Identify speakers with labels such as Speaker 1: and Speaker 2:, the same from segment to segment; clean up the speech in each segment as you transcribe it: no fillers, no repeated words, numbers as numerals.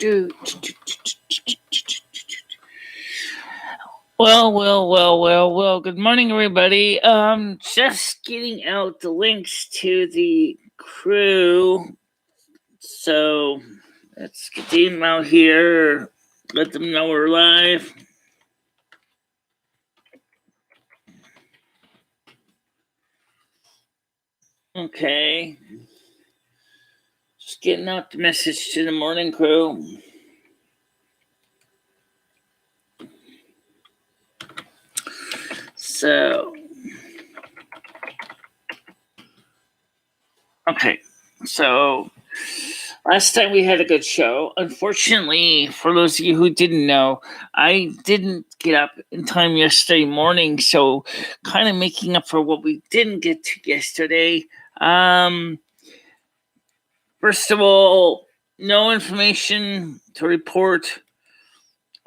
Speaker 1: Well. Good morning, everybody. Just getting out the links to the crew. So let's get them out here. Let them know we're live. Okay. Just getting out the message to the morning crew. So, okay. So, last time we had a good show. Unfortunately, for those of you who didn't know, I didn't get up in time yesterday morning, so kind of making up for what we didn't get to yesterday. First of all, no information to report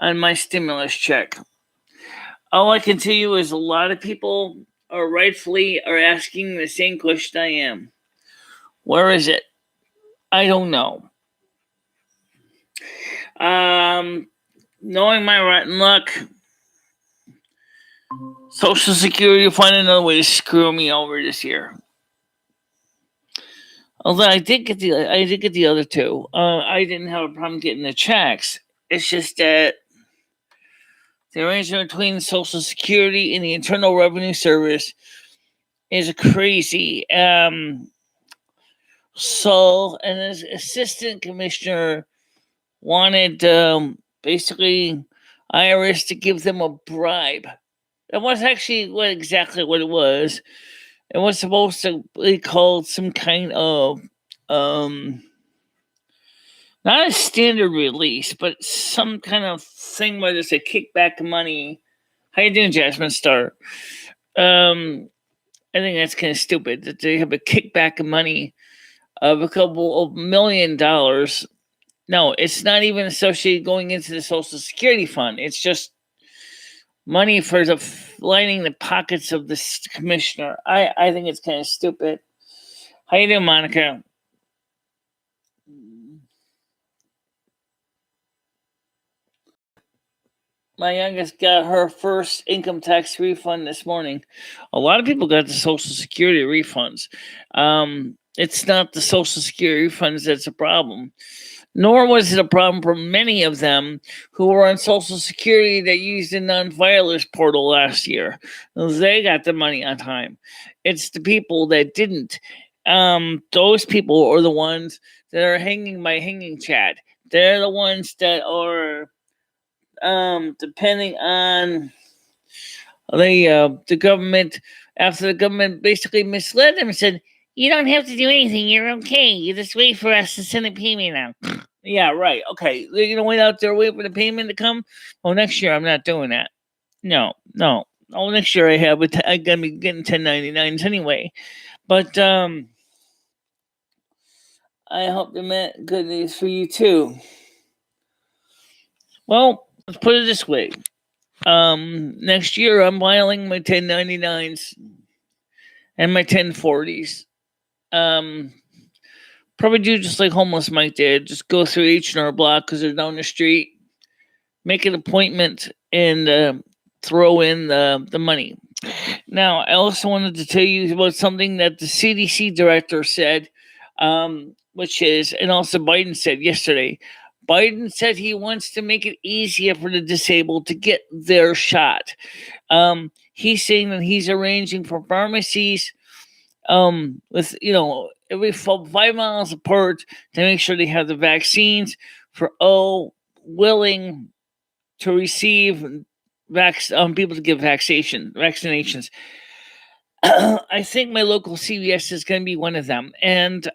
Speaker 1: on my stimulus check. All I can tell you is a lot of people are asking the same question I am. Where is it? I don't know. Knowing my rotten luck, Social Security will find another way to screw me over this year. Although I did get the other two. I didn't have a problem getting the checks. It's just that the arrangement between Social Security and the Internal Revenue Service is crazy. So, an assistant commissioner wanted basically IRS to give them a bribe. That was actually exactly what it was. It was supposed to be called some kind of not a standard release, but some kind of thing where there's a kickback of money. How you doing, Jasmine Star? I think that's kind of stupid that they have a kickback of money of a couple of $1 million. No, it's not even associated going into the Social Security fund. It's just money for lining the pockets of the commissioner. I think it's kind of stupid. How you doing, Monica? My youngest got her first income tax refund this morning. A lot of people got the Social Security refunds. It's not the Social Security refunds that's a problem. Nor was it a problem for many of them who were on Social Security that used the non-filers portal last year. They got the money on time. It's the people that didn't. Those people are the ones that are hanging by hanging chad. They're the ones that are depending on the government. After the government basically misled them and said, you don't have to do anything. You're okay. You just wait for us to send a payment out. Yeah, right. Okay. They're going to wait out there, wait for the payment to come. Well, next year I'm not doing that. No. Oh, next year I'm going to be getting 1099s anyway. But I hope they meant good news for you too. Well, let's put it this way. Next year I'm filing my 1099s and my 1040s. Probably do just like Homeless Mike did. Just go through H&R Block because they're down the street. Make an appointment and throw in the money. Now, I also wanted to tell you about something that the CDC director said, which is, and also Biden said yesterday. Biden said he wants to make it easier for the disabled to get their shot. He's saying that he's arranging for pharmacies with, every 5 miles apart to make sure they have the vaccines for all willing to receive people to give vaccinations. I think my local CVS is going to be one of them. And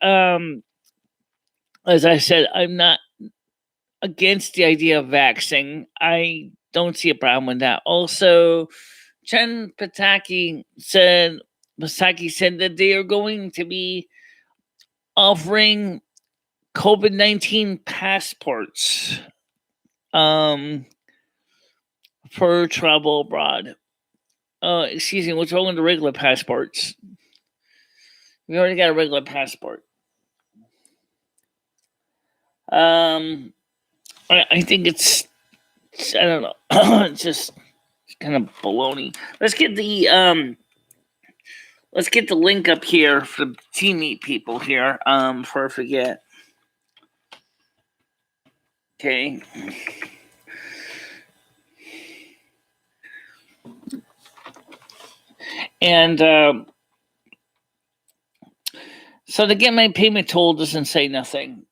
Speaker 1: as I said, I'm not against the idea of vaxxing. I don't see a problem with that. Also, Chen Psaki said that they are going to be offering COVID-19 passports for travel abroad. Excuse me, what's wrong with the regular passports? We already got a regular passport. I think it's I don't know. It's just kind of baloney. Let's get the link up here for the team meet people here. Before I forget. Okay. And so to get my payment tool doesn't say nothing.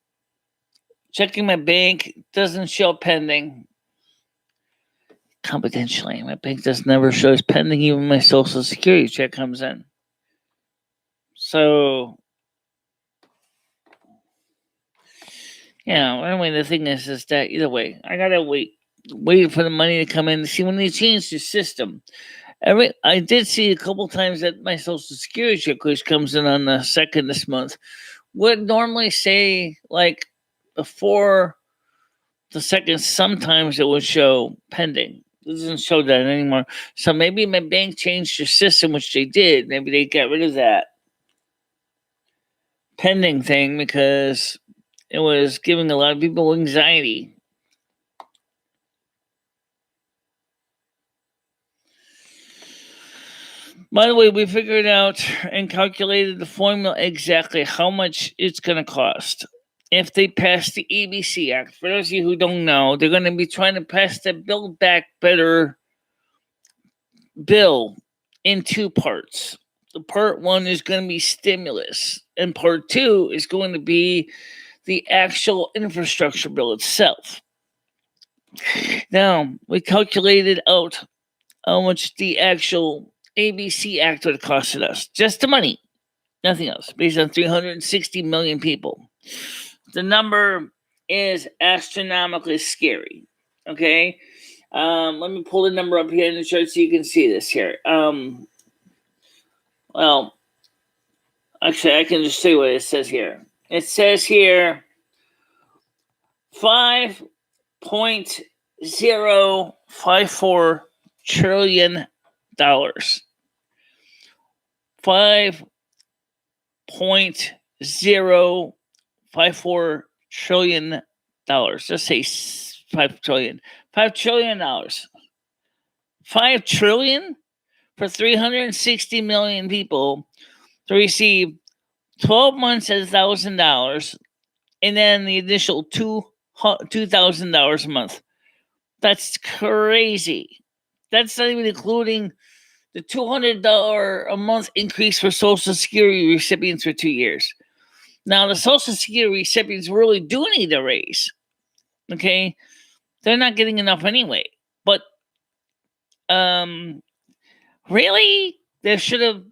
Speaker 1: Checking my bank doesn't show pending. Confidentially, my bank does never shows pending, even my social security check comes in. So, yeah. Anyway, the thing is that either way, I gotta wait for the money to come in to see when they change the system. I did see a couple times that my social security check, which comes in on the 2nd this month, would normally say like before the 2nd. Sometimes it would show pending. It doesn't show that anymore. So maybe my bank changed their system, which they did. Maybe they got rid of that pending thing because it was giving a lot of people anxiety. By the way, we figured out and calculated the formula exactly how much it's going to cost. If they pass the ABC Act, for those of you who don't know, they're going to be trying to pass the Build Back Better bill in two parts. The part one is going to be stimulus, and part two is going to be the actual infrastructure bill itself. Now, we calculated out how much the actual ABC Act would have costed us. Just the money, nothing else, based on 360 million people. The number is astronomically scary. Okay? Let me pull the number up here in the chart so you can see this here. Well, actually, I can just say what it says here. It says here $5.054 trillion. $5.054 trillion. Just say 5 trillion. $5 trillion. $5 trillion for 360 million people to receive 12 months at $1,000, and then the additional $2,000 a month. That's crazy. That's not even including the $200 a month increase for Social Security recipients for 2 years. Now, the Social Security recipients really do need a raise. Okay, they're not getting enough anyway. But really, they should have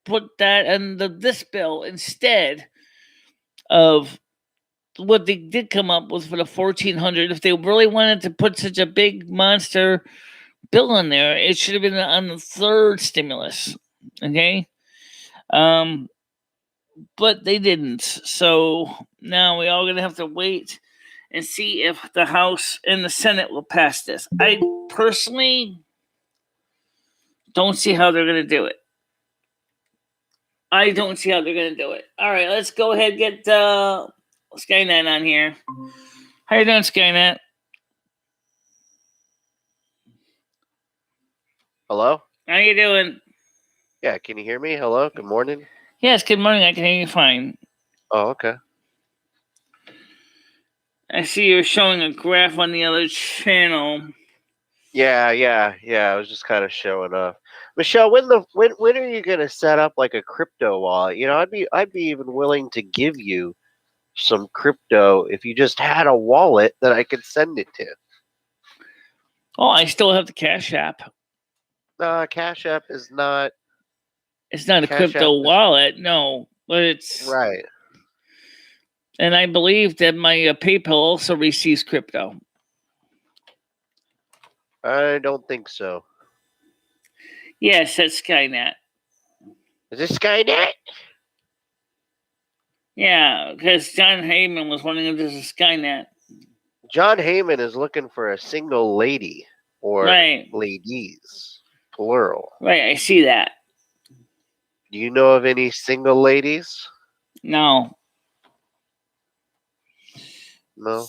Speaker 1: put that in this bill instead of what they did come up with for the $1,400. If they really wanted to put such a big monster bill in there, it should have been on the third stimulus. Okay, but they didn't. So now we all gonna have to wait and see if the House and the Senate will pass this. I personally don't see how they're gonna do it. I don't see how they're gonna do it. All right, let's go ahead and get Skynet on here. How you doing, Skynet?
Speaker 2: Hello?
Speaker 1: How you doing?
Speaker 2: Yeah, can you hear me? Hello? Good morning?
Speaker 1: Yes, good morning. I can hear you fine.
Speaker 2: Oh, okay.
Speaker 1: I see you're showing a graph on the other channel.
Speaker 2: Yeah. I was just kind of showing off. Michelle, when are you gonna set up like a crypto wallet? You know, I'd be even willing to give you some crypto if you just had a wallet that I could send it to.
Speaker 1: Oh, I still have the CashApp.
Speaker 2: CashApp is not.
Speaker 1: It's not a crypto wallet, no, but it's
Speaker 2: right.
Speaker 1: And I believe that my PayPal also receives crypto.
Speaker 2: I don't think so.
Speaker 1: Yes, that's Skynet.
Speaker 2: Is this Skynet?
Speaker 1: Yeah, because John Heyman was wondering if this is Skynet.
Speaker 2: John Heyman is looking for a single lady or ladies, plural.
Speaker 1: Right, I see that.
Speaker 2: Do you know of any single ladies?
Speaker 1: No.
Speaker 2: No.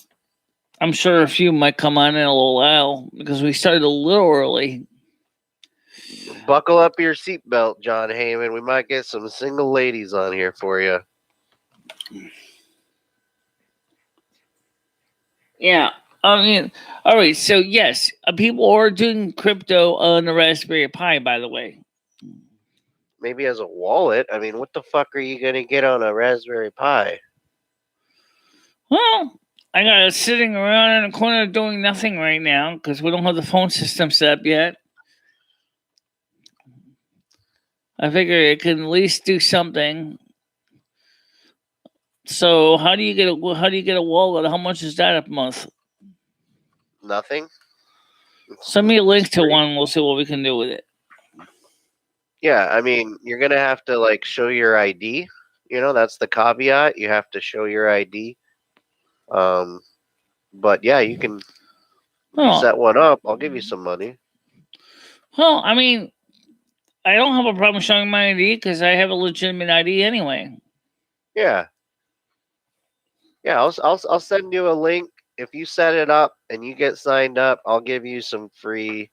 Speaker 1: I'm sure a few might come on in a little while because we started a little early.
Speaker 2: Buckle up your seatbelt, John Heyman. We might get some single ladies on here for you.
Speaker 1: Yeah. I mean, all right. So, yes, people are doing crypto on the Raspberry Pi, by the way.
Speaker 2: Maybe as a wallet. I mean, what the fuck are you going to get on a Raspberry Pi?
Speaker 1: Well, I got it sitting around in a corner doing nothing right now because we don't have the phone system set up yet. I figure it can at least do something. So, how do you get a wallet? How much is that a month?
Speaker 2: Nothing.
Speaker 1: Send me a link
Speaker 2: It's
Speaker 1: to
Speaker 2: free.
Speaker 1: one. We'll see what we can do with it.
Speaker 2: Yeah, I mean, you're going to have to like show your ID. You know, that's the caveat. You have to show your ID. But yeah, you can set one up. I'll give you some money.
Speaker 1: Well, I mean, I don't have a problem showing my ID because I have a legitimate ID anyway.
Speaker 2: Yeah. Yeah, I'll send you a link. If you set it up and you get signed up, I'll give you some free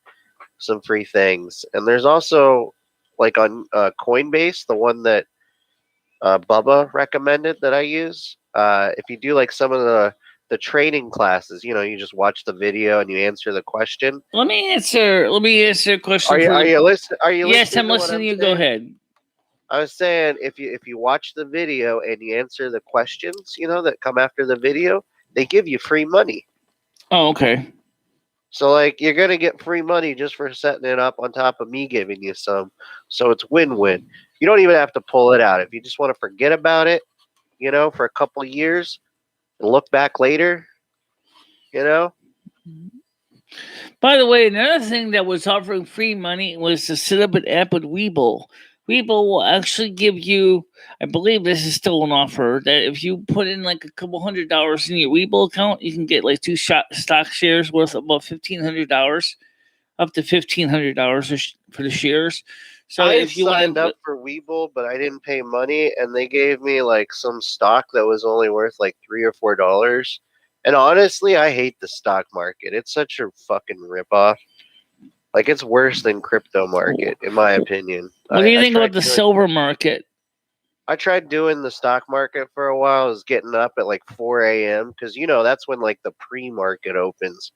Speaker 2: things. And there's also like on Coinbase, the one that Bubba recommended that I use. If you do like some of the training classes, you know, you just watch the video and you answer the question.
Speaker 1: Let me answer a question.
Speaker 2: Are you listening?
Speaker 1: Yes, I'm
Speaker 2: to what
Speaker 1: listening to you.
Speaker 2: saying?
Speaker 1: Go ahead.
Speaker 2: I was saying if you watch the video and you answer the questions, you know, that come after the video, they give you free money.
Speaker 1: Oh, okay.
Speaker 2: So like you're gonna get free money just for setting it up on top of me giving you some. So it's win-win. You don't even have to pull it out. If you just want to forget about it, you know, for a couple years and look back later, you know.
Speaker 1: By the way, another thing that was offering free money was to set up an app with Webull. Webull will actually give you, I believe this is still an offer, that if you put in like a couple $100 in your Webull account, you can get like two stock shares worth about $1,500, up to $1,500 for the shares. So
Speaker 2: I
Speaker 1: if you
Speaker 2: signed
Speaker 1: want
Speaker 2: up for Webull, but I didn't pay money, and they gave me like some stock that was only worth like $3 or $4. And honestly, I hate the stock market. It's such a fucking ripoff. Like it's worse than crypto market, in my opinion.
Speaker 1: what do you think about the silver market?
Speaker 2: I tried doing the stock market for a while. I was getting up at like 4 a.m. because, you know, that's when like the pre-market opens.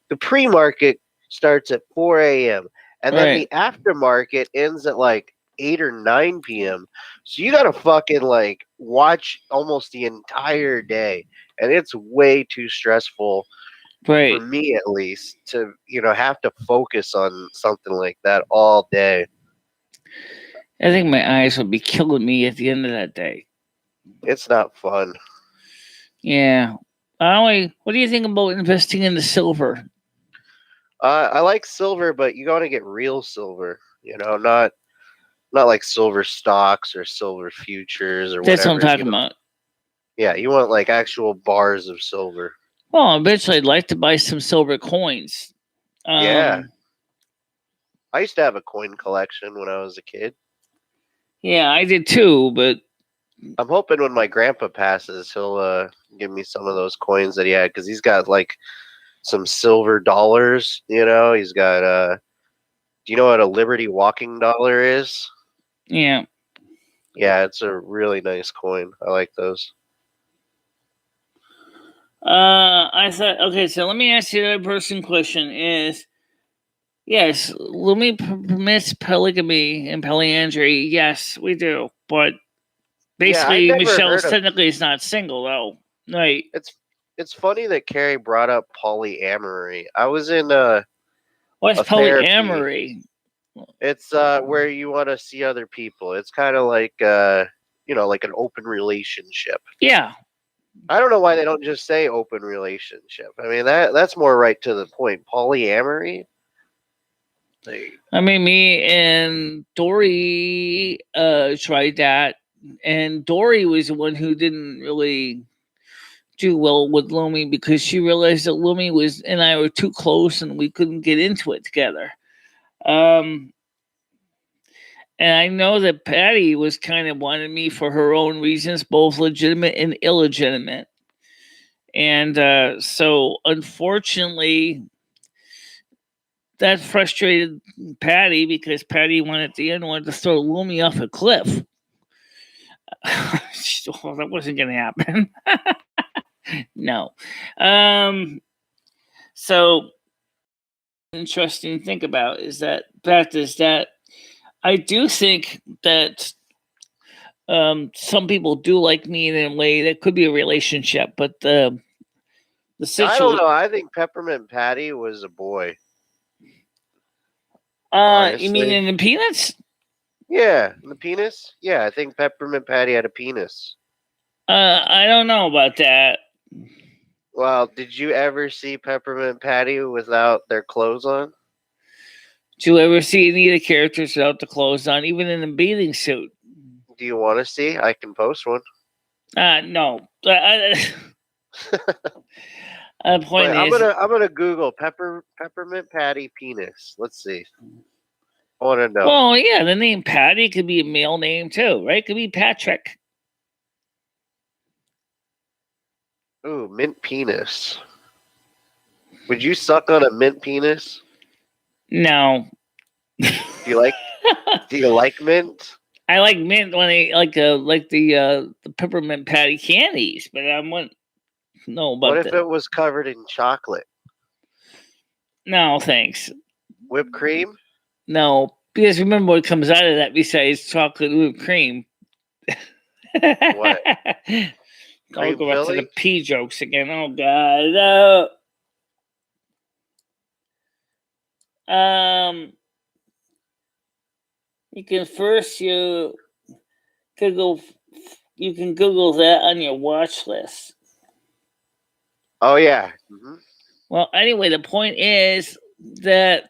Speaker 2: The pre-market starts at 4 a.m. and then the aftermarket ends at like 8 or 9 p.m. So you got to fucking like watch almost the entire day. And it's way too stressful for me, at least, to, you know, have to focus on something like that all day.
Speaker 1: I think my eyes would be killing me at the end of that day.
Speaker 2: It's not fun.
Speaker 1: Yeah. What do you think about investing in the silver?
Speaker 2: I like silver, but you got to get real silver. You know, not like silver stocks or silver futures or whatever.
Speaker 1: That's what I'm talking about.
Speaker 2: Yeah, you want like actual bars of silver.
Speaker 1: Well, eventually I'd like to buy some silver coins.
Speaker 2: Yeah. I used to have a coin collection when I was a kid.
Speaker 1: Yeah, I did too, but
Speaker 2: I'm hoping when my grandpa passes, he'll give me some of those coins that he had, because he's got like some silver dollars. You know, he's got do you know what a Liberty walking dollar is?
Speaker 1: Yeah.
Speaker 2: Yeah, it's a really nice coin. I like those.
Speaker 1: I thought, okay, so let me ask you the other person question is, yes, Lumi permits polygamy and polyandry. Yes, we do. But basically, Michelle technically is not single, though. Right.
Speaker 2: It's funny that Carrie brought up polyamory. I was in
Speaker 1: what's polyamory?
Speaker 2: It's where you want to see other people. It's kind of like you know, like an open relationship.
Speaker 1: Yeah.
Speaker 2: I don't know why they don't just say open relationship. I mean, that's more right to the point. Polyamory.
Speaker 1: I mean, me and Dory tried that, and Dory was the one who didn't really do well with Lumi because she realized that Lumi and I were too close and we couldn't get into it together. And I know that Patty was kind of wanting me for her own reasons, both legitimate and illegitimate. And so, unfortunately, that frustrated Patty because Patty wanted at the end wanted to throw Lumi off a cliff. Well, that wasn't going to happen. No. So interesting to think about is that fact is that I do think that some people do like me in a way that could be a relationship, but the
Speaker 2: I don't
Speaker 1: situation.
Speaker 2: know. I think Peppermint Patty was a boy.
Speaker 1: You mean
Speaker 2: Honestly.
Speaker 1: in the Peanuts?
Speaker 2: Yeah, the penis. Yeah, I think Peppermint Patty had a penis.
Speaker 1: I don't know about that.
Speaker 2: Well, did you ever see Peppermint Patty without their clothes on?
Speaker 1: Did you ever see any of the characters without the clothes on, even in a bathing suit?
Speaker 2: Do you want to see? I can post one.
Speaker 1: No. Point
Speaker 2: Wait,
Speaker 1: is,
Speaker 2: I'm gonna Google Peppermint Patty penis. Let's see. I want to know.
Speaker 1: well, yeah, the name Patty could be a male name too, right? Could be Patrick.
Speaker 2: Ooh, mint penis. Would you suck on a mint penis?
Speaker 1: No.
Speaker 2: Do you like? Do you like mint?
Speaker 1: I like mint when I like the peppermint patty candies, but I wouldn't know about
Speaker 2: What if it was covered in chocolate?
Speaker 1: No, thanks.
Speaker 2: Whipped cream?
Speaker 1: No, because remember what comes out of that besides chocolate whipped cream.
Speaker 2: What?
Speaker 1: I'll go back to
Speaker 2: filling?
Speaker 1: the pea jokes again. Oh God. No. You can first you can Google that on your watch list.
Speaker 2: Oh yeah. Mm-hmm.
Speaker 1: Well, anyway, the point is that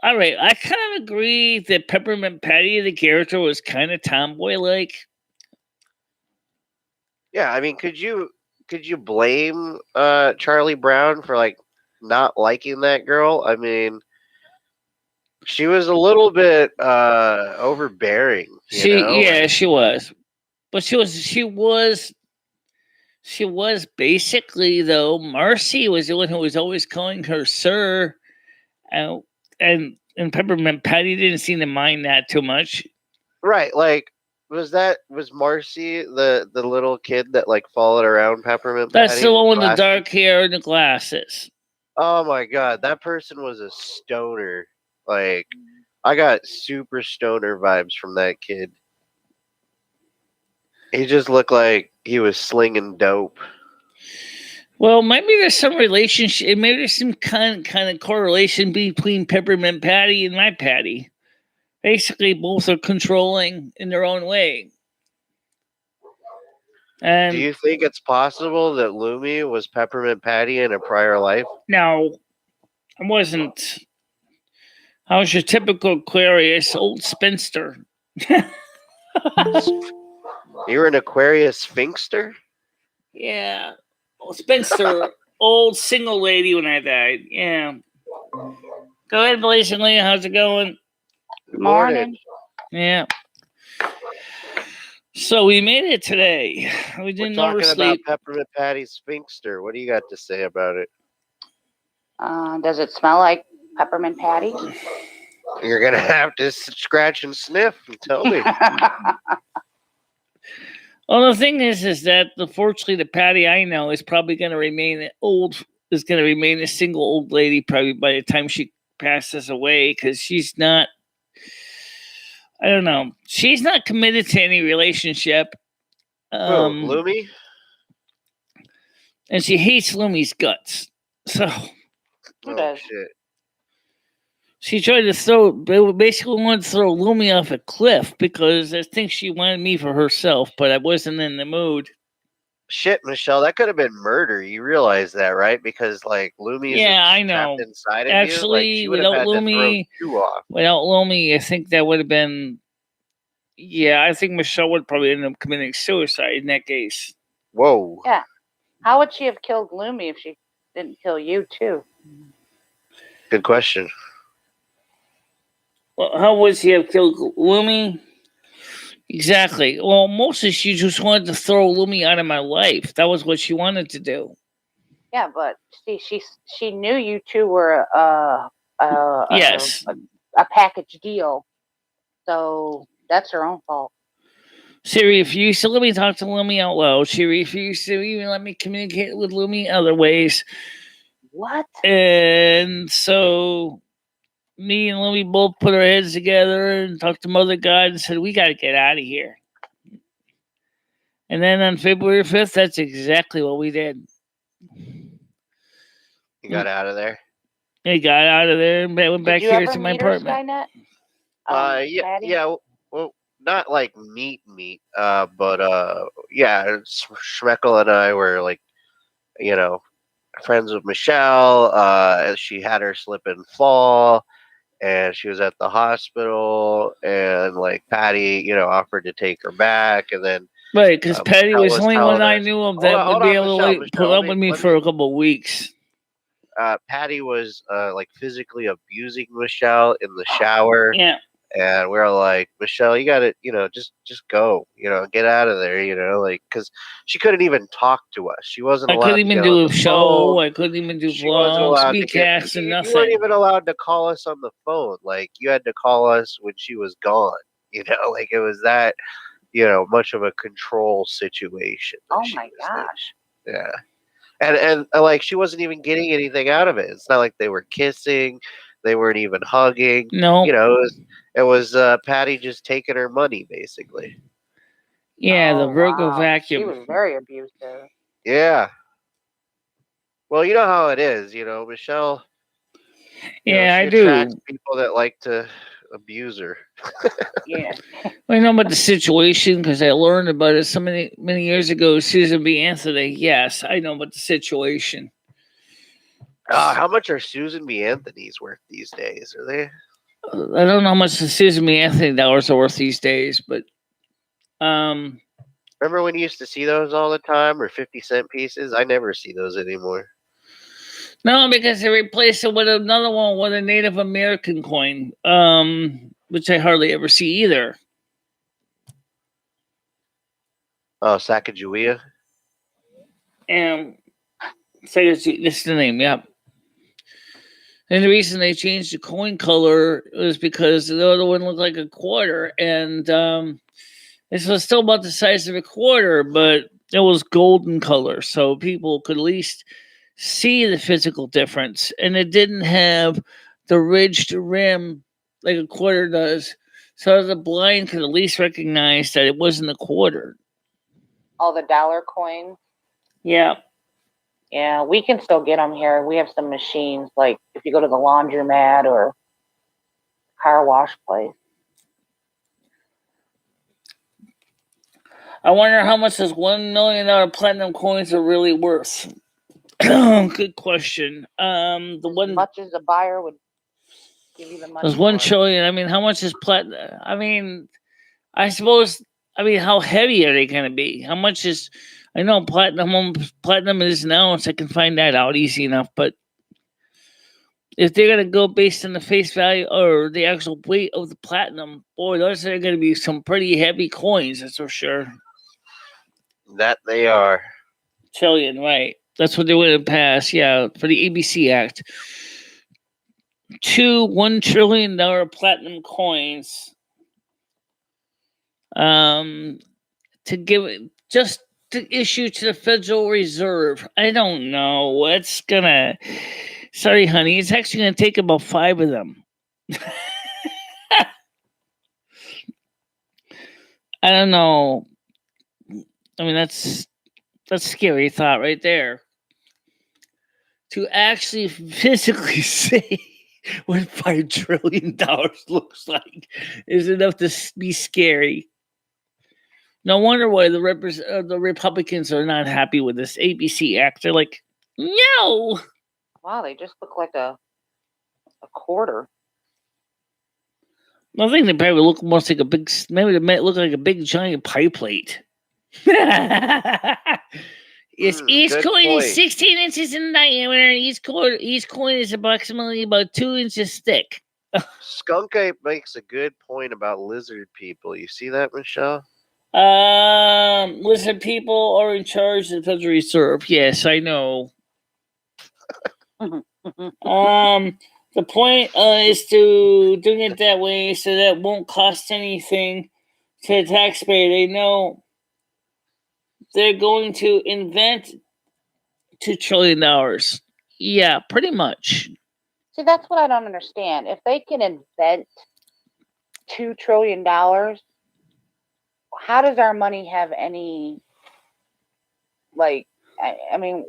Speaker 1: all right, I kind of agree that Peppermint Patty, the character, was kind of tomboy-like.
Speaker 2: Yeah, I mean, could you blame Charlie Brown for like not liking that girl? I mean, she was a little bit overbearing.
Speaker 1: She was, but she was basically though. Marcy was the one who was always calling her sir, and Peppermint Patty didn't seem to mind that too much.
Speaker 2: Right, like was Marcy the little kid that like followed around Peppermint Patty?
Speaker 1: That's the one with the dark hair and the glasses.
Speaker 2: Oh my God, that person was a stoner. Like, I got super stoner vibes from that kid. He just looked like he was slinging dope.
Speaker 1: Well, maybe there's some relationship. Maybe there's some kind of correlation between Peppermint Patty and my Patty. Basically, both are controlling in their own way. And
Speaker 2: do you think it's possible that Lumi was Peppermint Patty in a prior life?
Speaker 1: No, I wasn't. I was your typical Aquarius old spinster.
Speaker 2: You were an Aquarius sphinxter?
Speaker 1: Yeah, old spinster, old single lady when I died. Yeah. Go ahead, Blazing Lee. How's it going?
Speaker 2: Good morning.
Speaker 1: Yeah. So we made it today. We didn't
Speaker 2: We're talking
Speaker 1: oversleep.
Speaker 2: about Peppermint Patty's sphinxter. What do you got to say about it?
Speaker 3: Does it smell like peppermint patty?
Speaker 2: You're gonna have to scratch and sniff and tell me.
Speaker 1: Well, the thing is that unfortunately, the Patty I know is probably going to remain old. Is going to remain a single old lady probably by the time she passes away because she's not. I don't know. She's not committed to any relationship.
Speaker 2: Lumi?
Speaker 1: And she hates Lumi's guts. So.
Speaker 2: Shit.
Speaker 1: She tried to basically wanted to throw Lumi off a cliff because I think she wanted me for herself, but I wasn't in the mood.
Speaker 2: Shit, Michelle, that could have been murder. You realize that, right? Because like Lumi's
Speaker 1: I know.
Speaker 2: trapped inside of
Speaker 1: Actually,
Speaker 2: you. Like, she without Lumi,
Speaker 1: without Lumi, I think that would have been. Yeah, I think Michelle would probably end up committing suicide in that case.
Speaker 2: Whoa.
Speaker 3: Yeah. How would she have killed Lumi if she didn't kill you too?
Speaker 2: Good question.
Speaker 1: Well, how would she have killed Lumi? Exactly. Well, mostly she just wanted to throw Lumi out of my life. That was what she wanted to do.
Speaker 3: Yeah, but see, she knew you two were
Speaker 1: Yes.
Speaker 3: a package deal, so that's her own fault.
Speaker 1: She refused to let me talk to Lumi out loud. She refused to even let me communicate with Lumi other ways.
Speaker 3: What?
Speaker 1: And so me and Lumi both put our heads together and talked to Mother God and said, we got to get out of here. And then on February 5th, that's exactly what we did.
Speaker 2: You got out of there?
Speaker 1: I got out of there and went back here to my
Speaker 3: Did you ever
Speaker 1: apartment.
Speaker 3: meet her, Skynet?
Speaker 2: Yeah,
Speaker 3: Patty?
Speaker 2: yeah. Well, not like meet, but yeah, Schmeckel and I were like, friends with Michelle. She had her slip and fall, and she was at the hospital, and like Patty, offered to take her back, and then
Speaker 1: Right, because Patty
Speaker 2: Michelle
Speaker 1: was the only one
Speaker 2: telling
Speaker 1: I
Speaker 2: us,
Speaker 1: knew of
Speaker 2: hold
Speaker 1: that
Speaker 2: on,
Speaker 1: would
Speaker 2: hold
Speaker 1: be
Speaker 2: on,
Speaker 1: able to
Speaker 2: Michelle,
Speaker 1: put up with me for a couple of weeks.
Speaker 2: Patty was like physically abusing Michelle in the shower.
Speaker 1: Yeah.
Speaker 2: And we were like, Michelle, you got to, just go, get out of there, like, because she couldn't even talk to us. She wasn't
Speaker 1: I
Speaker 2: allowed
Speaker 1: couldn't
Speaker 2: to
Speaker 1: even
Speaker 2: get on
Speaker 1: do a
Speaker 2: the
Speaker 1: show.
Speaker 2: phone.
Speaker 1: I couldn't even do
Speaker 2: She wasn't
Speaker 1: vlogs,
Speaker 2: allowed to get.
Speaker 1: speedcasts, and
Speaker 2: You weren't
Speaker 1: nothing.
Speaker 2: even allowed to call us on the phone. Like, you had to call us when she was gone. Like it was that, much of a control situation.
Speaker 3: Oh my gosh.
Speaker 2: Yeah. And like she wasn't even getting anything out of it. It's not like they were kissing, they weren't even hugging.
Speaker 1: No.
Speaker 2: It was Patty just taking her money basically.
Speaker 1: Yeah, the Virgo vacuum.
Speaker 3: She was very abusive.
Speaker 2: Yeah. Well, you know how it is, Michelle.
Speaker 1: Yeah,
Speaker 2: she
Speaker 1: I do.
Speaker 2: attracts people that like to abuse her.
Speaker 3: Yeah.
Speaker 1: I know about the situation because I learned about it so many years ago. Susan B. Anthony. Yes, I know about the situation.
Speaker 2: How much are Susan B. Anthony's worth these days? Are they?
Speaker 1: I don't know how much the Susan B. Anthony dollars are worth these days, but
Speaker 2: remember when you used to see those all the time, or 50-cent pieces? I never see those anymore.
Speaker 1: No, because they replaced it with another one with a Native American coin, which I hardly ever see either.
Speaker 2: Oh, Sacagawea?
Speaker 1: And this is the name, yeah. And the reason they changed the coin color was because the other one looked like a quarter, and this was still about the size of a quarter, but it was golden color, so people could at least see the physical difference, and it didn't have the ridged rim like a quarter does, so the blind could at least recognize that it wasn't a quarter.
Speaker 3: All the dollar coins.
Speaker 1: Yeah.
Speaker 3: Yeah, we can still get them here. We have some machines, like if you go to the laundromat or car wash place.
Speaker 1: I wonder how much this $1 million platinum coins are really worth. Good question. The one,
Speaker 3: as much as the buyer would give you the money.
Speaker 1: There's 1 trillion. I mean, how much is platinum? I mean, I suppose. I mean, how heavy are they going to be? How much is? I know platinum is an ounce. I can find that out easy enough. But if they're going to go based on the face value or the actual weight of the platinum, boy, those are going to be some pretty heavy coins. That's for sure.
Speaker 2: That they are.
Speaker 1: Trillion, right? That's what they would have passed. Yeah, for the ABC Act. 2 $1 trillion platinum coins. To give it just to issue to the Federal Reserve. I don't know. It's gonna. Sorry, honey. It's actually gonna take about 5 of them. I don't know. I mean, that's a scary thought right there. To actually physically say what $5 trillion looks like is enough to be scary. No wonder why the Republicans are not happy with this ABC Act. They're like, no.
Speaker 3: Wow, they just look like a quarter.
Speaker 1: I think they probably look almost like a big. Maybe they might look like a big giant pie plate. Each coin is 16 inches in diameter. Each coin is approximately about 2 inches thick.
Speaker 2: Skunk Ape makes a good point about lizard people. You see that, Michelle?
Speaker 1: Listen, people are in charge of the Federal Reserve. Yes, I know. The point is to doing it that way so that it won't cost anything to the taxpayer. They know they're going to invent $2 trillion. Yeah, pretty much.
Speaker 3: See, that's what I don't understand. If they can invent $2 trillion, how does our money have any, like, I mean,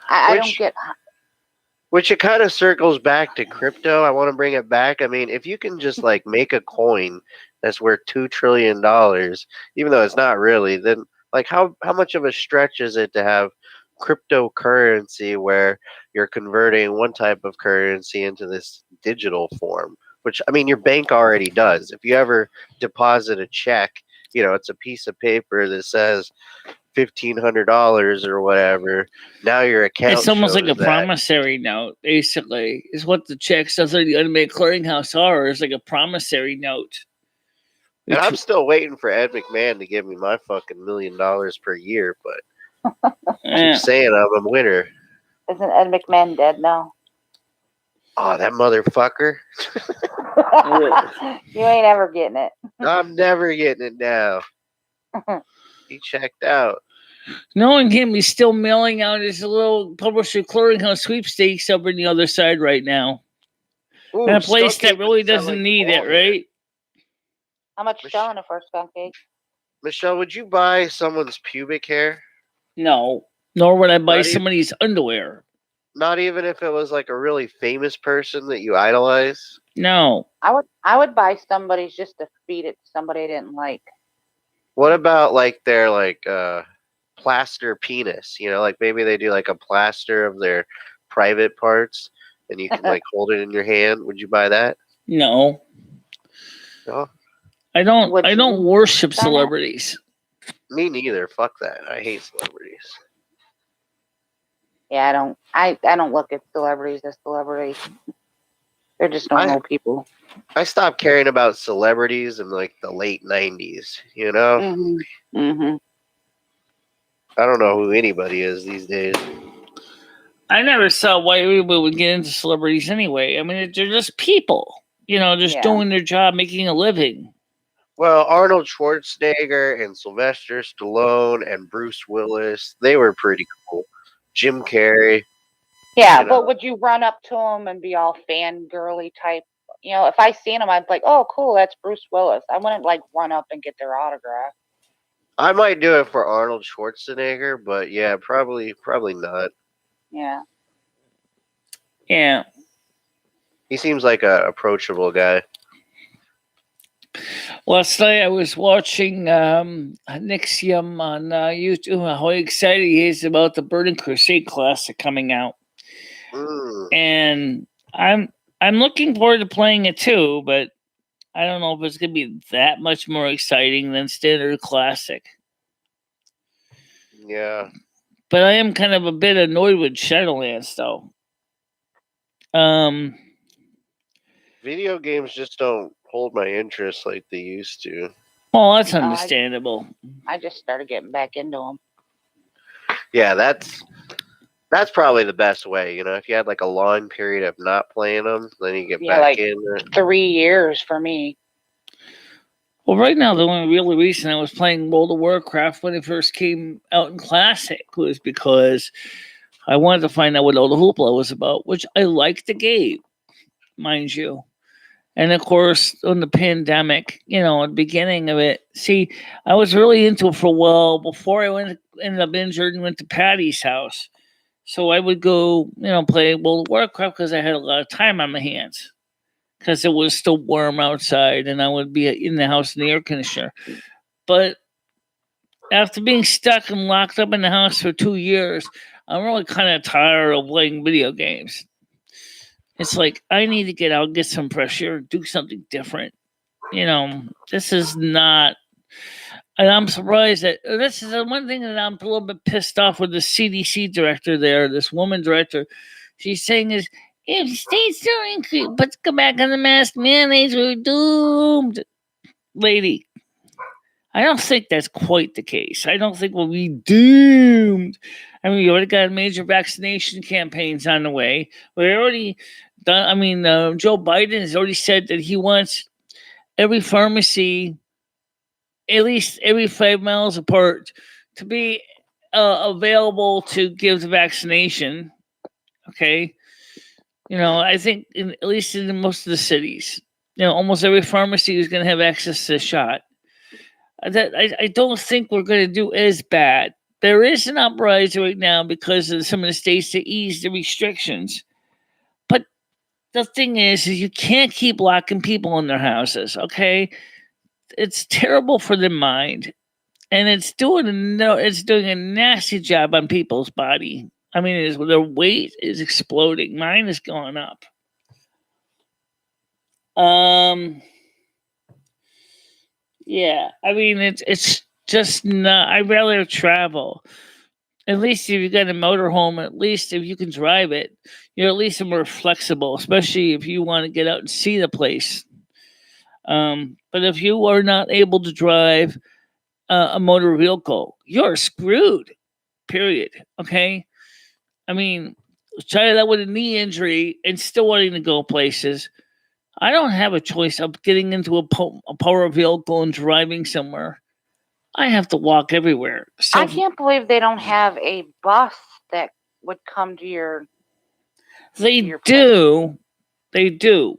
Speaker 3: I don't get.
Speaker 2: Which it kind of circles back to crypto. I want to bring it back. I mean, if you can just like make a coin that's worth $2 trillion, even though it's not really, then like how much of a stretch is it to have cryptocurrency where you're converting one type of currency into this digital form? Which I mean, your bank already does. If you ever deposit a check, it's a piece of paper that says $1,500 or whatever. Now your account.
Speaker 1: It's almost like a
Speaker 2: shows that.
Speaker 1: promissory note, basically, is what the checks of the automated clearinghouse are. Is like a promissory note.
Speaker 2: And I'm still waiting for Ed McMahon to give me my fucking $1 million per year, but keep saying I'm a winner.
Speaker 3: Isn't Ed McMahon dead now?
Speaker 2: Oh, that motherfucker.
Speaker 3: You ain't ever getting it.
Speaker 2: I'm never getting it now. He checked out.
Speaker 1: Knowing him, he's still mailing out his little publisher clearinghouse sweepstakes over on the other side right now.
Speaker 2: Ooh,
Speaker 1: in a place
Speaker 2: Skunk
Speaker 1: that
Speaker 2: Ape
Speaker 1: really
Speaker 2: would sound
Speaker 1: doesn't
Speaker 2: like
Speaker 1: need it,
Speaker 2: ball,
Speaker 1: right?
Speaker 3: How much you selling it for, Skunk Ape?
Speaker 2: Michelle, would you buy someone's pubic hair?
Speaker 1: No. Nor would I buy
Speaker 2: Not even-
Speaker 1: somebody's underwear.
Speaker 2: Not even if it was like a really famous person that you idolize?
Speaker 1: No.
Speaker 3: I would buy somebody's just to feed it to somebody I didn't like.
Speaker 2: What about like their like plaster penis? Like maybe they do like a plaster of their private parts and you can like hold it in your hand. Would you buy that?
Speaker 1: No.
Speaker 2: No?
Speaker 1: I don't
Speaker 3: Would you
Speaker 1: worship
Speaker 3: buy that?
Speaker 2: Me
Speaker 1: celebrities.
Speaker 2: neither. Fuck that. I hate celebrities.
Speaker 3: Yeah, I don't look at celebrities as celebrities. They're just normal people.
Speaker 2: I stopped caring about celebrities in like the late 90s,
Speaker 3: Mm-hmm.
Speaker 2: I don't know who anybody is these days.
Speaker 1: I never saw why anybody would get into celebrities anyway. I mean, they're just people, just doing their job, making a living.
Speaker 2: Well, Arnold Schwarzenegger and Sylvester Stallone and Bruce Willis, they were pretty cool. Jim Carrey.
Speaker 3: Yeah, but would you run up to him and be all fangirly type? If I seen him, I'd be like, oh, cool, that's Bruce Willis. I wouldn't like run up and get their autograph.
Speaker 2: I might do it for Arnold Schwarzenegger, but yeah, probably not.
Speaker 3: Yeah.
Speaker 1: Yeah.
Speaker 2: He seems like a approachable guy.
Speaker 1: Last night I was watching Nixium on YouTube. How excited he is about the Burning Crusade Classic coming out, and I'm looking forward to playing it too. But I don't know if it's going to be that much more exciting than Standard Classic.
Speaker 2: Yeah.
Speaker 1: But I am kind of a bit annoyed with Shadowlands, though.
Speaker 2: Video games just don't hold my interest like they used to.
Speaker 1: Well, that's understandable.
Speaker 3: I just started getting back into them.
Speaker 2: Yeah, that's probably the best way. If you had like a long period of not playing them, then you get back
Speaker 3: like
Speaker 2: in.
Speaker 3: 3 years for me.
Speaker 1: Well, right now, the only real reason I was playing World of Warcraft when it first came out in Classic was because I wanted to find out what all the hoopla was about, which I liked the game, mind you. And of course, on the pandemic, at the beginning of it, see, I was really into it for a while before I ended up injured and went to Patty's house. So I would go, play World of Warcraft because I had a lot of time on my hands because it was still warm outside and I would be in the house in the air conditioner. But after being stuck and locked up in the house for 2 years, I'm really kind of tired of playing video games. It's like, I need to get out, get some fresh air, do something different. This is not, and I'm surprised that this is the one thing that I'm a little bit pissed off with the CDC director there, this woman director. She's saying is If states don't increase, but come back on the mask mandates, we're doomed. Lady, I don't think that's quite the case. I don't think we'll be doomed. I mean, we already got major vaccination campaigns on the way. We're already done. I mean, Joe Biden has already said that he wants every pharmacy, at least every 5 miles apart, to be available to give the vaccination. Okay. I think at least in most of the cities, almost every pharmacy is going to have access to the shot. I don't think we're going to do as bad. There is an uprising right now because of some of the states that ease the restrictions. But the thing is you can't keep locking people in their houses, okay? It's terrible for their mind. And it's doing a nasty job on people's body. I mean, their weight is exploding. Mine is going up. Yeah, I mean, it's just not. I'd rather travel. At least if you got a motorhome, at least if you can drive it, you're at least more flexible, especially if you want to get out and see the place. But if you are not able to drive a motor vehicle, you're screwed. Period. Okay. I mean, try that with a knee injury and still wanting to go places. I don't have a choice of getting into a power vehicle and driving somewhere. I have to walk everywhere. So
Speaker 3: I can't believe they don't have a bus that would come to your.
Speaker 1: They do. They do.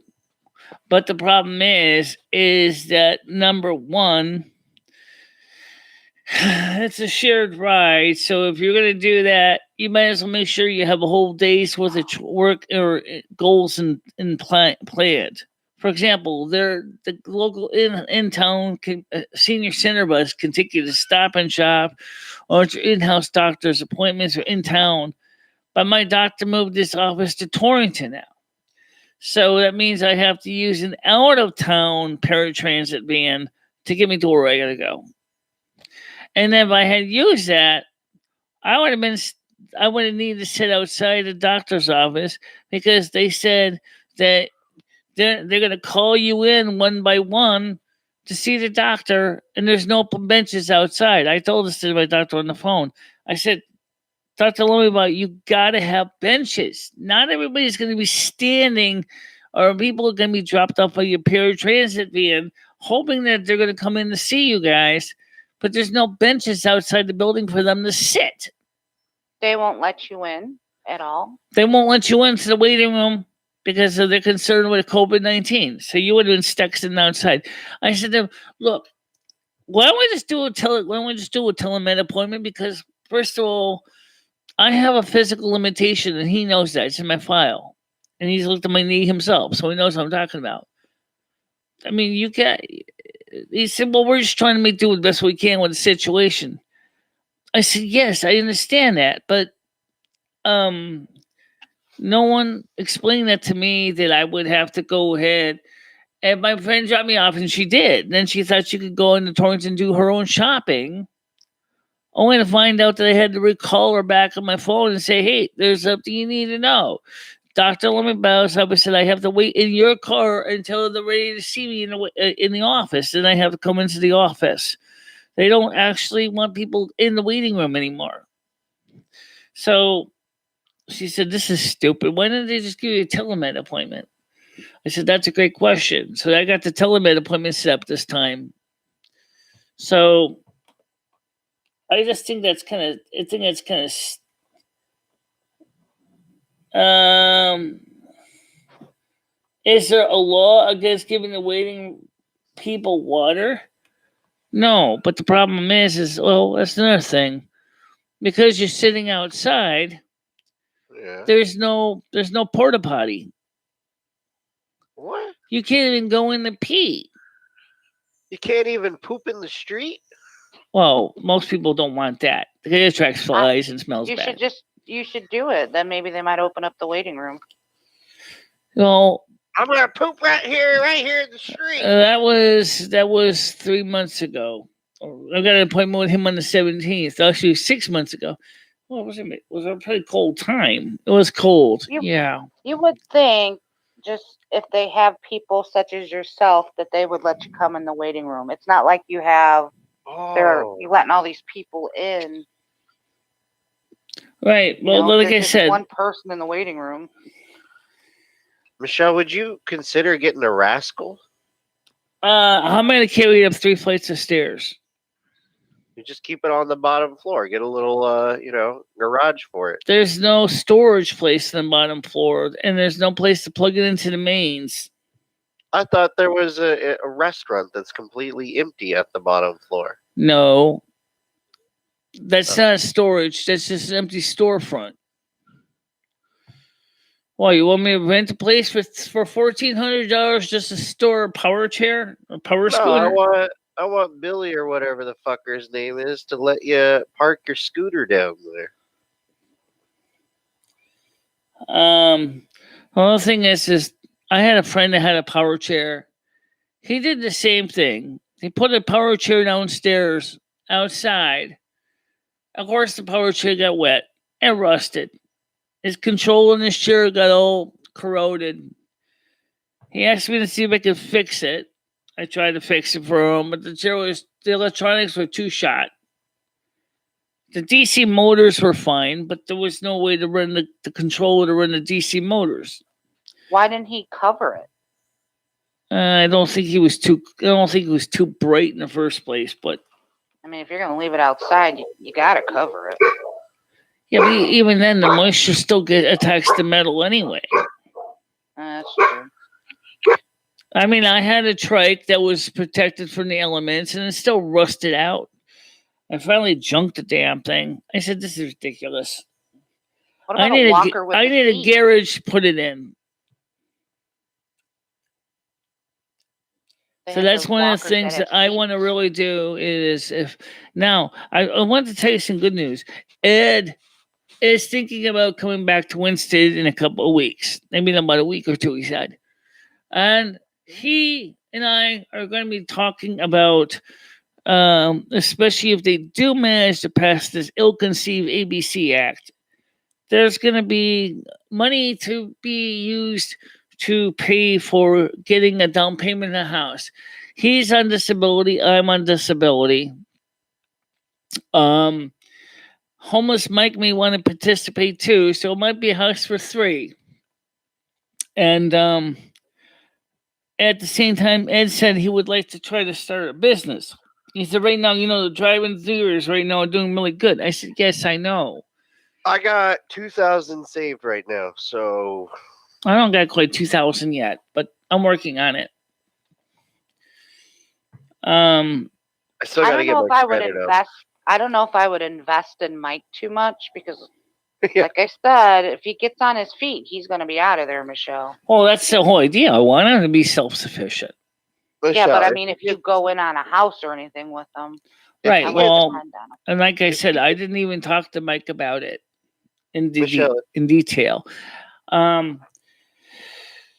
Speaker 1: But the problem is that number one, it's a shared ride. So if you're going to do that, you might as well make sure you have a whole day's worth of work or goals and planned. For example, the local in town senior center bus can take you to Stop and Shop, or it's your in-house doctor's appointments are in town. But my doctor moved this office to Torrington now, so that means I have to use an out-of-town paratransit van to get me to where I gotta go. And then if I had used that, I would have needed to sit outside the doctor's office because they said that they're going to call you in one by one to see the doctor, and there's no benches outside. I told this to my doctor on the phone. I said, Dr. Lummy, you got to have benches. Not everybody's going to be standing, or people are going to be dropped off by your paratransit van, hoping that they're going to come in to see you guys, but there's no benches outside the building for them to sit.
Speaker 3: They won't let you in at all?
Speaker 1: They won't let you into the waiting room because of their concern with COVID-19. So you would have been stuck sitting outside. I said to them, look, why don't we just do a telemed appointment? Because first of all, I have a physical limitation, and he knows that. It's in my file. And he's looked at my knee himself, so he knows what I'm talking about. I mean, he said, well, we're just trying to do the best we can with the situation. I said, yes, I understand that, but no one explained that to me, that I would have to go ahead. And my friend dropped me off, and she did. And then she thought she could go into Torrington and do her own shopping, only to find out that I had to recall her back on my phone and say, hey, there's something you need to know. Dr. Lemon Bows, I said, I have to wait in your car until they're ready to see me in the office. Then I have to come into the office. They don't actually want people in the waiting room anymore. So she said, this is stupid. Why didn't they just give you a telemed appointment? I said, that's a great question. So I got the telemed appointment set up this time. So I just think that's kind of, is there a law against giving the waiting people water? No, but the problem is well, that's another thing. Because you're sitting outside, there's no porta potty.
Speaker 2: What?
Speaker 1: You can't even go in to pee.
Speaker 2: You can't even poop in the street?
Speaker 1: Well, most people don't want that. It attracts flies and smells bad.
Speaker 3: You should do it. Then maybe they might open up the waiting room.
Speaker 1: Well,
Speaker 2: I'm gonna poop right here in the street.
Speaker 1: That was 3 months ago. I got an appointment with him on the 17th. Actually, 6 months ago. Well, it was a pretty cold time. It was cold. Yeah.
Speaker 3: You would think, just if they have people such as yourself, that they would let you come in the waiting room. It's not like you have you're letting all these people in.
Speaker 1: Right. Well, like I
Speaker 3: there's
Speaker 1: said,
Speaker 3: one person in the waiting room.
Speaker 2: Michelle, would you consider getting a rascal?
Speaker 1: I'm going to carry up 3 flights of stairs.
Speaker 2: You just keep it on the bottom floor. Get a little, garage for it.
Speaker 1: There's no storage place on the bottom floor, and there's no place to plug it into the mains.
Speaker 2: I thought there was a restaurant that's completely empty at the bottom floor.
Speaker 1: No. That's not storage. That's just an empty storefront. Well, you want me to rent a place for $1,400 just to store a power chair or power scooter?
Speaker 2: I want Billy or whatever the fucker's name is to let you park your scooter down there.
Speaker 1: Well, the thing is I had a friend that had a power chair. He did the same thing. He put a power chair downstairs outside. Of course, the power chair got wet and rusted. His control in his chair got all corroded. He asked me to see if I could fix it. I tried to fix it for him, but the electronics were too shot. The DC motors were fine, but there was no way to run the controller to run the DC motors.
Speaker 3: Why didn't he cover it?
Speaker 1: I don't think he was too bright in the first place. But
Speaker 3: I mean, if you're going to leave it outside, you got to cover it.
Speaker 1: Yeah, but even then, the moisture still attacks the metal anyway.
Speaker 3: That's true.
Speaker 1: I mean, I had a trike that was protected from the elements, and it still rusted out. I finally junked the damn thing. I said, "This is ridiculous."
Speaker 3: What about a walker with
Speaker 1: I need a garage to put it in. So that's one of the things that I want to really do is I want to tell you some good news. Ed is thinking about coming back to Winston in a couple of weeks, maybe in about a week or two, he said. And he and I are going to be talking about, especially if they do manage to pass this ill-conceived ABC Act, there's going to be money to be used to pay for getting a down payment in a house. He's on disability. I'm on disability. Homeless Mike may want to participate too, so it might be a house for 3. And at the same time, Ed said he would like to try to start a business. He said, right now, the drive-in theaters right now are doing really good. I said, yes, I know.
Speaker 2: I got 2,000 saved right now, so
Speaker 1: I don't got quite 2,000 yet, but I'm working on it.
Speaker 2: I still got to get my credit up.
Speaker 3: I don't know if I would invest in Mike too much because, like I said, if he gets on his feet, he's going to be out of there, Michelle.
Speaker 1: Well, that's the whole idea. I want him to be self-sufficient.
Speaker 3: Yeah, but I mean, if you go in on a house or anything with them,
Speaker 1: right? Well, and like I said, I didn't even talk to Mike about it in detail.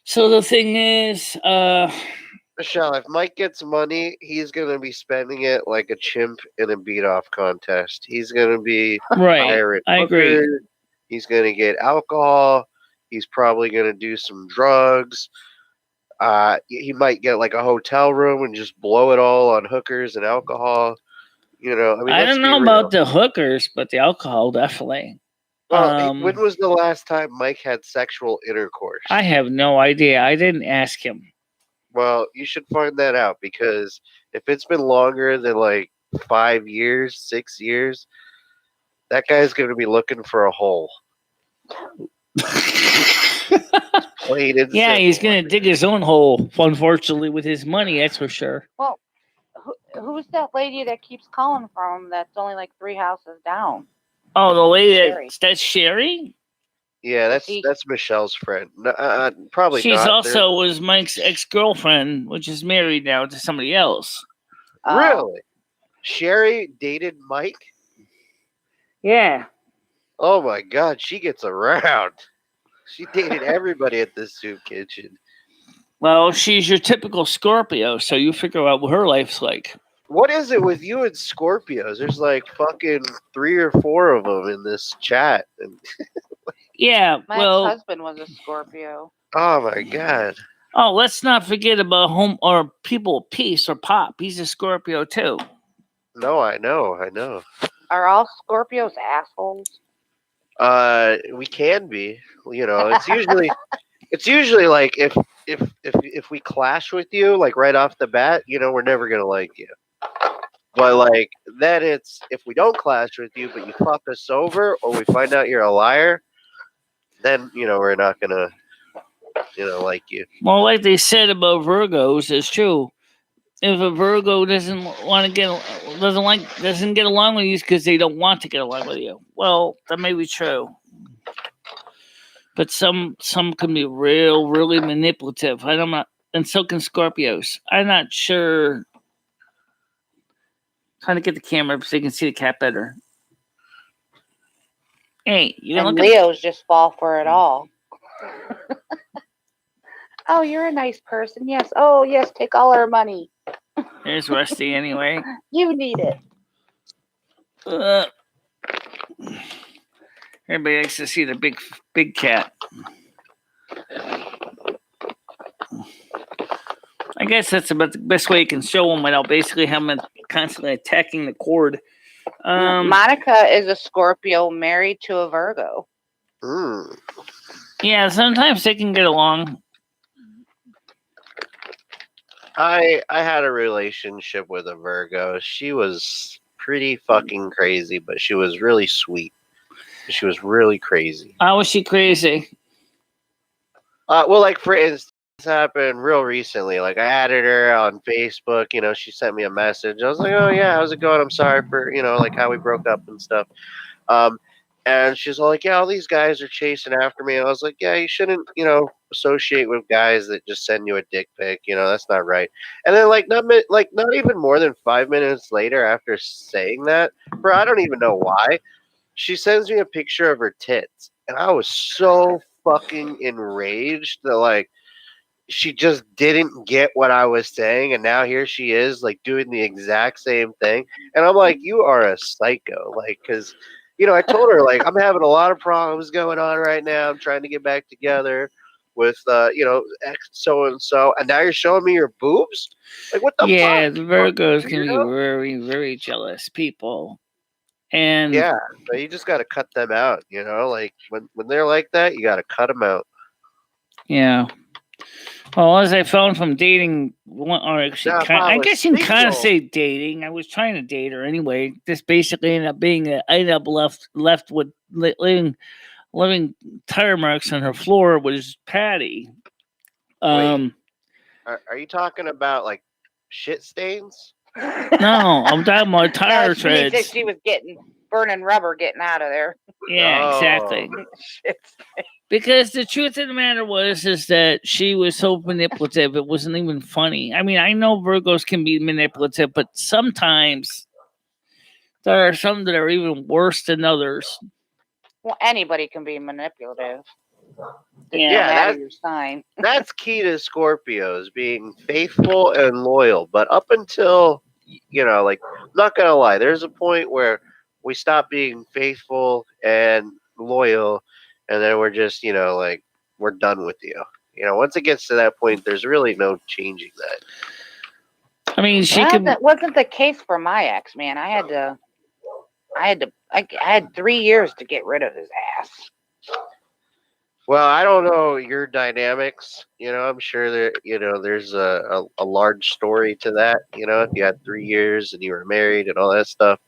Speaker 1: So the thing is,
Speaker 2: Michelle, if Mike gets money, he's going to be spending it like a chimp in a beat-off contest. He's going to be
Speaker 1: right. I agree.
Speaker 2: He's going to get alcohol. He's probably going to do some drugs. He might get like a hotel room and just blow it all on hookers and alcohol. I mean,
Speaker 1: I don't know about the hookers, but the alcohol definitely.
Speaker 2: Well, when was the last time Mike had sexual intercourse?
Speaker 1: I have no idea. I didn't ask him.
Speaker 2: Well, you should find that out because if it's been longer than like 5 years, 6 years, that guy's going to be looking for a hole.
Speaker 1: Yeah, he's going to dig his own hole, unfortunately, with his money, that's for sure.
Speaker 3: Well, who's that lady that keeps calling from that's only like 3 houses down?
Speaker 1: Oh, the lady that's Sherry?
Speaker 2: Yeah, that's Michelle's friend. Probably
Speaker 1: She's
Speaker 2: not.
Speaker 1: also was Mike's ex-girlfriend, which is married now to somebody else.
Speaker 2: Really? Sherry dated Mike?
Speaker 1: Yeah.
Speaker 2: Oh my God, she gets around. She dated everybody at the soup kitchen.
Speaker 1: Well, she's your typical Scorpio, so you figure out what her life's like.
Speaker 2: What is it with you and Scorpios? There's like fucking 3 or 4 of them in this chat. And,
Speaker 1: Yeah,
Speaker 3: My
Speaker 1: well,
Speaker 3: ex-husband was a Scorpio.
Speaker 2: oh my god.
Speaker 1: oh, let's not forget about home or people of peace or Pop. He's a Scorpio too.
Speaker 2: No, I know.
Speaker 3: Are all Scorpios assholes?
Speaker 2: We can be. You know, it's usually like if we clash with you like right off the bat, you know, we're never gonna like you. But like then it's if we don't clash with you, but you fuck us over, or we find out you're a liar, then you know we're not gonna like you.
Speaker 1: Well, like they said about Virgos, is true. If a Virgo doesn't want to doesn't get along with you because they don't want to get along with you, well, that may be true. But some can be really manipulative. And so can Scorpios. I'm not sure. Trying to get the camera so you can see the cat better. Hey, you
Speaker 3: And
Speaker 1: look
Speaker 3: Leos just fall for it all. Oh, you're a nice person. Yes. Oh, yes. Take all our money.
Speaker 1: There's Rusty anyway.
Speaker 3: You need it.
Speaker 1: Everybody likes to see the big cat. I guess that's about the best way you can show them without basically having constantly attacking the cord.
Speaker 3: Monica is a Scorpio married to a Virgo.
Speaker 1: Yeah, sometimes they can get along.
Speaker 2: I had a relationship with a Virgo. She was pretty fucking crazy, but she was really sweet. She was really crazy.
Speaker 1: How was she crazy?
Speaker 2: Well, like for instance, this happened real recently. Like I added her on Facebook. You know, she sent me a message. I was like, "Oh yeah, how's it going? I'm sorry for like how we broke up and stuff." And she's all like, "Yeah, all these guys are chasing after me." And I was like, "Yeah, you shouldn't, associate with guys that just send you a dick pic. You know, that's not right." And then not even more than 5 minutes later after saying that, bro, I don't even know why, she sends me a picture of her tits, and I was so fucking enraged that like she just didn't get what I was saying, and now here she is like doing the exact same thing, and I'm like, you are a psycho, like, because I told her like I'm having a lot of problems going on right now. I'm trying to get back together with ex so and so, and now you're showing me your boobs. Like what the fuck?
Speaker 1: Yeah, the Virgos can be very, very jealous people. And
Speaker 2: yeah, so you just got to cut them out. Like when they're like that, you got to cut them out.
Speaker 1: Yeah. Well, as I found from dating, or actually, I guess you can kind of say dating. I was trying to date her anyway. This basically ended up being I ended up left with living tire marks on her floor was Patty.
Speaker 2: Wait, are you talking about like shit stains?
Speaker 1: No, I'm talking about tire treads.
Speaker 3: She was burning rubber getting out of there.
Speaker 1: Yeah, exactly. Because the truth of the matter is that she was so manipulative, it wasn't even funny. I mean, I know Virgos can be manipulative, but sometimes there are some that are even worse than others.
Speaker 3: Well, anybody can be manipulative.
Speaker 2: Yeah,
Speaker 3: your sign.
Speaker 2: That's key to Scorpios, being faithful and loyal. But up until, like, I'm not going to lie, there's a point where we stop being faithful and loyal, and then we're just, like, we're done with you. Once it gets to that point, there's really no changing that.
Speaker 1: I mean,
Speaker 3: that wasn't the case for my ex, man. I had 3 years to get rid of his ass.
Speaker 2: Well, I don't know your dynamics. I'm sure that there's a large story to that. If you had 3 years and you were married and all that stuff.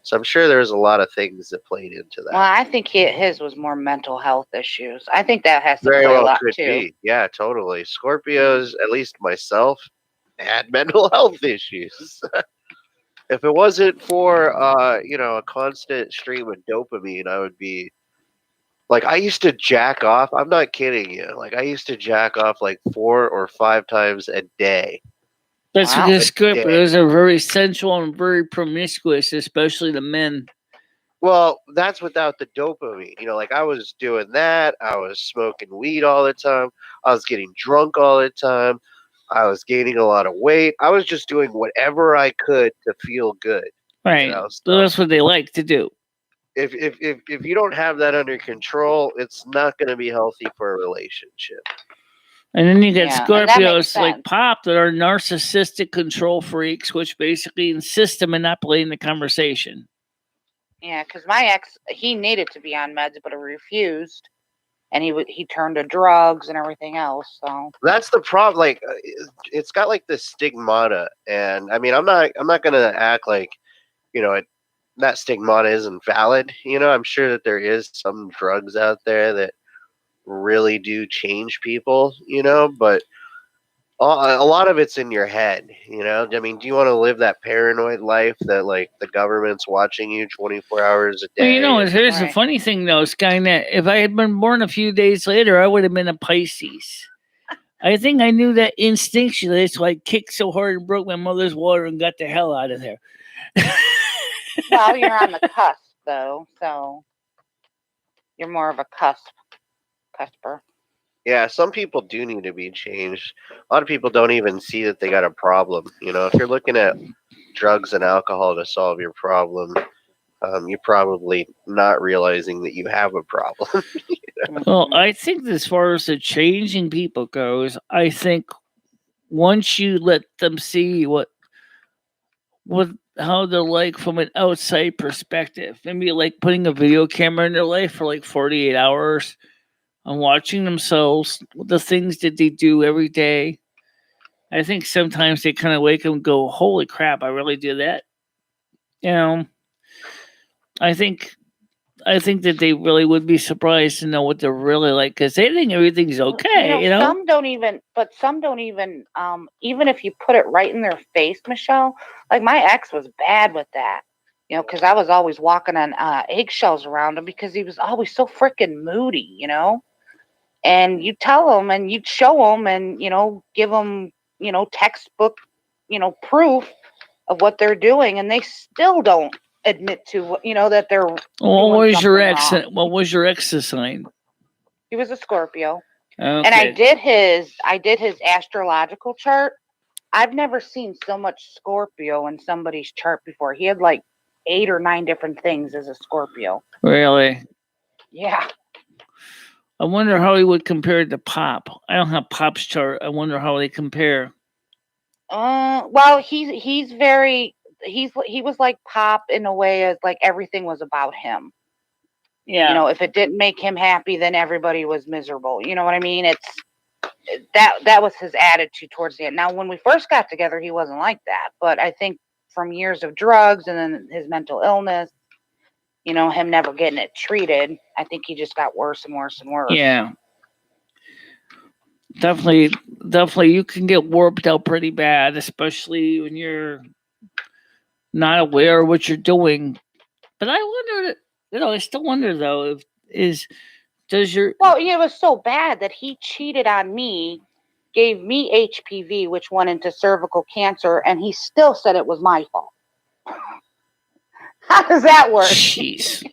Speaker 2: So I'm sure there's a lot of things that played into that.
Speaker 3: Well, I think his was more mental health issues. I think that has to
Speaker 2: Very
Speaker 3: play
Speaker 2: well
Speaker 3: a lot
Speaker 2: could
Speaker 3: too.
Speaker 2: be. Yeah, totally. Scorpios, at least myself, had mental health issues. If it wasn't for a constant stream of dopamine, I would be like, I used to jack off. I'm not kidding you. Like I used to jack off like 4 or 5 times a day.
Speaker 1: That's because Scorpios are very sensual and very promiscuous, especially the men.
Speaker 2: Well, that's without the dopamine. Like I was doing that. I was smoking weed all the time. I was getting drunk all the time. I was gaining a lot of weight. I was just doing whatever I could to feel good.
Speaker 1: Right. So that's what they like to do.
Speaker 2: If you don't have that under control, it's not going to be healthy for a relationship.
Speaker 1: And then you get
Speaker 3: Yeah, and that makes
Speaker 1: Scorpios like
Speaker 3: sense.
Speaker 1: Pop that are narcissistic control freaks, which basically insist on monopolizing the conversation.
Speaker 3: Yeah, because my ex, he needed to be on meds, but he refused, and he turned to drugs and everything else. So
Speaker 2: That's the problem. Like, it's got like this stigmata, and I mean, I'm not going to act like, you know, that stigmata isn't valid. You know, I'm sure that there is some drugs out there that really do change people. You know, but a lot of it's in your head. You know, I mean, do you want to live that paranoid life that like the government's watching you 24 hours a
Speaker 1: Well,
Speaker 2: day?
Speaker 1: you know, here's the
Speaker 3: Right.
Speaker 1: funny thing though, Skynet. If I had been born a few days later, I would have been a Pisces. I think I knew that instinctually, so I kicked so hard and broke my mother's water and got the hell out of there.
Speaker 3: well, you're on the cusp though, so you're more of a cusper.
Speaker 2: Yeah, some people do need to be changed. A lot of people don't even see that they got a problem. You know, if you're looking at drugs and alcohol to solve your problem, you're probably not realizing that you have a problem.
Speaker 1: Well,
Speaker 3: Mhm.
Speaker 1: I think as far as the changing people goes, I think once you let them see what how they're like from an outside perspective, maybe like putting a video camera in their life for like 48 hours and watching themselves, the things that they do every day. I think sometimes they kind of wake up and go, "Holy crap, I really do that." You know, I think that they really would be surprised to know what they're really like because they think everything's okay. You know,
Speaker 3: some don't even, even if you put it right in their face, Michelle, like my ex was bad with that, because I was always walking on eggshells around him because he was always so freaking moody, and you tell him and you'd show him and, give them, textbook, proof of what they're doing, and they still don't admit to, that they're
Speaker 1: what
Speaker 3: doing
Speaker 1: was your
Speaker 3: something
Speaker 1: ex?
Speaker 3: wrong.
Speaker 1: What was your ex's sign?
Speaker 3: He was a Scorpio.
Speaker 1: Okay.
Speaker 3: And I did his astrological chart. I've never seen so much Scorpio in somebody's chart before. He had like 8 or 9 different things as a Scorpio.
Speaker 1: Really?
Speaker 3: Yeah.
Speaker 1: I wonder how he would compare to Pop. I don't have Pop's chart. I wonder how they compare.
Speaker 3: Well, he was like Pop in a way as like everything was about him.
Speaker 1: Yeah.
Speaker 3: If it didn't make him happy, then everybody was miserable. You know what I mean? It's that was his attitude towards the end. Now, when we first got together, he wasn't like that, but I think from years of drugs and then his mental illness, him never getting it treated, I think he just got worse and worse and worse.
Speaker 1: Yeah. Definitely, you can get warped out pretty bad, especially when you're not aware of what you're doing. But I wonder, I still wonder though,
Speaker 3: Well, it was so bad that he cheated on me, gave me HPV, which went into cervical cancer, and he still said it was my fault. How does that work?
Speaker 1: Jeez.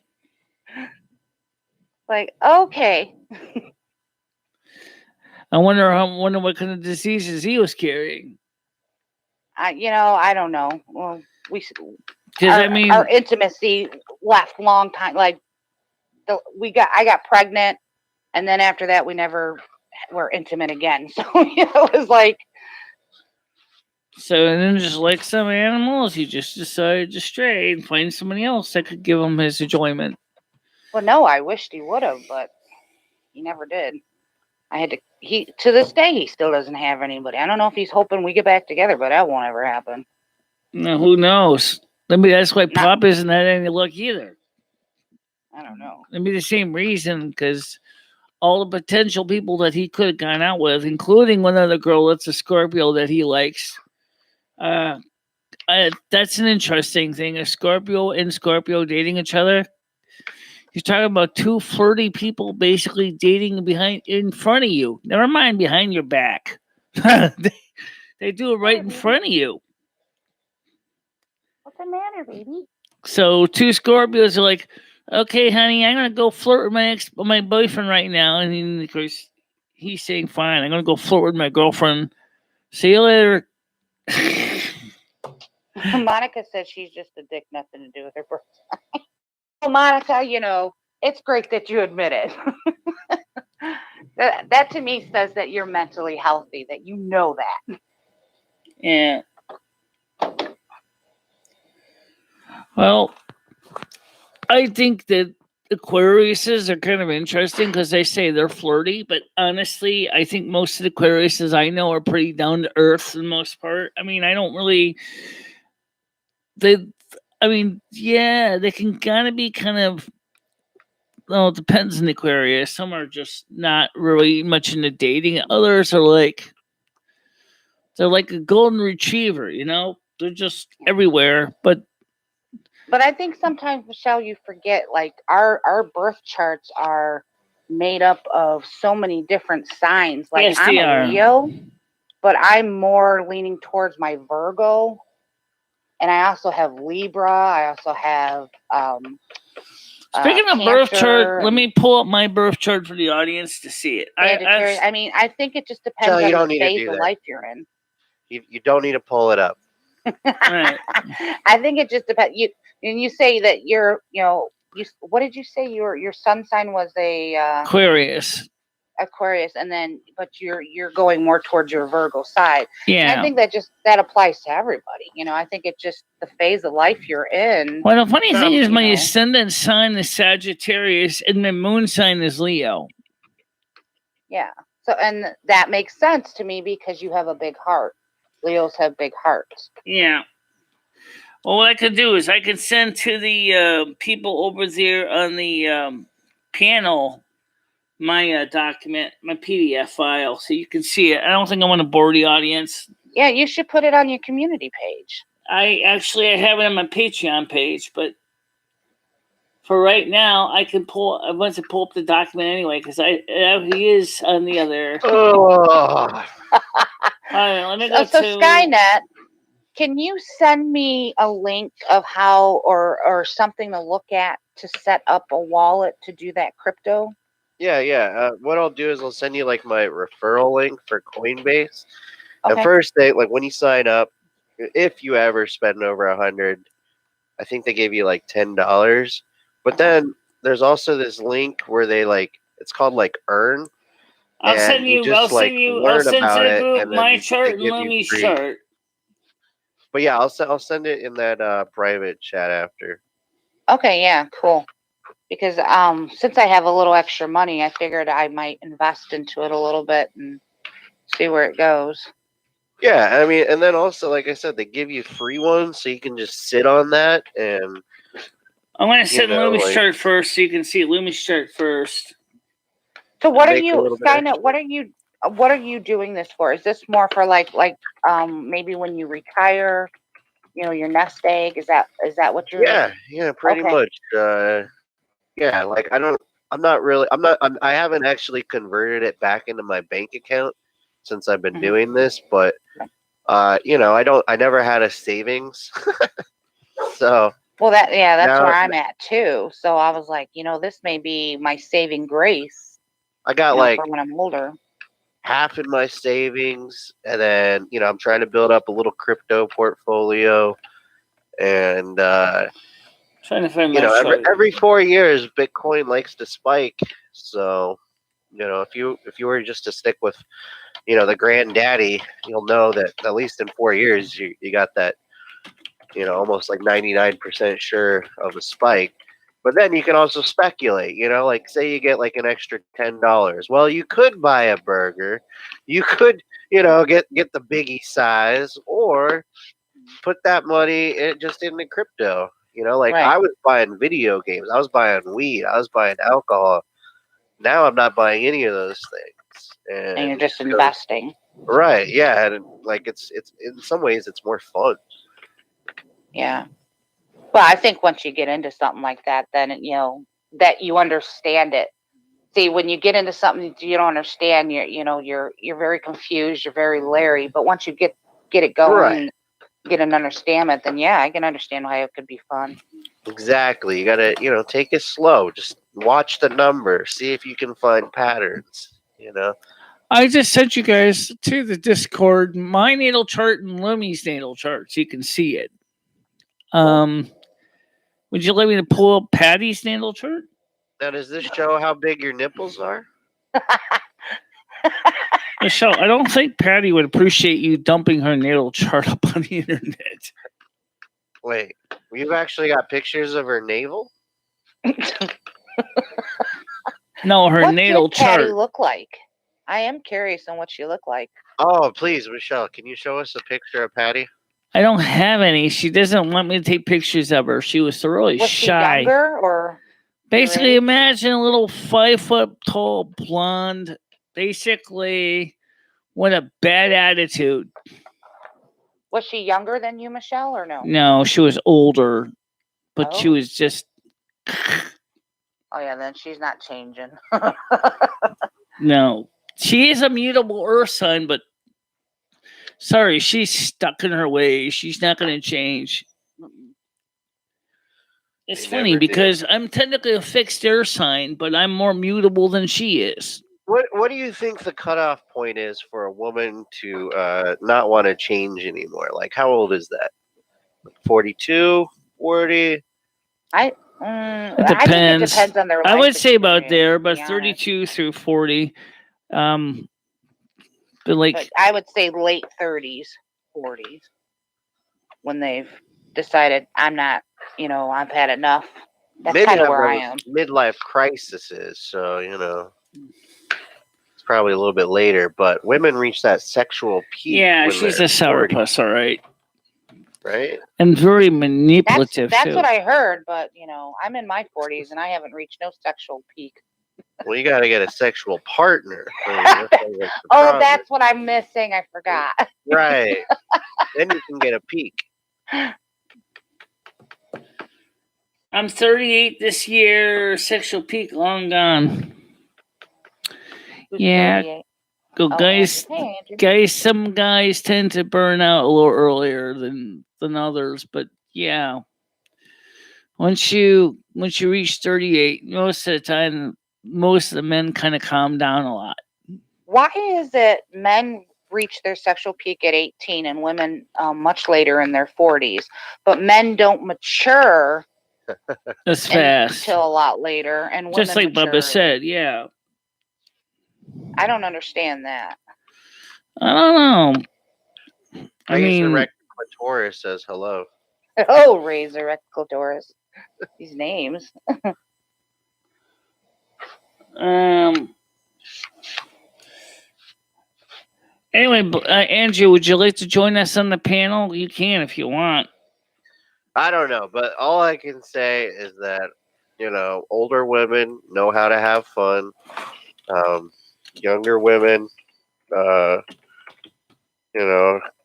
Speaker 3: Like, okay.
Speaker 1: I wonder what kind of diseases he was carrying.
Speaker 3: I don't know. Well,
Speaker 1: Because
Speaker 3: our intimacy left long time. Like, I got pregnant, and then after that, we never were intimate again. So it was like.
Speaker 1: So and then, just like some animals, he just decided to stray and find somebody else that could give him his enjoyment.
Speaker 3: Well, no, I wished he would have, but he never did. I had to. To this day, he still doesn't have anybody. I don't know if he's hoping we get back together, but that won't ever happen.
Speaker 1: No, who knows? Maybe that's why Pop isn't had any luck either.
Speaker 3: I don't know.
Speaker 1: Maybe the same reason, because all the potential people that he could have gone out with, including one other girl that's a Scorpio that he likes. That's an interesting thing. A Scorpio and Scorpio dating each other. He's talking about 2 flirty people basically dating in front of you. Never mind behind your back. they do it right in front of you.
Speaker 3: What's the matter, baby?
Speaker 1: So 2 Scorpios are like, okay, honey, I'm gonna go flirt with my boyfriend right now, and of course he's saying, fine, I'm gonna go flirt with my girlfriend See you later.
Speaker 3: Monica says she's just a dick, nothing to do with her birthday. Well, Monica, it's great that you admit it. That to me says that you're mentally healthy, that you know that.
Speaker 1: Yeah. Well, I think that Aquariuses are kind of interesting because they say they're flirty, but honestly, I think most of the Aquariuses I know are pretty down to earth for the most part. I mean, I don't really. Yeah, they can kind of be kind of. Well, it depends on the Aquarius. Some are just not really much into dating. Others are like. They're like a golden retriever, They're just everywhere, but
Speaker 3: I think sometimes, Michelle, you forget, like, our birth charts are made up of so many different signs. Like,
Speaker 1: yes,
Speaker 3: I'm
Speaker 1: they
Speaker 3: a
Speaker 1: are.
Speaker 3: Leo, but I'm more leaning towards my Virgo. And I also have Libra. I also have
Speaker 1: Speaking of birth chart, let
Speaker 3: and
Speaker 1: me pull up my birth chart for the audience to see it.
Speaker 3: Sagittarius. I mean, I think it just depends
Speaker 2: Michelle, you
Speaker 3: on
Speaker 2: don't
Speaker 3: the
Speaker 2: need to
Speaker 3: phase
Speaker 2: do
Speaker 3: of
Speaker 2: that.
Speaker 3: life you're in.
Speaker 2: You don't need to pull it up.
Speaker 1: Right.
Speaker 3: I think it just depends. You say that what did you say? Your sun sign was a Aquarius, and then but you're going more towards your Virgo side.
Speaker 1: Yeah.
Speaker 3: And I think that applies to everybody. I think it's just the phase of life you're in.
Speaker 1: Well, the funny thing is, my ascendant sign is Sagittarius, and my moon sign is Leo.
Speaker 3: Yeah. So, and that makes sense to me because you have a big heart. Leos have big hearts.
Speaker 1: Yeah. Well, what I could do is I could send to the people over there on the panel my document, my PDF file, so you can see it. I don't think I want to bore the audience.
Speaker 3: Yeah, you should put it on your community page.
Speaker 1: I have it on my Patreon page, but for right now, I want to pull up the document anyway because he is on the other.
Speaker 2: Oh.
Speaker 1: All right, let me go
Speaker 3: so Skynet, can you send me a link of how or something to look at to set up a wallet to do that crypto?
Speaker 2: Yeah. What I'll do is I'll send you like my referral link for Coinbase.
Speaker 3: Okay.
Speaker 2: And first, like when you sign up, if you ever spend over 100, I think they gave you like $10. But then there's also this link where they it's called like Earn.
Speaker 1: I'll send you
Speaker 2: to the group
Speaker 1: my chart and Lumi's chart.
Speaker 2: But yeah, I'll send it in that private chat after.
Speaker 3: Okay, yeah, cool. Because since I have a little extra money, I figured I might invest into it a little bit and see where it goes.
Speaker 2: Yeah, I mean, and then also, like I said, they give you free ones, so you can just sit on that and.
Speaker 1: I'm going to send Lumi's chart first, so you can see Lumi's chart first.
Speaker 3: So what are you, Skynet? What are you doing this for? Is this more for like maybe when you retire, your nest egg? Is that what you're?
Speaker 2: Yeah, pretty much. Yeah, like I haven't actually converted it back into my bank account since I've been doing this, but I never had a savings. So
Speaker 3: well, that's where I'm at too. So I was like, this may be my saving grace.
Speaker 2: I got
Speaker 3: for when I'm older.
Speaker 2: Half in my savings, and then I'm trying to build up a little crypto portfolio, and
Speaker 1: trying to find
Speaker 2: every 4 years Bitcoin likes to spike. So if you were just to stick with the granddaddy, you'll know that at least in 4 years you got that almost like 99% sure of a spike. But then you can also speculate, like say you get like an extra $10. Well, you could buy a burger, you could get the biggie size, or put that money just into crypto. Right. I was buying video games, I was buying weed, I was buying alcohol. Now I'm not buying any of those things,
Speaker 3: and you're just investing.
Speaker 2: Right? Yeah, and like it's in some ways it's more fun.
Speaker 3: Yeah. Well, I think once you get into something like that, then that you understand it. See, when you get into something that you don't understand, you're very confused, you're very leery. But once you get it going, and get an understanding, then yeah, I can understand why it could be fun.
Speaker 2: Exactly. You gotta, take it slow. Just watch the number, see if you can find patterns.
Speaker 1: I just sent you guys to the Discord my natal chart and Lummy's natal chart so you can see it. Would you like me to pull up Patty's natal chart?
Speaker 2: Now, does this show how big your nipples are?
Speaker 1: Michelle, I don't think Patty would appreciate you dumping her natal chart up on the internet.
Speaker 2: Wait, you've actually got pictures of her navel?
Speaker 1: No, her
Speaker 3: What
Speaker 1: natal
Speaker 3: did Patty
Speaker 1: chart.
Speaker 3: look like? I am curious on what she looked like.
Speaker 2: Oh, please, Michelle, can you show us a picture of Patty?
Speaker 1: I don't have any. She doesn't want me to take pictures of her. She was thoroughly
Speaker 3: Was she
Speaker 1: shy.
Speaker 3: younger or?
Speaker 1: Basically,
Speaker 3: age?
Speaker 1: imagine a little 5 foot tall blonde, basically with a bad attitude.
Speaker 3: Was she younger than you, Michelle, or no?
Speaker 1: No, she was older, but she
Speaker 3: Oh.
Speaker 1: was just.
Speaker 3: Oh yeah, then she's not changing.
Speaker 1: No. She is a mutable earth sign, but sorry, she's stuck in her ways. She's not going to change. It's
Speaker 2: They
Speaker 1: funny
Speaker 2: never did.
Speaker 1: because I'm technically a fixed air sign, but I'm more mutable than she is.
Speaker 2: What do you think the cutoff point is for a woman to not want to change anymore? Like, how old is that? 42, 40?
Speaker 3: I think it depends on their life
Speaker 1: I would say about
Speaker 3: experience,
Speaker 1: there,
Speaker 3: to
Speaker 1: but
Speaker 3: be honest.
Speaker 1: 32 through 40. But like,
Speaker 3: But I would say late 30s, 40s, when they've decided I'm not, I've had enough. That's
Speaker 2: Men
Speaker 3: kind of
Speaker 2: have
Speaker 3: where I
Speaker 2: those
Speaker 3: am.
Speaker 2: midlife crises, so it's probably a little bit later. But women reach that sexual peak.
Speaker 1: yeah,
Speaker 2: when
Speaker 1: she's
Speaker 2: they're
Speaker 1: a
Speaker 2: 40,
Speaker 1: sourpuss, all right.
Speaker 2: right?
Speaker 1: And very manipulative,
Speaker 3: That's
Speaker 1: too.
Speaker 3: what I heard, but I'm in my 40s and I haven't reached no sexual peak.
Speaker 2: Well, you got to get a sexual partner.
Speaker 3: Oh, that's what I'm missing. I forgot.
Speaker 2: Right. Then you can get a peak.
Speaker 1: I'm 38 this year. Sexual peak long gone.
Speaker 3: Who's
Speaker 1: Yeah.
Speaker 3: 38?
Speaker 1: Go,
Speaker 3: Oh,
Speaker 1: guys.
Speaker 3: Andrew. Hey, Andrew.
Speaker 1: Guys, some guys tend to burn out a little earlier than others, but yeah. Once you reach 38, most of the time, most of the men kind of calm down a lot.
Speaker 3: Why is it men reach their sexual peak at 18 and women much later in their 40s, but men don't mature
Speaker 1: as fast
Speaker 3: until a lot later, and women
Speaker 1: just like
Speaker 3: mature.
Speaker 1: Bubba said? Yeah,
Speaker 3: I don't understand that.
Speaker 1: I don't know. I mean,
Speaker 2: Resurrected Clitoris says hello.
Speaker 3: Oh, Resurrected Clitoris. These names.
Speaker 1: Anyway, Andrew, would you like to join us on the panel? You can if you want.
Speaker 2: I don't know, but all I can say is that older women know how to have fun. Younger women, kind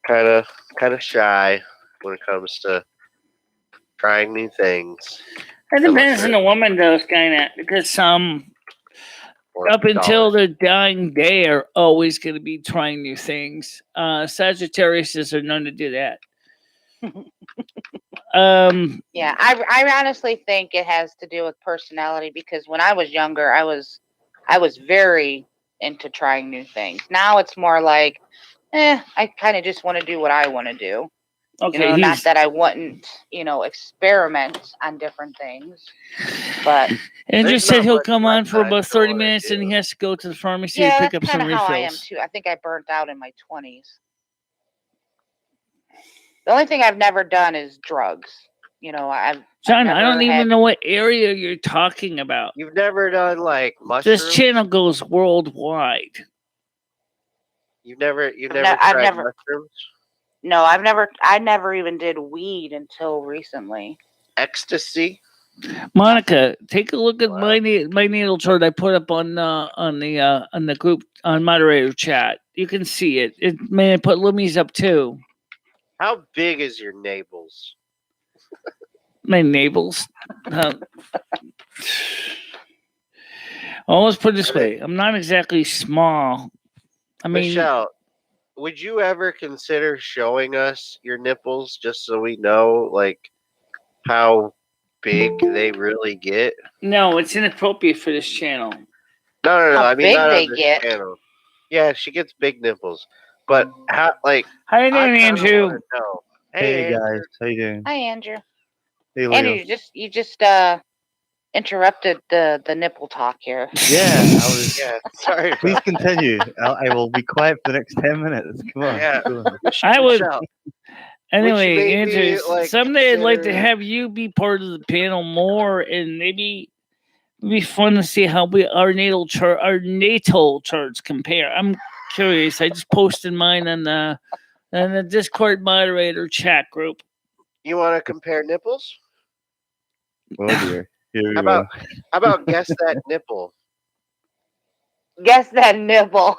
Speaker 2: of shy when it comes to trying new things.
Speaker 1: It depends on the woman, though, Skynet, because up until their dying day are always going to be trying new things. Sagittariuses are known to do that.
Speaker 3: Yeah, I honestly think it has to do with personality, because when I was younger, I was very into trying new things. Now it's more like, I kind of just want to do what I want to do.
Speaker 1: Okay,
Speaker 3: not that I wouldn't, experiment on different things, but
Speaker 1: Andrew said he'll come on for about 30 minutes, and he has to go to the pharmacy to pick up some refills.
Speaker 3: How I am too. I think I burnt out in my 20s. The only thing I've never done is drugs.
Speaker 1: John, I don't even know what area you're talking about.
Speaker 2: You've never done like mushrooms?
Speaker 1: This channel goes worldwide.
Speaker 2: You've never tried mushrooms?
Speaker 3: No, I never even did weed until recently.
Speaker 2: Ecstasy?
Speaker 1: Monica, take a look at my natal chart I put up on the group on moderator chat. You can see it. I put Lummy's up too.
Speaker 2: How big is your navels?
Speaker 1: My navels. I'll always put it this way. I'm not exactly small. I mean,
Speaker 2: Michelle, would you ever consider showing us your nipples just so we know like how big they really get?
Speaker 1: No, it's inappropriate for this channel.
Speaker 2: No.
Speaker 3: How
Speaker 2: I mean,
Speaker 3: big
Speaker 2: not
Speaker 3: they
Speaker 2: on this
Speaker 3: get?
Speaker 2: channel. Yeah, she gets big nipples. But how? Like,
Speaker 1: How you
Speaker 2: I
Speaker 1: doing,
Speaker 2: kind of
Speaker 1: Andrew?
Speaker 2: want to know.
Speaker 4: Hey
Speaker 2: Hey,
Speaker 4: guys, how you doing?
Speaker 3: Hi, Andrew.
Speaker 4: Hey
Speaker 3: Andrew,
Speaker 4: Leo.
Speaker 3: you just interrupted the nipple talk here.
Speaker 4: Yeah, I was.
Speaker 2: yeah, sorry.
Speaker 4: Please
Speaker 2: About
Speaker 4: continue. I will be quiet for the next 10 minutes. Come on.
Speaker 2: Yeah.
Speaker 4: Go on.
Speaker 1: I would.
Speaker 2: Michelle,
Speaker 1: Anyway,
Speaker 2: maybe,
Speaker 1: Andrew,
Speaker 2: like,
Speaker 1: someday I'd like to
Speaker 2: consider-
Speaker 1: have you be part of the panel more, and maybe it'd be fun to see how our natal charts compare. I'm curious. I just posted mine on the Discord moderator chat group.
Speaker 2: you want to compare nipples?
Speaker 4: Oh dear. Here we
Speaker 2: How
Speaker 4: go.
Speaker 2: about guess that nipple?
Speaker 3: Guess that nipple.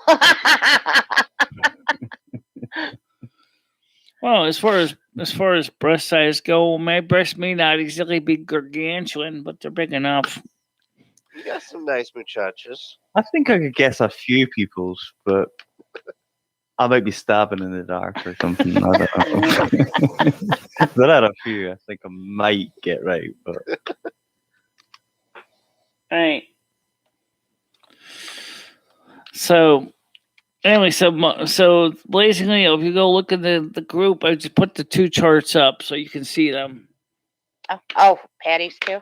Speaker 1: Well, as far as breast size go, my breasts may not exactly be gargantuan, but they're big enough.
Speaker 2: You got some nice muchachos.
Speaker 4: I think I could guess a few people's, but I might be stabbing in the dark or something. I don't know. There are a few I think I might get right, but
Speaker 1: Right. So, anyway, so blazingly, if you go look at the group, I just put the two charts up so you can see them.
Speaker 3: Oh, Patty's too.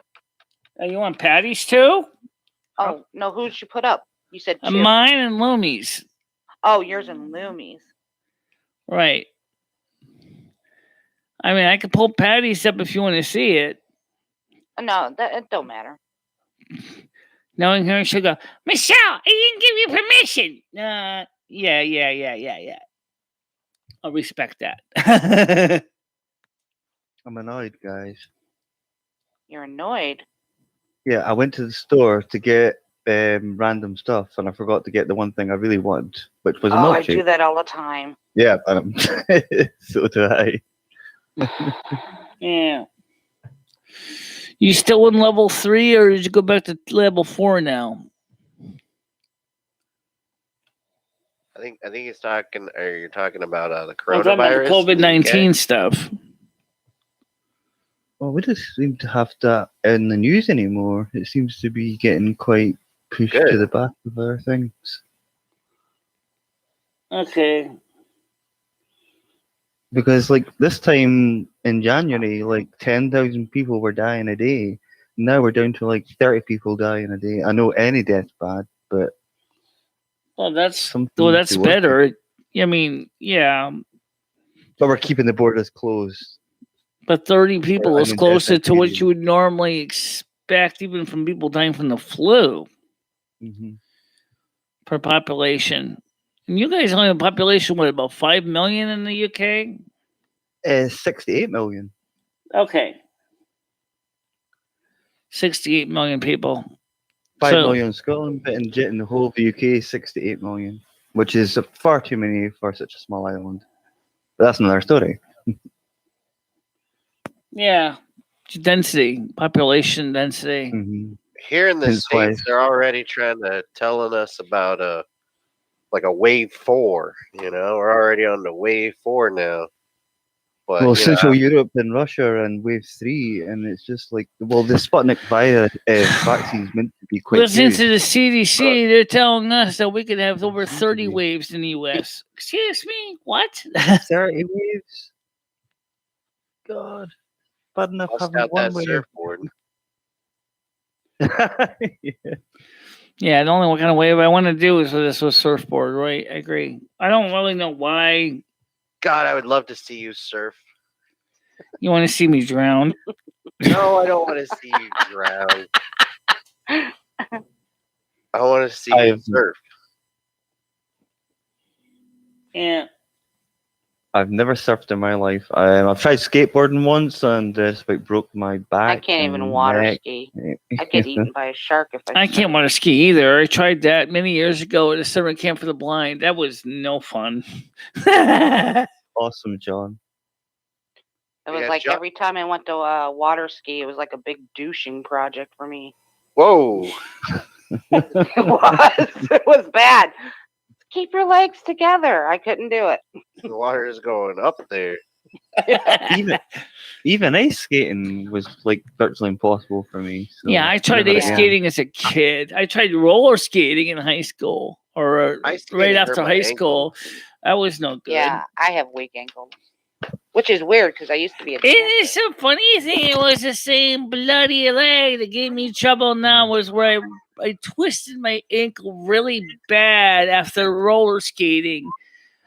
Speaker 1: You want Patty's too?
Speaker 3: Oh no, who'd you put up? You said two.
Speaker 1: Mine and Lumi's.
Speaker 3: Oh, yours and Lumi's.
Speaker 1: Right. I mean, I could pull Patty's up if you want to see it.
Speaker 3: No, it don't matter.
Speaker 1: Knowing her, she'll go, Michelle, I didn't give you permission. Yeah. I'll respect that.
Speaker 4: I'm annoyed, guys.
Speaker 3: You're annoyed.
Speaker 4: Yeah, I went to the store to get random stuff, and I forgot to get the one thing I really wanted, which was a
Speaker 3: Oh, I
Speaker 4: milkshake.
Speaker 3: do that all the time.
Speaker 4: Yeah, so do I.
Speaker 1: Yeah. You still in level 3, or did you go back to level 4 now?
Speaker 2: I think he's talking. Or you're talking about the
Speaker 1: I'm talking about
Speaker 2: coronavirus.
Speaker 1: the COVID-19 stuff.
Speaker 4: Well, we just seem to have that in the news anymore. It seems to be getting quite pushed
Speaker 2: Good.
Speaker 4: to the back of our things.
Speaker 1: Okay.
Speaker 4: Because, like, this time in January, like, 10,000 people were dying a day. Now we're down to, like, 30 people dying a day. I know any death's bad, but
Speaker 1: Well, that's
Speaker 4: something
Speaker 1: that's
Speaker 4: to work with.
Speaker 1: better. I mean, yeah,
Speaker 4: But we're keeping the borders closed.
Speaker 1: but 30 people
Speaker 4: I
Speaker 1: is
Speaker 4: mean,
Speaker 1: closer to what
Speaker 4: SIPD.
Speaker 1: you would normally expect, even from people dying from the flu
Speaker 4: Mm-hmm.
Speaker 1: per population. And you guys only have a population, what, about 5 million in the UK?
Speaker 4: 68 million.
Speaker 1: Okay. 68 million people.
Speaker 4: 5
Speaker 1: So-
Speaker 4: million in Scotland, but in the whole of the UK, 68 million, which is far too many for such a small island. But that's another story.
Speaker 1: Yeah. Density, population density.
Speaker 4: Mm-hmm.
Speaker 2: Here in the
Speaker 4: Hence why-
Speaker 2: States, they're already telling us about a wave 4. You know, we're already on the wave 4 now. But
Speaker 4: Well,
Speaker 2: you know,
Speaker 4: Central Europe and Russia and Wave 3, and it's just like, well, the Sputnik vaccine's meant to be quite
Speaker 1: Listen
Speaker 4: good.
Speaker 1: to the CDC. They're telling us that we could have over 30 waves in the U.S. Excuse me? What?
Speaker 4: 30 waves? God. Bad enough
Speaker 2: bust
Speaker 4: having
Speaker 2: out
Speaker 4: one
Speaker 2: that
Speaker 4: wave.
Speaker 2: surfboard.
Speaker 4: Yeah.
Speaker 1: Yeah, the only kind of wave I want to do is with this with surfboard, right? I agree. I don't really know why
Speaker 2: God, I would love to see you surf.
Speaker 1: you want to see me drown.
Speaker 2: No, I don't want to see you drown. I want to see you
Speaker 4: I've-
Speaker 2: surf.
Speaker 1: Yeah.
Speaker 4: I've never surfed in my life. I've tried skateboarding once and just about broke my back.
Speaker 3: I can't even
Speaker 4: and
Speaker 3: water
Speaker 4: neck.
Speaker 3: ski. I'd get eaten by a shark if I.
Speaker 1: I can't water ski either. I tried that many years ago at a summer camp for the blind. That was no fun.
Speaker 4: Awesome, John.
Speaker 3: It was
Speaker 2: Yeah,
Speaker 3: like
Speaker 2: John-
Speaker 3: every time I went to water ski, it was like a big douching project for me.
Speaker 2: Whoa.
Speaker 3: It was. It was bad. Keep your legs together. I couldn't do it.
Speaker 2: The water is going up there.
Speaker 4: Even ice skating was like virtually impossible for me. So
Speaker 1: Yeah, I tried
Speaker 4: never
Speaker 1: ice
Speaker 4: again.
Speaker 1: skating as a kid. I tried roller skating in high school. or
Speaker 2: Ice
Speaker 1: right
Speaker 2: skating hurt
Speaker 1: after
Speaker 2: my
Speaker 1: high
Speaker 2: ankle.
Speaker 1: school. That was no good.
Speaker 3: Yeah, I have weak ankles, which is weird because I used to be a
Speaker 1: And
Speaker 3: dancer.
Speaker 1: it's the funny thing, it was the same bloody leg that gave me trouble now was where I twisted my ankle really bad after roller skating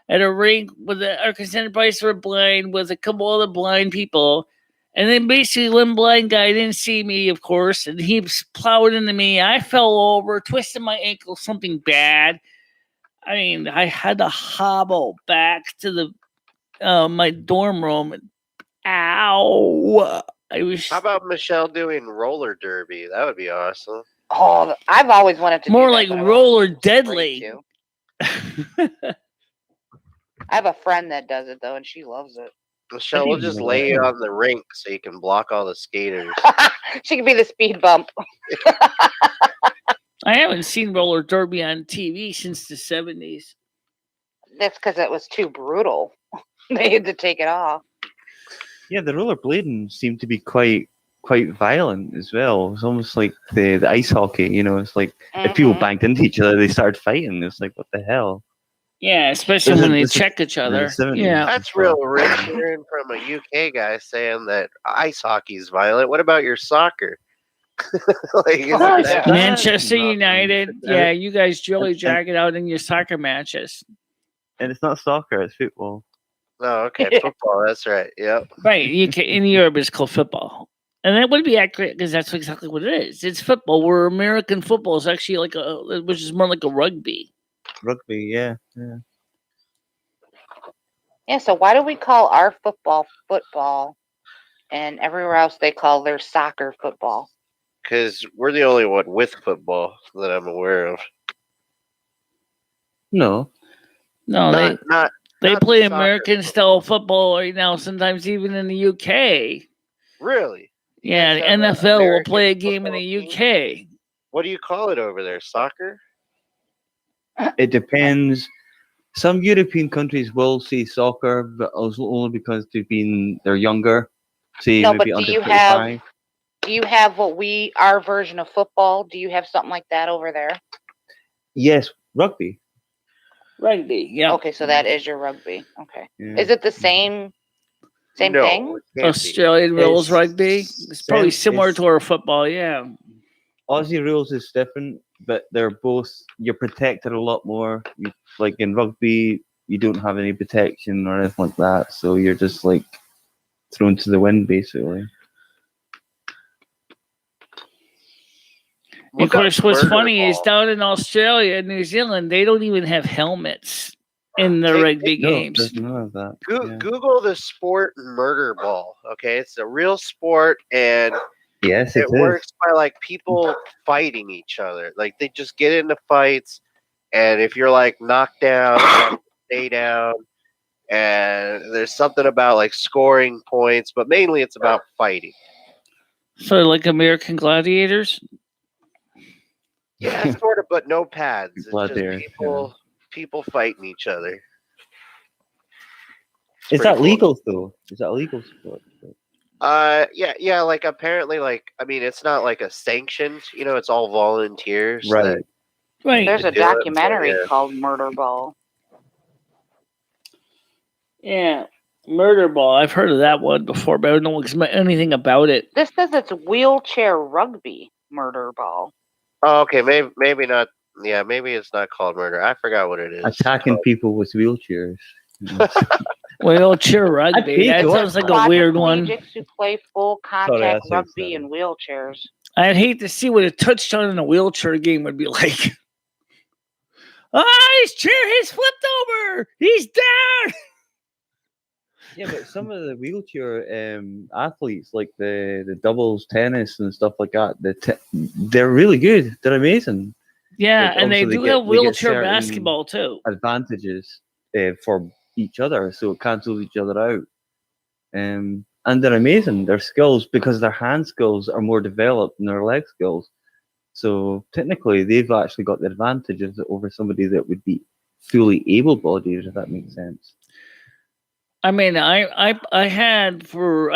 Speaker 1: at a rink with our consent price for blind with a couple other blind people. And then basically one blind guy didn't see me, of course, and he plowed into me. I fell over, twisted my ankle, something bad. I mean, I had to hobble back to the my dorm room. Ow! I was
Speaker 2: How about Michelle doing roller derby? That would be awesome.
Speaker 3: Oh, I've always wanted to
Speaker 1: more
Speaker 3: do that,
Speaker 1: like
Speaker 3: but I
Speaker 1: roller
Speaker 3: wasn't afraid
Speaker 1: deadly.
Speaker 3: to. I have a friend that does it though, and she loves it.
Speaker 2: Michelle, we'll just lay you on the rink so you can block all the skaters.
Speaker 3: She could be the speed bump.
Speaker 1: I haven't seen roller derby on TV since the 70s.
Speaker 3: That's because it was too brutal. They had to take it off.
Speaker 4: Yeah, the rollerblading seemed to be quite violent as well. It's almost like the ice hockey, you know. It's like if people
Speaker 3: Mhm.
Speaker 4: banged into each other, they started fighting. It's like, what the hell?
Speaker 1: Yeah, especially
Speaker 4: This is-
Speaker 1: when they
Speaker 4: this is
Speaker 1: check each other.
Speaker 4: 70s.
Speaker 1: Yeah.
Speaker 2: That's real rich hearing from a UK guy saying that ice hockey's violent. What about your soccer? Like, isn't
Speaker 3: Oh,
Speaker 2: that-
Speaker 3: yeah.
Speaker 1: Manchester
Speaker 4: Not-
Speaker 1: United.
Speaker 4: and
Speaker 1: Yeah,
Speaker 4: it-
Speaker 1: you guys jolly
Speaker 4: and-
Speaker 1: drag it out in your soccer matches.
Speaker 4: And it's not soccer; it's football.
Speaker 2: Oh, okay,
Speaker 3: Yeah.
Speaker 2: football. That's right. Yep.
Speaker 1: Right. In Europe, it's called football. And that would be accurate because that's exactly what it is. It's football, where American football is actually which is more like a rugby.
Speaker 4: Rugby, yeah.
Speaker 3: Yeah, so why do we call our football and everywhere else they call their soccer football?
Speaker 2: Because we're the only one with football that I'm aware of.
Speaker 4: No,
Speaker 1: No,
Speaker 2: Not
Speaker 1: they
Speaker 2: not the
Speaker 1: play
Speaker 2: soccer
Speaker 1: American style football right now, sometimes even in the UK.
Speaker 2: really. You
Speaker 1: Yeah,
Speaker 2: guys
Speaker 1: the
Speaker 2: have an
Speaker 1: NFL will
Speaker 2: American
Speaker 1: play a game in
Speaker 2: football
Speaker 1: the
Speaker 2: team?
Speaker 1: UK.
Speaker 2: What do you call it over there? Soccer?
Speaker 4: it depends. Some European countries will say soccer, but also only because they're younger. Say
Speaker 3: No,
Speaker 4: maybe
Speaker 3: but
Speaker 4: under 25.
Speaker 3: do you have our version of football? Do you have something like that over there?
Speaker 4: Yes, rugby.
Speaker 1: Rugby, yeah.
Speaker 3: Okay, so that is your rugby. Okay.
Speaker 4: Yeah.
Speaker 3: Is it the same thing?
Speaker 2: No, it can't be.
Speaker 1: Australian rules
Speaker 4: It's
Speaker 1: rugby. It's probably similar
Speaker 4: it's-
Speaker 1: to our football, yeah.
Speaker 4: Aussie rules is different, but you're protected a lot more. Like in rugby, you don't have any protection or anything like that, so you're just like thrown to the wind basically.
Speaker 1: Of
Speaker 2: Look up
Speaker 1: course, what's
Speaker 2: murder
Speaker 1: funny is
Speaker 2: ball.
Speaker 1: down in Australia and New Zealand, they don't even have helmets in the
Speaker 2: Take-
Speaker 1: rugby
Speaker 4: No,
Speaker 1: games.
Speaker 4: there's none of that. Yeah.
Speaker 2: Google the sport murder ball. Okay, it's a real sport, and
Speaker 4: Yes,
Speaker 2: it
Speaker 4: it is.
Speaker 2: works by like people fighting each other. Like they just get into fights, and if you're like knocked down, you have to stay down. And there's something about like scoring points, but mainly it's about fighting.
Speaker 1: So, like American Gladiators?
Speaker 2: Yeah, sort of, but no pads. It's
Speaker 4: Gladiator,
Speaker 2: just people fighting each other. It's
Speaker 4: Is
Speaker 2: pretty
Speaker 4: that
Speaker 2: cool.
Speaker 4: legal though? Is that a legal sport?
Speaker 2: Yeah, like apparently, like I mean, it's not like a sanctioned. You know, it's all volunteers.
Speaker 4: Right.
Speaker 2: that-
Speaker 1: Right.
Speaker 3: There's a
Speaker 2: do it, so,
Speaker 3: documentary
Speaker 2: yeah.
Speaker 3: called Murder Ball.
Speaker 1: Yeah. Murder Ball. I've heard of that one before, but I don't know anything about it.
Speaker 3: This says it's wheelchair rugby murder ball.
Speaker 2: Oh, okay, maybe not. Yeah, maybe it's not called murder. I forgot what it is.
Speaker 4: Attacking
Speaker 2: called.
Speaker 4: people with wheelchairs.
Speaker 1: Wheelchair rugby.
Speaker 4: paid
Speaker 1: That
Speaker 4: to
Speaker 1: sounds like a weird one.
Speaker 3: Quadriplegics who play full
Speaker 4: Sorry,
Speaker 3: contact
Speaker 4: I said
Speaker 3: rugby
Speaker 4: sorry.
Speaker 3: in wheelchairs.
Speaker 1: I'd hate to see what a touchdown in a wheelchair game would be like. Oh, he's flipped over. He's down.
Speaker 4: Yeah, but some of the wheelchair athletes, like the doubles tennis and stuff like that, they're really good. They're amazing.
Speaker 1: Yeah,
Speaker 4: Like,
Speaker 1: and they
Speaker 4: obviously
Speaker 1: do
Speaker 4: they get-
Speaker 1: have
Speaker 4: they get
Speaker 1: wheelchair
Speaker 4: certain-
Speaker 1: basketball too.
Speaker 4: Advantages for each other, so it cancels each other out. And they're amazing. Their skills, because their hand skills are more developed than their leg skills. So technically, they've actually got the advantages over somebody that would be fully able-bodied, if that makes sense.
Speaker 1: I mean, I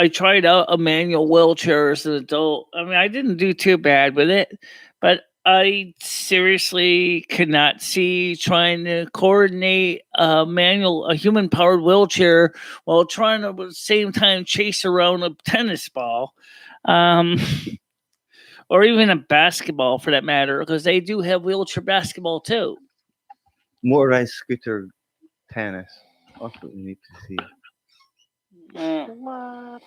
Speaker 1: tried out a manual wheelchair as an adult. I mean, I didn't do too bad with it, but I seriously cannot see trying to coordinate a human powered wheelchair while trying to at the same time chase around a tennis ball. Um, or even a basketball for that matter, because they do have wheelchair basketball too.
Speaker 4: Motorized scooter tennis. That's what we need to see.
Speaker 3: What?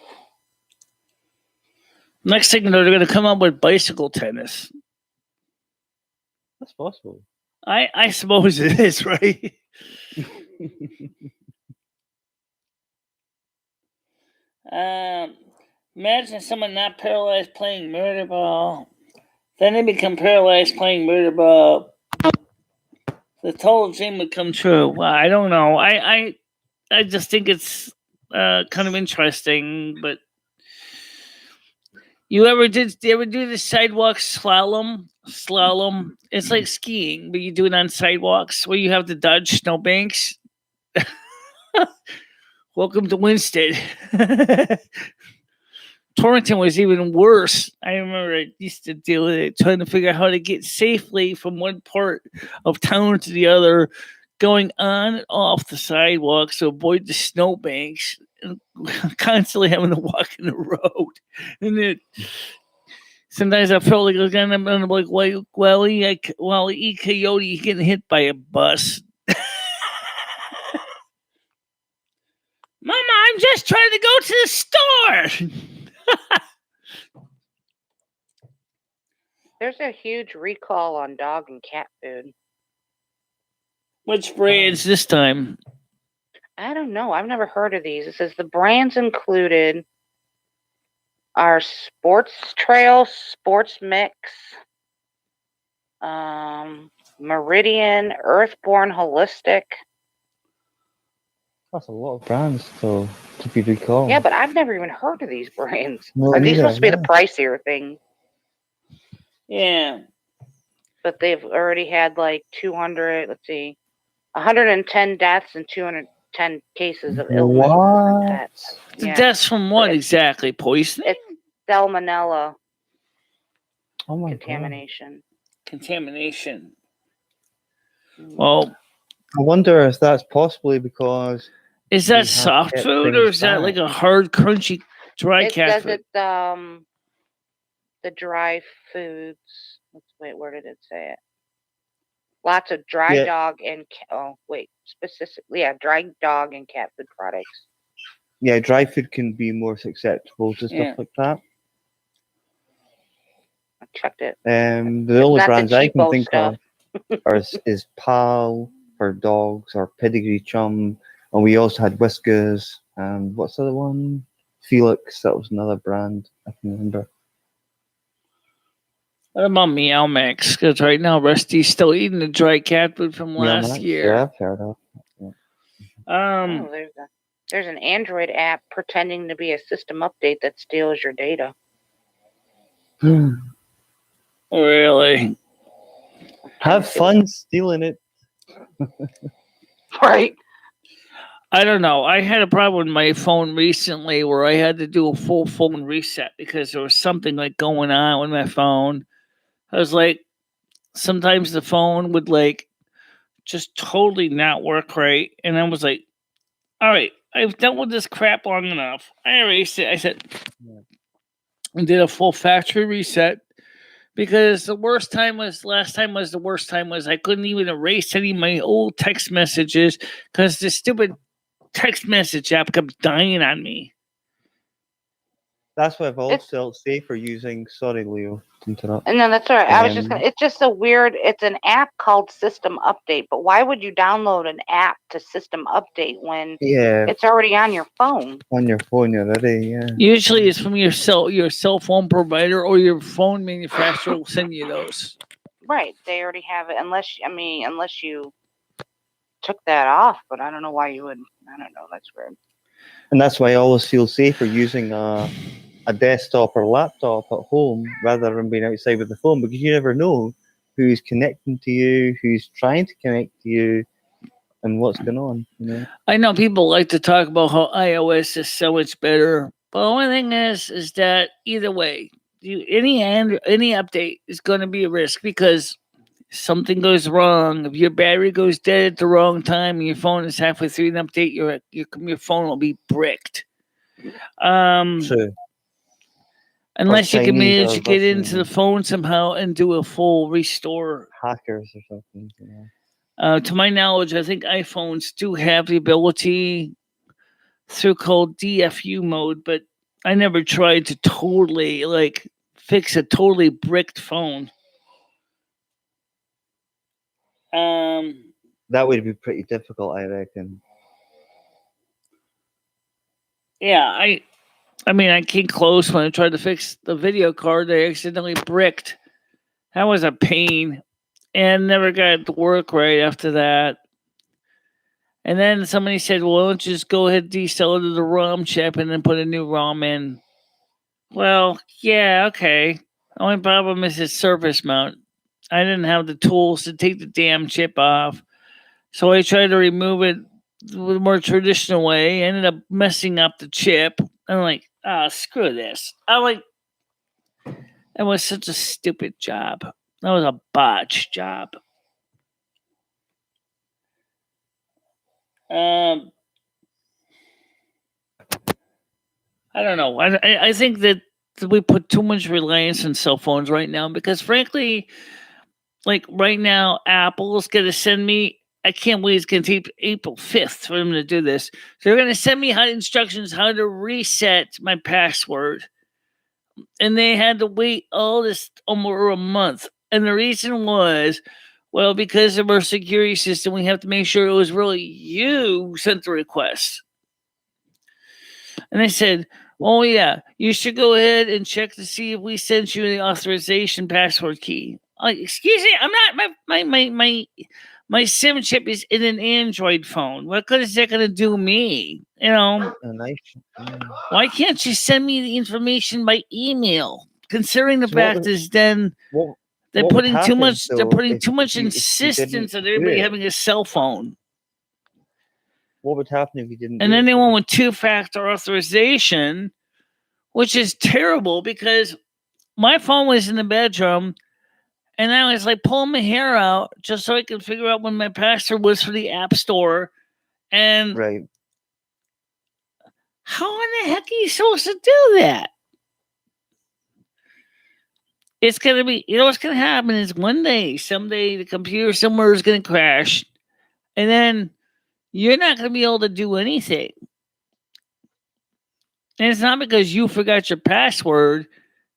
Speaker 1: Next thing they're going to come up with bicycle tennis.
Speaker 4: That's possible.
Speaker 1: I suppose it is, right? Imagine someone not paralyzed playing murder ball. Then they become paralyzed playing murder ball. The total dream would come true. Well, I don't know. I just think it's kind of interesting. But you ever do the sidewalk slalom? Slalom. It's like skiing, but you do it on sidewalks where you have to dodge snowbanks. Welcome to Winsted. Torrington was even worse. I remember I used to deal with it, trying to figure out how to get safely from one part of town to the other, going on and off the sidewalks to avoid the snowbanks, and constantly having to walk in the road. And sometimes I felt like I was going to like, well, E. Coyote getting hit by a bus. Mama, I'm just trying to go to the store.
Speaker 3: There's a huge recall on dog and cat food.
Speaker 1: Which brands this time?
Speaker 3: I don't know. I've never heard of these. It says the brands included are Sports Trail, Sports Mix, Meridian, Earthborn Holistic.
Speaker 4: That's a lot of brands to be recalled.
Speaker 3: Yeah, but I've never even heard of these brands.
Speaker 4: No,
Speaker 3: Are these
Speaker 4: neither,
Speaker 3: supposed to be the
Speaker 4: yeah.
Speaker 3: pricier thing?
Speaker 1: Yeah.
Speaker 3: But they've already had like 110 deaths and 210 cases of illness.
Speaker 4: What?
Speaker 3: Pets.
Speaker 1: The
Speaker 3: Yeah.
Speaker 1: deaths from what exactly? Poisoning?
Speaker 3: It's salmonella
Speaker 4: Oh my
Speaker 3: contamination.
Speaker 1: Contamination. Well,
Speaker 4: I wonder if that's possibly because
Speaker 1: is
Speaker 4: they
Speaker 1: that
Speaker 4: have
Speaker 1: soft
Speaker 4: kept
Speaker 1: food or
Speaker 4: things
Speaker 1: is that
Speaker 4: back.
Speaker 1: like a hard, crunchy, dry
Speaker 3: It
Speaker 1: cat
Speaker 3: says
Speaker 1: food?
Speaker 3: it's the dry foods. Where did it say it? Lots of dry
Speaker 4: Yeah.
Speaker 3: dog and specifically, dry dog and cat food products.
Speaker 4: Yeah, dry food can be more susceptible to stuff
Speaker 1: Yeah.
Speaker 4: like that.
Speaker 3: I checked it.
Speaker 4: The
Speaker 3: It's
Speaker 4: only
Speaker 3: not the
Speaker 4: brands I can
Speaker 3: cheapo
Speaker 4: think
Speaker 3: stuff.
Speaker 4: of is Pal for dogs or Pedigree Chum, and we also had Whiskers and what's the other one? Felix. That was another brand I can remember.
Speaker 1: What about Meow Mix? Because right now Rusty's still eating the dry cat food from
Speaker 4: Yeah,
Speaker 1: last
Speaker 4: Max,
Speaker 1: year.
Speaker 4: Yeah, I've heard of.
Speaker 3: Oh, there's an Android app pretending to be a system update that steals your data.
Speaker 1: Really?
Speaker 4: Have fun stealing it.
Speaker 3: Right.
Speaker 1: I don't know. I had a problem with my phone recently where I had to do a full phone reset because there was something like going on with my phone. I was like, sometimes the phone would like just totally not work right. And I was like, all right, I've dealt with this crap long enough. I erased it. I said, and did a full factory reset because the worst time was I couldn't even erase any of my old text messages because the stupid text message app kept dying on me.
Speaker 4: That's why I've always felt safer using. Sorry, Leo, to interrupt.
Speaker 3: And then that's all right. I was just gonna. It's just it's an app called System Update. But why would you download an app to System Update when it's already on your phone?
Speaker 4: On your phone already, yeah.
Speaker 1: Usually, it's from your cell phone provider or your phone manufacturer will send you those.
Speaker 3: Right, they already have it. Unless you took that off, but I don't know why you would. I don't know. That's weird.
Speaker 4: And that's why I always feel safer using a desktop or laptop at home rather than being outside with the phone, because you never know who's connecting to you, who's trying to connect to you, and what's going on. You know?
Speaker 1: I know people like to talk about how iOS is so much better, but the only thing is that either way, any update is going to be a risk because something goes wrong. If your battery goes dead at the wrong time and your phone is halfway through an update, your phone will be bricked.
Speaker 4: True.
Speaker 1: Unless you can
Speaker 4: Chinese
Speaker 1: manage
Speaker 4: are
Speaker 1: to get
Speaker 4: Russian
Speaker 1: into the phone somehow and do a full restore.
Speaker 4: hackers or something. You know.
Speaker 1: To my knowledge, I think iPhones do have the ability through called DFU mode, but I never tried to totally fix a totally bricked phone.
Speaker 4: That would be pretty difficult, I reckon.
Speaker 1: Yeah, I mean, I came close when I tried to fix the video card. I accidentally bricked. That was a pain, and never got it to work right after that. And then somebody said, "Well, why don't you just go ahead and decell to the ROM chip and then put a new ROM in?" Well, yeah, okay. Only problem is its surface mount. I didn't have the tools to take the damn chip off, so I tried to remove it the more traditional way. I ended up messing up the chip. I'm like, screw this. That was such a stupid job. That was a botch job. I don't know. I think that we put too much reliance on cell phones right now because, frankly, like right now, Apple's going to send me. I can't wait. It's going to take April 5th for them to do this. So they're going to send me instructions how to reset my password. And they had to wait all this over a month. And the reason was, well, because of our security system, we have to make sure it was really you who sent the request. And they said, "Oh yeah, you should go ahead and check to see if we sent you the authorization password key." Like, excuse me, I'm not my SIM chip is in an Android phone. What good is that going to do me? You know, why can't you send me the information by email? Considering the fact is then they're putting too much. They're putting too much insistence on everybody having a cell phone.
Speaker 4: What would happen if you didn't?
Speaker 1: And then they went with two-factor authorization, which is terrible because my phone was in the bedroom and I was like pulling my hair out just so I could figure out when my password was for the App Store. And
Speaker 4: right.
Speaker 1: How in the heck are you supposed to do that? It's going to be, what's going to happen is one day, someday, the computer somewhere is going to crash. And then you're not going to be able to do anything. And it's not because you forgot your password.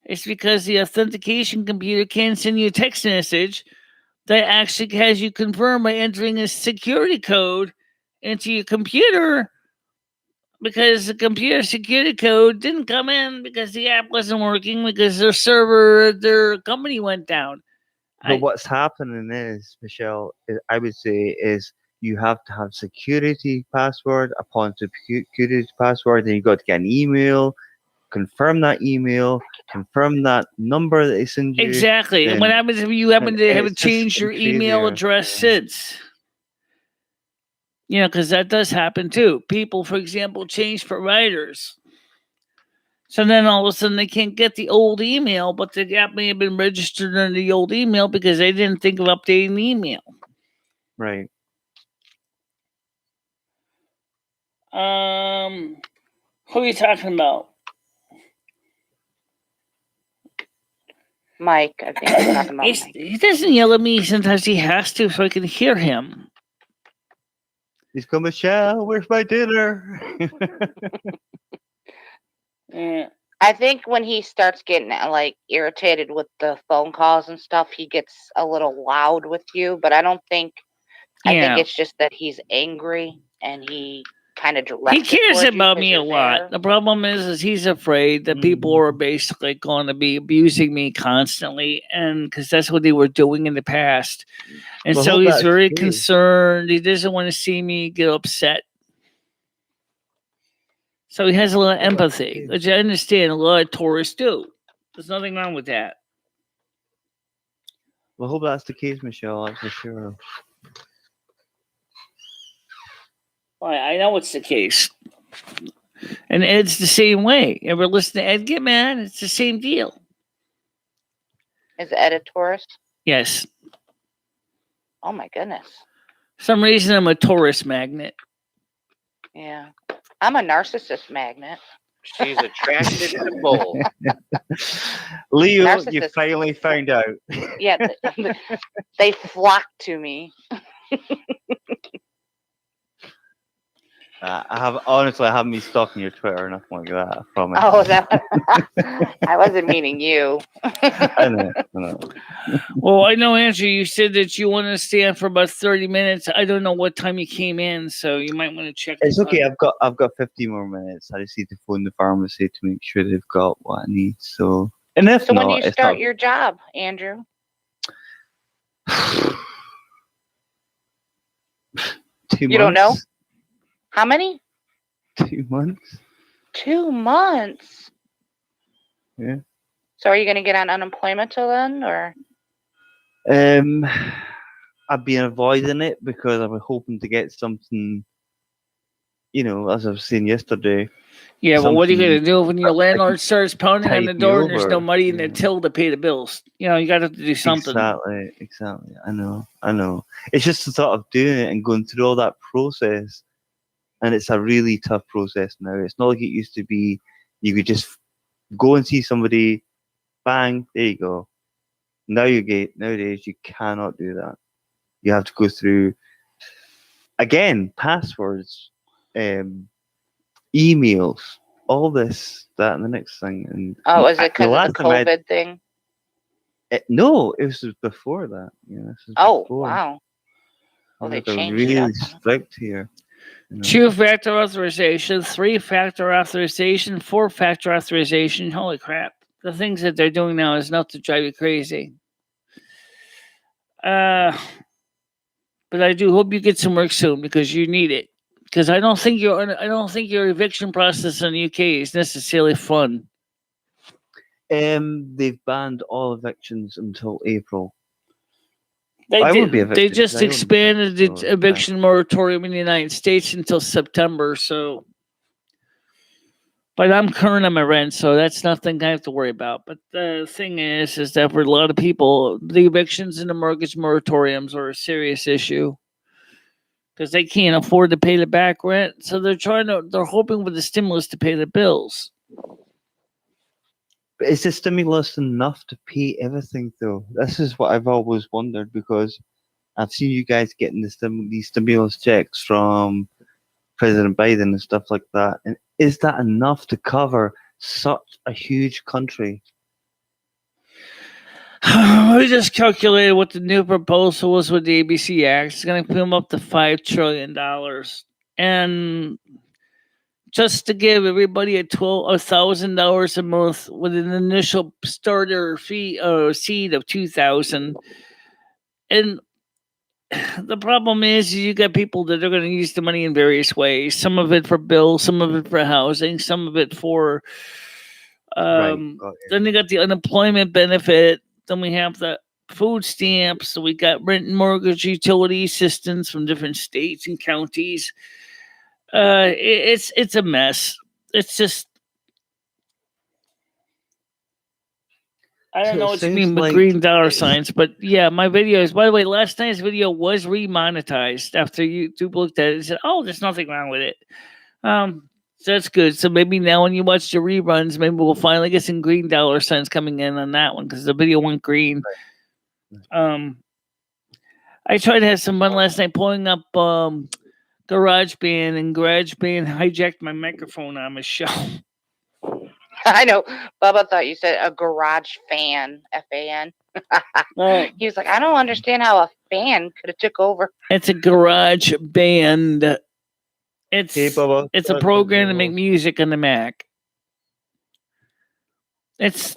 Speaker 1: It's because the authentication computer can send you a text message that actually has you confirm by entering a security code into your computer because the computer security code didn't come in because the app wasn't working because their company went down.
Speaker 4: But what's happening is, Michelle, I would say, is you have to have security password upon security password, then you got to get an email, confirm that email, confirm that number that they send you.
Speaker 1: Exactly. And what happens if you haven't changed your email address since? Because that does happen too. People, for example, change providers. So then all of a sudden they can't get the old email, but the app may have been registered under the old email because they didn't think of updating the email.
Speaker 4: Right.
Speaker 1: Who are you talking about?
Speaker 3: Mike, I think you're talking about Mike.
Speaker 1: He doesn't yell at me. Sometimes he has to so I can hear him.
Speaker 4: He's going, "Michelle, where's my dinner?"
Speaker 1: Yeah.
Speaker 3: I think when he starts getting irritated with the phone calls and stuff, he gets a little loud with you. But I don't think. I think it's just that he's angry and he kind of directs.
Speaker 1: He cares about me a lot. The problem is he's afraid that people are basically going to be abusing me constantly, and because that's what they were doing in the past. And so he's very concerned. He doesn't want to see me get upset. So he has a lot of empathy, which I understand a lot of tourists do. There's nothing wrong with that.
Speaker 4: Well, I hope that's the case, Michelle. That's for sure.
Speaker 1: Well, I know it's the case. And Ed's the same way. Ever listen to Ed get mad? It's the same deal.
Speaker 3: Is Ed a Taurus?
Speaker 1: Yes.
Speaker 3: Oh my goodness.
Speaker 1: For some reason, I'm a Taurus magnet.
Speaker 3: Yeah. I'm a narcissist magnet.
Speaker 2: She's attracted to both.
Speaker 4: Leo, you
Speaker 3: Narcissist.
Speaker 4: finally found out.
Speaker 3: Yeah. They flock to me.
Speaker 4: I haven't been stalking your Twitter or nothing like that. I promise.
Speaker 3: Oh, I wasn't meaning you.
Speaker 4: I know.
Speaker 1: Well, I know, Andrew, you said that you want to stay on for about 30 minutes. I don't know what time you came in, so you might want to check.
Speaker 4: It's okay. I've got 50 more minutes. I just need to phone the pharmacy to make sure they've got what I need. So, and if
Speaker 3: So
Speaker 4: not,
Speaker 3: when do you
Speaker 4: it's
Speaker 3: start
Speaker 4: not...
Speaker 3: your job, Andrew?
Speaker 4: 2
Speaker 3: You don't know?
Speaker 4: months.
Speaker 3: How many?
Speaker 4: 2 months.
Speaker 3: 2 months.
Speaker 4: Yeah.
Speaker 3: So are you going to get on unemployment till then, or?
Speaker 4: I've been avoiding it because I was hoping to get something, as I was saying yesterday.
Speaker 1: Yeah, but what are you
Speaker 4: something
Speaker 1: going to do when your landlord starts pounding on the
Speaker 4: tide me
Speaker 1: door and there's no
Speaker 4: over,
Speaker 1: money in the till to pay the bills? You got to do something.
Speaker 4: Exactly. I know. It's just the thought of doing it and going through all that process, and it's a really tough process now. It's not like it used to be. You could just go and see somebody, bang, there you go. Nowadays you cannot do that. You have to go through again passwords, emails, all this, that, and the next thing. And
Speaker 3: Oh, is it because of the
Speaker 4: last time
Speaker 3: COVID thing?
Speaker 4: no, it was before that. Yeah, this was
Speaker 3: Oh,
Speaker 4: before.
Speaker 3: wow. Well, they
Speaker 4: They're
Speaker 3: changed it
Speaker 4: really
Speaker 3: up.
Speaker 4: strict here.
Speaker 1: 2-factor authorization, 3-factor authorization, 4-factor authorization. Holy crap. The things that they're doing now is enough to drive you crazy. But I do hope you get some work soon because you need it. Because I don't think your eviction process in the UK is necessarily fun.
Speaker 4: They've banned all evictions until April.
Speaker 1: They
Speaker 4: I won't be
Speaker 1: did. They
Speaker 4: evicted,
Speaker 1: just
Speaker 4: 'cause I own the
Speaker 1: expanded
Speaker 4: place, so
Speaker 1: the eviction moratorium in the United States until September. So, but I'm current on my rent, so that's nothing I have to worry about. But the thing is that for a lot of people, the evictions and the mortgage moratoriums are a serious issue because they can't afford to pay the back rent. So they're hoping with the stimulus to pay the bills.
Speaker 4: But is the stimulus enough to pay everything, though? This is what I've always wondered, because I've seen you guys getting these stimulus checks from President Biden and stuff like that. And is that enough to cover such a huge country?
Speaker 1: We just calculated what the new proposal was with the ABC Act. It's going to come up to $5 trillion. And just to give everybody $1,000 a month with an initial starter fee seed of $2,000. And the problem is you got people that are going to use the money in various ways. Some of it for bills, some of it for housing, some of it for then they got the unemployment benefit. Then we have the food stamps. So we got rent and mortgage utility assistance from different states and counties. It's a mess. It's just I don't know what you mean with green dollar signs, but yeah, my videos. By the way, last night's video was remonetized after YouTube looked at it and said, "Oh, there's nothing wrong with it." So that's good. So maybe now when you watch the reruns, maybe we'll finally get some green dollar signs coming in on that one because the video went green. I tried to have some fun last night pulling up GarageBand, and GarageBand hijacked my microphone on my show.
Speaker 3: I know. Bubba thought you said a garage fan, F-A-N. He was like, I don't understand how a fan could have took over.
Speaker 1: It's a GarageBand. It's a program to make music on the Mac. It's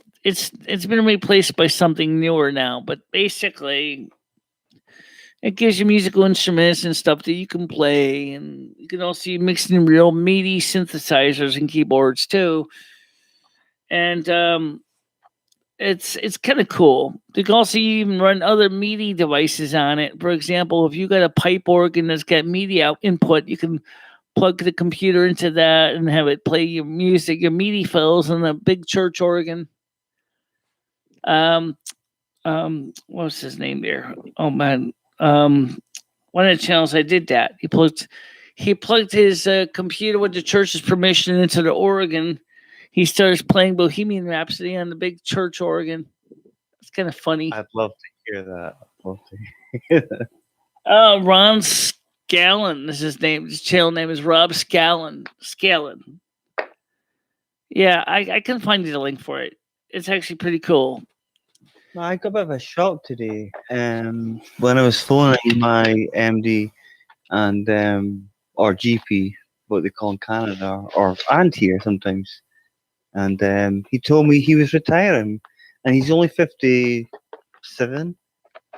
Speaker 1: been replaced by something newer now, but basically it gives you musical instruments and stuff that you can play, and you can also mix in real MIDI synthesizers and keyboards too. And it's kind of cool. You can also even run other MIDI devices on it. For example, if you got a pipe organ that's got MIDI out input, you can plug the computer into that and have it play your music, your MIDI files on a big church organ. what was his name there? Oh man, one of the channels I did that. He plugged his computer with the church's permission into the organ. He starts playing Bohemian Rhapsody on the big church organ. It's kind of funny.
Speaker 4: I'd love to hear that. I'd love to hear that.
Speaker 1: Ron Scallon is his name. His channel name is Rob Scallon. Yeah, I can find you the link for it. It's actually pretty cool.
Speaker 4: No, I got a bit of a shock today. When I was phoning my MD and or GP, what they call in Canada, and here sometimes, and he told me he was retiring, and he's only 57,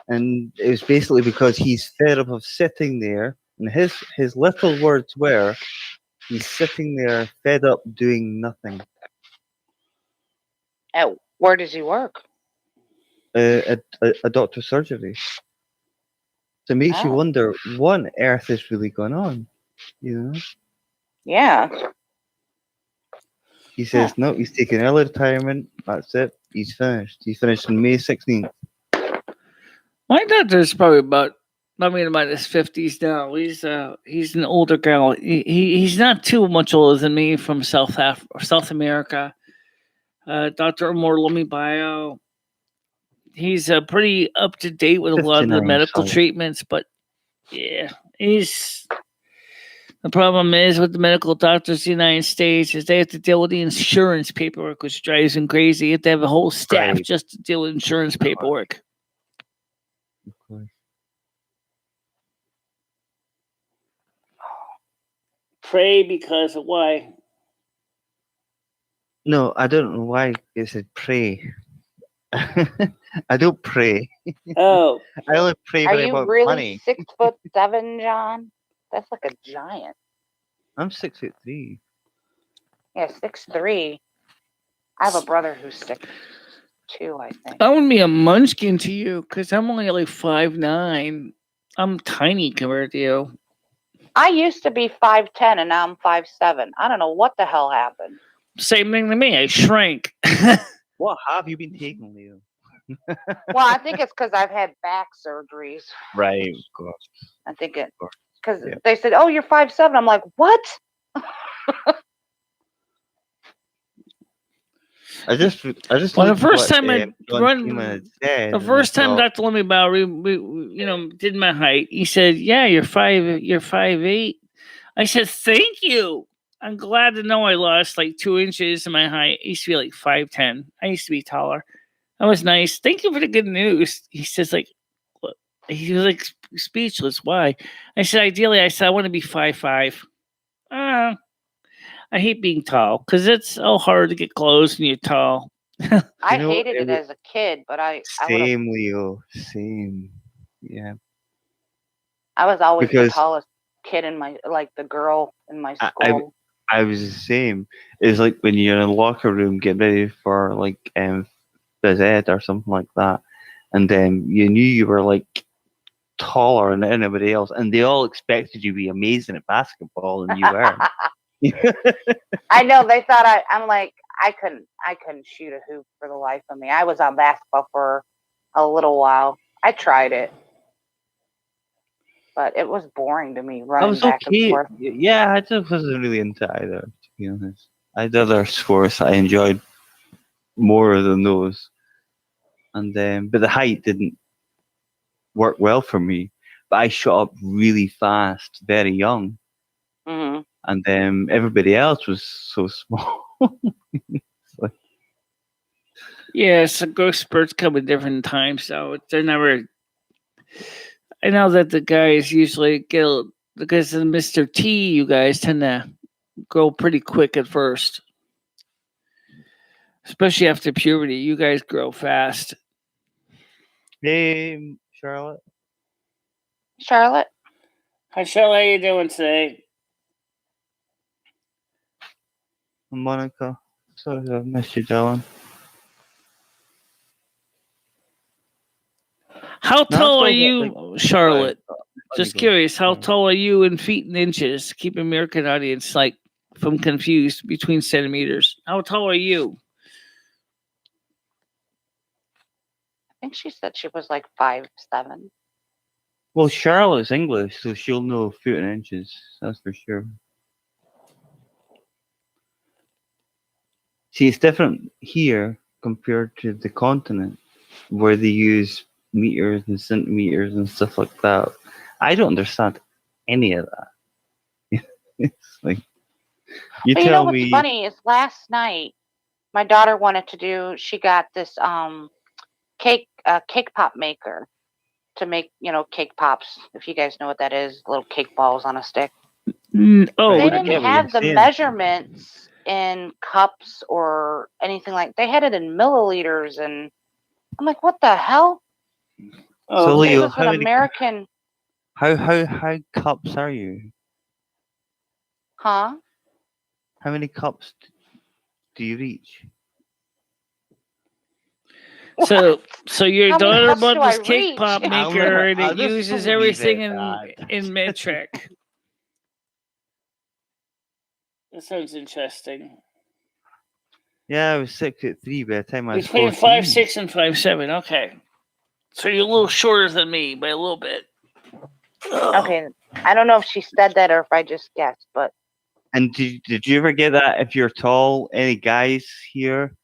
Speaker 4: and it was basically because he's fed up of sitting there, and his literal words were, he's sitting there fed up doing nothing.
Speaker 3: Where does he work?
Speaker 4: A doctor's surgery. So it makes you wonder what on earth is really going on, you know?
Speaker 3: Yeah.
Speaker 4: He says, no, he's taking early retirement. That's it. He's finished. He's finished on May 16th.
Speaker 1: My doctor's probably about his 50s now. He's an older guy. He's not too much older than me from South America. Dr. Omorlomi Bio. He's pretty up to date with a lot of the medical treatments, but yeah, the problem is with the medical doctors in the United States is they have to deal with the insurance paperwork, which drives them crazy. You have to have a whole staff just to deal with insurance paperwork.
Speaker 4: Of course.
Speaker 1: Pray because of why?
Speaker 4: No, I don't know why it said pray. I don't pray.
Speaker 1: Oh.
Speaker 4: I only pray
Speaker 3: Are
Speaker 4: when I
Speaker 3: you
Speaker 4: want
Speaker 3: really
Speaker 4: money.
Speaker 3: 6'7", John? That's like a giant.
Speaker 4: I'm 6'3".
Speaker 3: Yeah, 6'3". I have a brother who's 6'2", I think.
Speaker 1: I wouldn't be a munchkin to you because I'm only like 5'9". I'm tiny compared to you.
Speaker 3: I used to be 5'10", and now I'm 5'7". I don't know what the hell happened.
Speaker 1: Same thing to me. I shrank.
Speaker 4: What have you been taking, Leo?
Speaker 3: Well, I think it's because I've had back surgeries.
Speaker 4: Right, of course.
Speaker 3: I think it because they said, "Oh, you're 5'7". I'm like, what?
Speaker 4: I just.
Speaker 1: Well, the first time Dr. Lemmy Bowery, did my height. He said, "Yeah, you're 5'8". I said, "Thank you. I'm glad to know I lost like 2 inches in my height. I used to be like 5'10". I used to be taller. That was nice. Thank you for the good news." He says, he was like speechless. Why? I said, ideally, I want to be 5'5". I hate being tall because it's so hard to get clothes when you're tall.
Speaker 3: I hated it as a kid, but
Speaker 4: Same, Leo. Same. Yeah.
Speaker 3: I was always the tallest kid in the girl in my school.
Speaker 4: I was the same. It's like when you're in a locker room getting ready for phys ed or something like that, and then you knew you were like taller than anybody else, and they all expected you to be amazing at basketball, and you weren't.
Speaker 3: I know they thought I'm like I couldn't shoot a hoop for the life of me. I was on basketball for a little while. I tried it, but it was boring to me running back and forth.
Speaker 4: Yeah, I just wasn't really into either, to be honest. I had other sports I enjoyed more than those, and but the height didn't work well for me. But I shot up really fast, very young.
Speaker 3: Mm-hmm.
Speaker 4: And everybody else was so small.
Speaker 1: Yeah, so growth spurts come at different times, so they're never. I know that the guys usually because of Mr. T, you guys tend to grow pretty quick at first, especially after puberty. You guys grow fast.
Speaker 4: Hey, Charlotte.
Speaker 3: Charlotte.
Speaker 1: Hi, Charlotte. How you doing today?
Speaker 4: Monica. Sorry, I've missed you, darling.
Speaker 1: How tall are you, Charlotte? Just curious, how tall are you in feet and inches? Keep American audience from confused between centimeters. How tall are you?
Speaker 3: think she said she was like 5'7".
Speaker 4: Well, Charlotte's English, so she'll know feet and inches. That's for sure. See, it's different here compared to the continent, where they use meters and centimeters and stuff like that. I don't understand any of that. It's like you
Speaker 3: But you know
Speaker 4: tell
Speaker 3: what's
Speaker 4: me.
Speaker 3: funny is last night my daughter wanted to do. She got this cake pop maker to make cake pops. If you guys know what that is, little cake balls on a stick.
Speaker 1: Oh,
Speaker 3: They
Speaker 4: I
Speaker 3: didn't
Speaker 4: get what
Speaker 3: have
Speaker 4: you're
Speaker 3: the
Speaker 4: saying.
Speaker 3: measurements in cups or anything like. They had it in milliliters, and I'm like, what the hell?
Speaker 4: So,
Speaker 3: This
Speaker 4: Leo,
Speaker 3: is an American,
Speaker 4: how cups are you?
Speaker 3: huh?
Speaker 4: How many cups do you reach?
Speaker 1: so your
Speaker 3: How many
Speaker 1: daughter
Speaker 3: cups
Speaker 1: bought
Speaker 3: do I
Speaker 1: this cake
Speaker 3: reach?
Speaker 1: pop
Speaker 4: I'll
Speaker 1: maker, and
Speaker 4: I'll
Speaker 1: it
Speaker 4: just
Speaker 1: uses
Speaker 4: leave
Speaker 1: everything
Speaker 4: it at that.
Speaker 1: in metric. That sounds interesting.
Speaker 4: Yeah, I was 6'3" by the time I was
Speaker 1: Between
Speaker 4: 14.
Speaker 1: 5'6" and 5'7". Okay, so you're a little shorter than me by a little bit.
Speaker 3: Okay, I don't know if she said that or if I just guessed, but
Speaker 4: And did you ever get that if you're tall? Any guys here,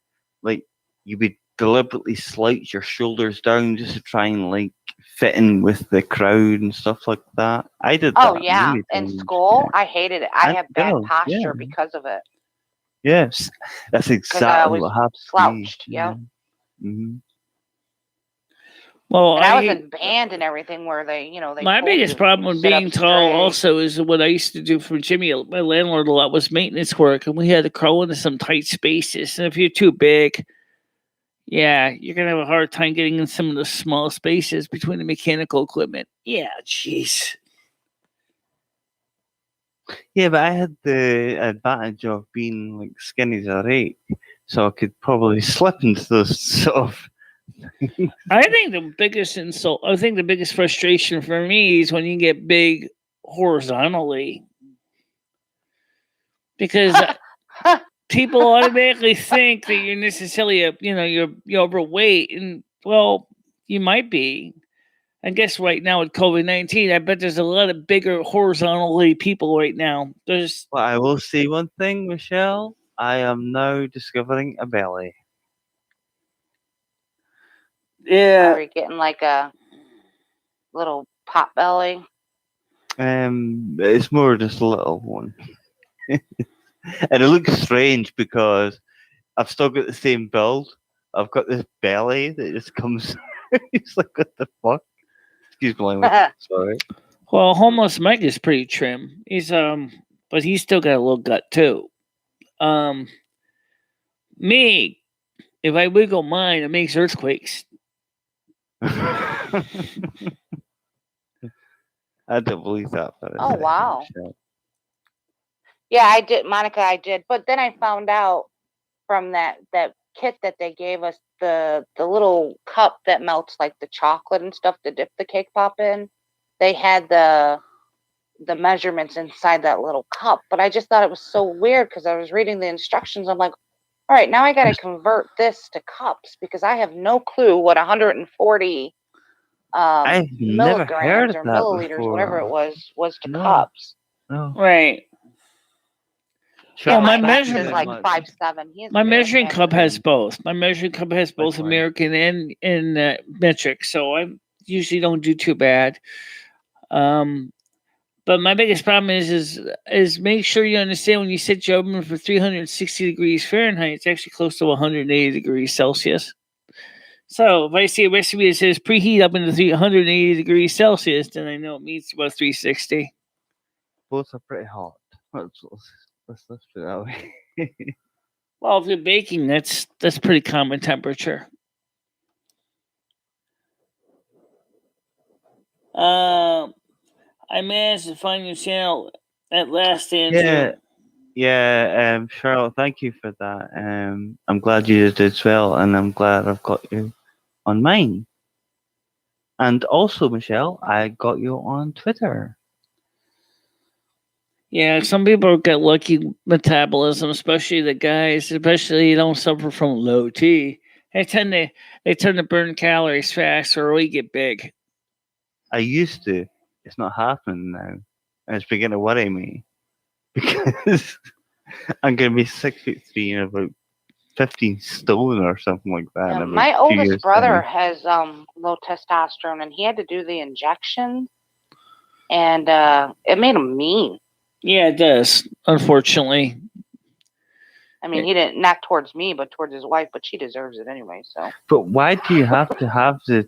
Speaker 4: like you would deliberately slouch your shoulders down just to try and like fit in with the crowd and stuff like that. I did
Speaker 3: oh
Speaker 4: that
Speaker 3: yeah,
Speaker 4: many
Speaker 3: in
Speaker 4: times.
Speaker 3: school I hated it. I
Speaker 4: And
Speaker 3: had bad
Speaker 4: girls,
Speaker 3: posture because of it.
Speaker 4: yes, that's
Speaker 3: Because I
Speaker 4: exactly
Speaker 3: always
Speaker 4: what happened to me.
Speaker 3: slouched. Yep.
Speaker 4: hmm
Speaker 1: Well,
Speaker 3: And I was in band and everything where they
Speaker 1: my
Speaker 3: told
Speaker 1: biggest
Speaker 3: you,
Speaker 1: problem with
Speaker 3: sit up
Speaker 1: being tall
Speaker 3: straight.
Speaker 1: also is what I used to do for Jimmy, my landlord, a lot was maintenance work, and we had to crawl into some tight spaces. And if you're too big, yeah, you're gonna have a hard time getting in some of the small spaces between the mechanical equipment. Yeah, jeez.
Speaker 4: Yeah, but I had the advantage of being like skinny as a rake, so I could probably slip into those sort of.
Speaker 1: I think the biggest insult, I think the biggest frustration for me is when you get big horizontally, because people automatically think that you're necessarily you're overweight, and well, you might be. I guess right now with COVID-19, I bet there's a lot of bigger horizontally people right now. There's
Speaker 4: But I will say one thing, Michelle. I am now discovering a belly.
Speaker 3: Are you getting like a little pot belly?
Speaker 4: It's more just a little one, and it looks strange because I've still got the same build. I've got this belly that just comes. It's like what the fuck? Excuse my language. Sorry.
Speaker 1: well, homeless Mike is pretty trim. He's but he's still got a little gut too. Me, if I wiggle mine, it makes earthquakes.
Speaker 4: I don't believe that. But
Speaker 3: Oh wow. Yeah, I did, Monica. I did, but then I found out from that kit that they gave us, the little cup that melts like the chocolate and stuff to dip the cake pop in. They had the measurements inside that little cup, but I just thought it was so weird because I was reading the instructions. I'm like, all right, now I got to convert this to cups because I have no clue what 140
Speaker 4: I've never heard
Speaker 3: milligrams
Speaker 4: of
Speaker 3: or
Speaker 4: that
Speaker 3: milliliters, whatever it
Speaker 4: before.
Speaker 3: was to
Speaker 4: No.
Speaker 3: cups.
Speaker 4: No.
Speaker 1: Right.
Speaker 3: Yeah,
Speaker 1: Well, my
Speaker 3: my Max is
Speaker 1: measurement-
Speaker 3: like
Speaker 4: much.
Speaker 3: 5'7". He is
Speaker 1: My
Speaker 3: very
Speaker 1: measuring cup has
Speaker 3: massive.
Speaker 1: both. My measuring cup has both
Speaker 4: Likewise.
Speaker 1: American and metric, so I usually don't do too bad. But my biggest problem is make sure you understand when you set your oven for 360 degrees Fahrenheit, it's actually close to 180 degrees Celsius. So if I see a recipe that says preheat up into 380 degrees Celsius, then I know it means about 360.
Speaker 4: Both are pretty hot. Let's put it that way.
Speaker 1: Well, if you're baking, that's pretty common temperature. I managed to find your channel at last, Andrew.
Speaker 4: Yeah, Charlotte, thank you for that. I'm glad you did as well, and I'm glad I've got you on mine. And also, Michelle, I got you on Twitter.
Speaker 1: Yeah, some people get lucky metabolism, especially the guys, especially you don't suffer from low T. They tend to burn calories fast or really get big.
Speaker 4: I used to. It's not happening now, and it's beginning to worry me because I'm going to be 6'3" and about 15 stone or something like that.
Speaker 3: Yeah,
Speaker 4: in about
Speaker 3: my
Speaker 4: 2
Speaker 3: oldest
Speaker 4: years'
Speaker 3: brother
Speaker 4: time.
Speaker 3: has low testosterone, and he had to do the injection, and it made him mean.
Speaker 1: Yeah, it does. Unfortunately.
Speaker 3: I mean, he didn't, not towards me, but towards his wife, but she deserves it anyway. So,
Speaker 4: But why do you have to have the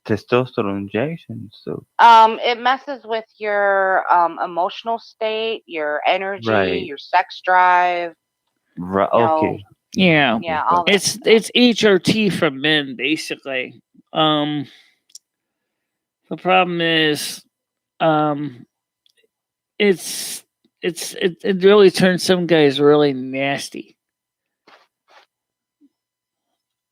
Speaker 4: testosterone injections? So
Speaker 3: it messes with your emotional state, your energy,
Speaker 4: Right.
Speaker 3: your sex drive.
Speaker 4: right,
Speaker 3: You know,
Speaker 4: okay.
Speaker 1: Yeah.
Speaker 3: yeah, all that.
Speaker 1: It's HRT for men basically. The problem is it really turns some guys really nasty.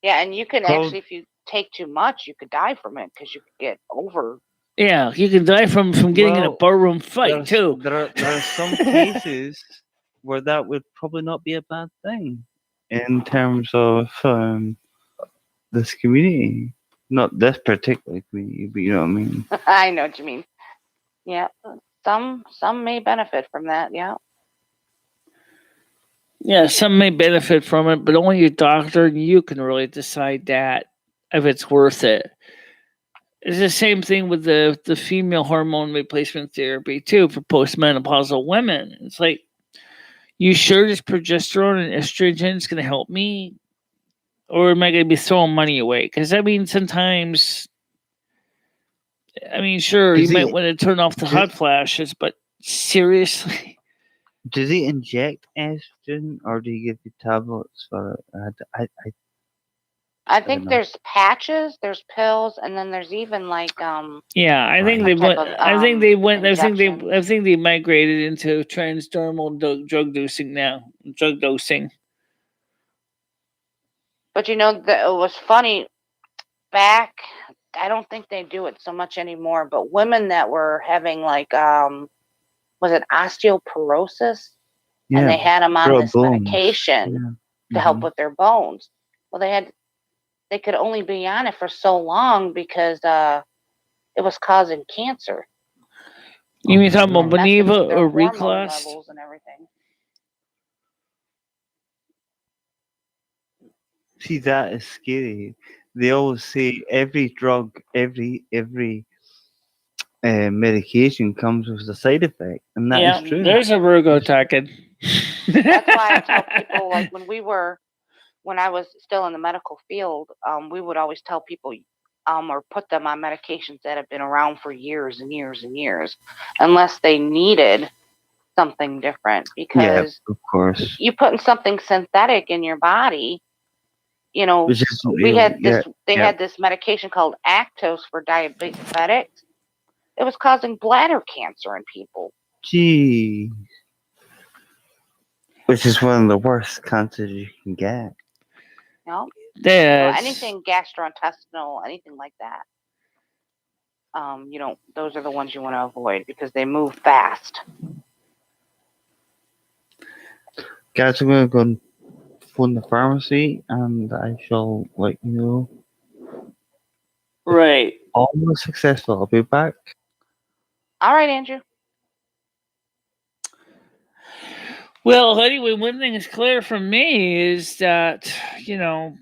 Speaker 3: Yeah, and you can
Speaker 4: Prob-
Speaker 3: actually, if you take too much, you could die from it because you could get over.
Speaker 1: Yeah, you can die from getting in a
Speaker 4: Well,
Speaker 1: barroom fight
Speaker 4: There's,
Speaker 1: too.
Speaker 4: there are some cases where that would probably not be a bad thing in terms of this community. Not this particular community, but you know what I mean.
Speaker 3: I know what you mean. Yeah, some may benefit from that. Yeah.
Speaker 1: Yeah, some may benefit from it, but only your doctor and you can really decide that if it's worth it. It's the same thing with the female hormone replacement therapy too for postmenopausal women. It's like, you sure this progesterone and estrogen is going to help me, or am I going to be throwing money away? Because I mean, sometimes, I mean, sure, you
Speaker 4: Does
Speaker 1: might
Speaker 4: he,
Speaker 1: want to turn off the hot flashes, but seriously,
Speaker 4: does he inject estrogen or do you give you tablets for it?
Speaker 3: I
Speaker 4: don't
Speaker 3: think
Speaker 4: know.
Speaker 3: there's patches, there's pills, and then there's even like
Speaker 1: yeah, I think
Speaker 4: Right.
Speaker 1: they
Speaker 3: some type
Speaker 1: went.
Speaker 3: of
Speaker 1: I think they went. I
Speaker 3: injections.
Speaker 1: think they migrated into transdermal drug dosing now. Drug dosing.
Speaker 3: But you know, it was funny back. I don't think they do it so much anymore. But women that were having like was it osteoporosis, and they
Speaker 4: Yeah,
Speaker 3: had them on
Speaker 4: grow
Speaker 3: this
Speaker 4: bones.
Speaker 3: medication
Speaker 4: Yeah.
Speaker 3: to help
Speaker 4: Mhm.
Speaker 3: with their bones. Well, they could only be on it for so long because it was causing cancer.
Speaker 1: You mean talking about
Speaker 4: Oh,
Speaker 3: Messing
Speaker 1: Boniva
Speaker 3: with their
Speaker 1: or
Speaker 3: hormone
Speaker 1: Reclast?
Speaker 3: levels and everything.
Speaker 4: see, that is scary. They always say every drug, every medication comes with a side effect, and that is
Speaker 1: Yeah,
Speaker 4: true.
Speaker 1: there's a Virgo talking.
Speaker 3: That's why I tell people, like when I was still in the medical field, we would always tell people or put them on medications that have been around for years and years and years, unless they needed something different.
Speaker 4: Yeah,
Speaker 3: Because
Speaker 4: of course.
Speaker 3: you putting something synthetic in your body, you know,
Speaker 4: Which is
Speaker 3: we had
Speaker 4: yeah,
Speaker 3: this. They
Speaker 4: yeah.
Speaker 3: had this medication called Actos for diabetics. It was causing bladder cancer in people.
Speaker 4: Gee, which is one of the worst cancers you can get.
Speaker 3: You know, so
Speaker 1: That's
Speaker 3: anything gastrointestinal, anything like that. Those are the ones you want to avoid because they move fast.
Speaker 4: Guys, I'm gonna go and phone the pharmacy, and I shall let you know.
Speaker 1: right.
Speaker 4: Almost successful. I'll be back.
Speaker 3: All right, Andrew.
Speaker 1: Well, anyway, one thing is clear from me is that,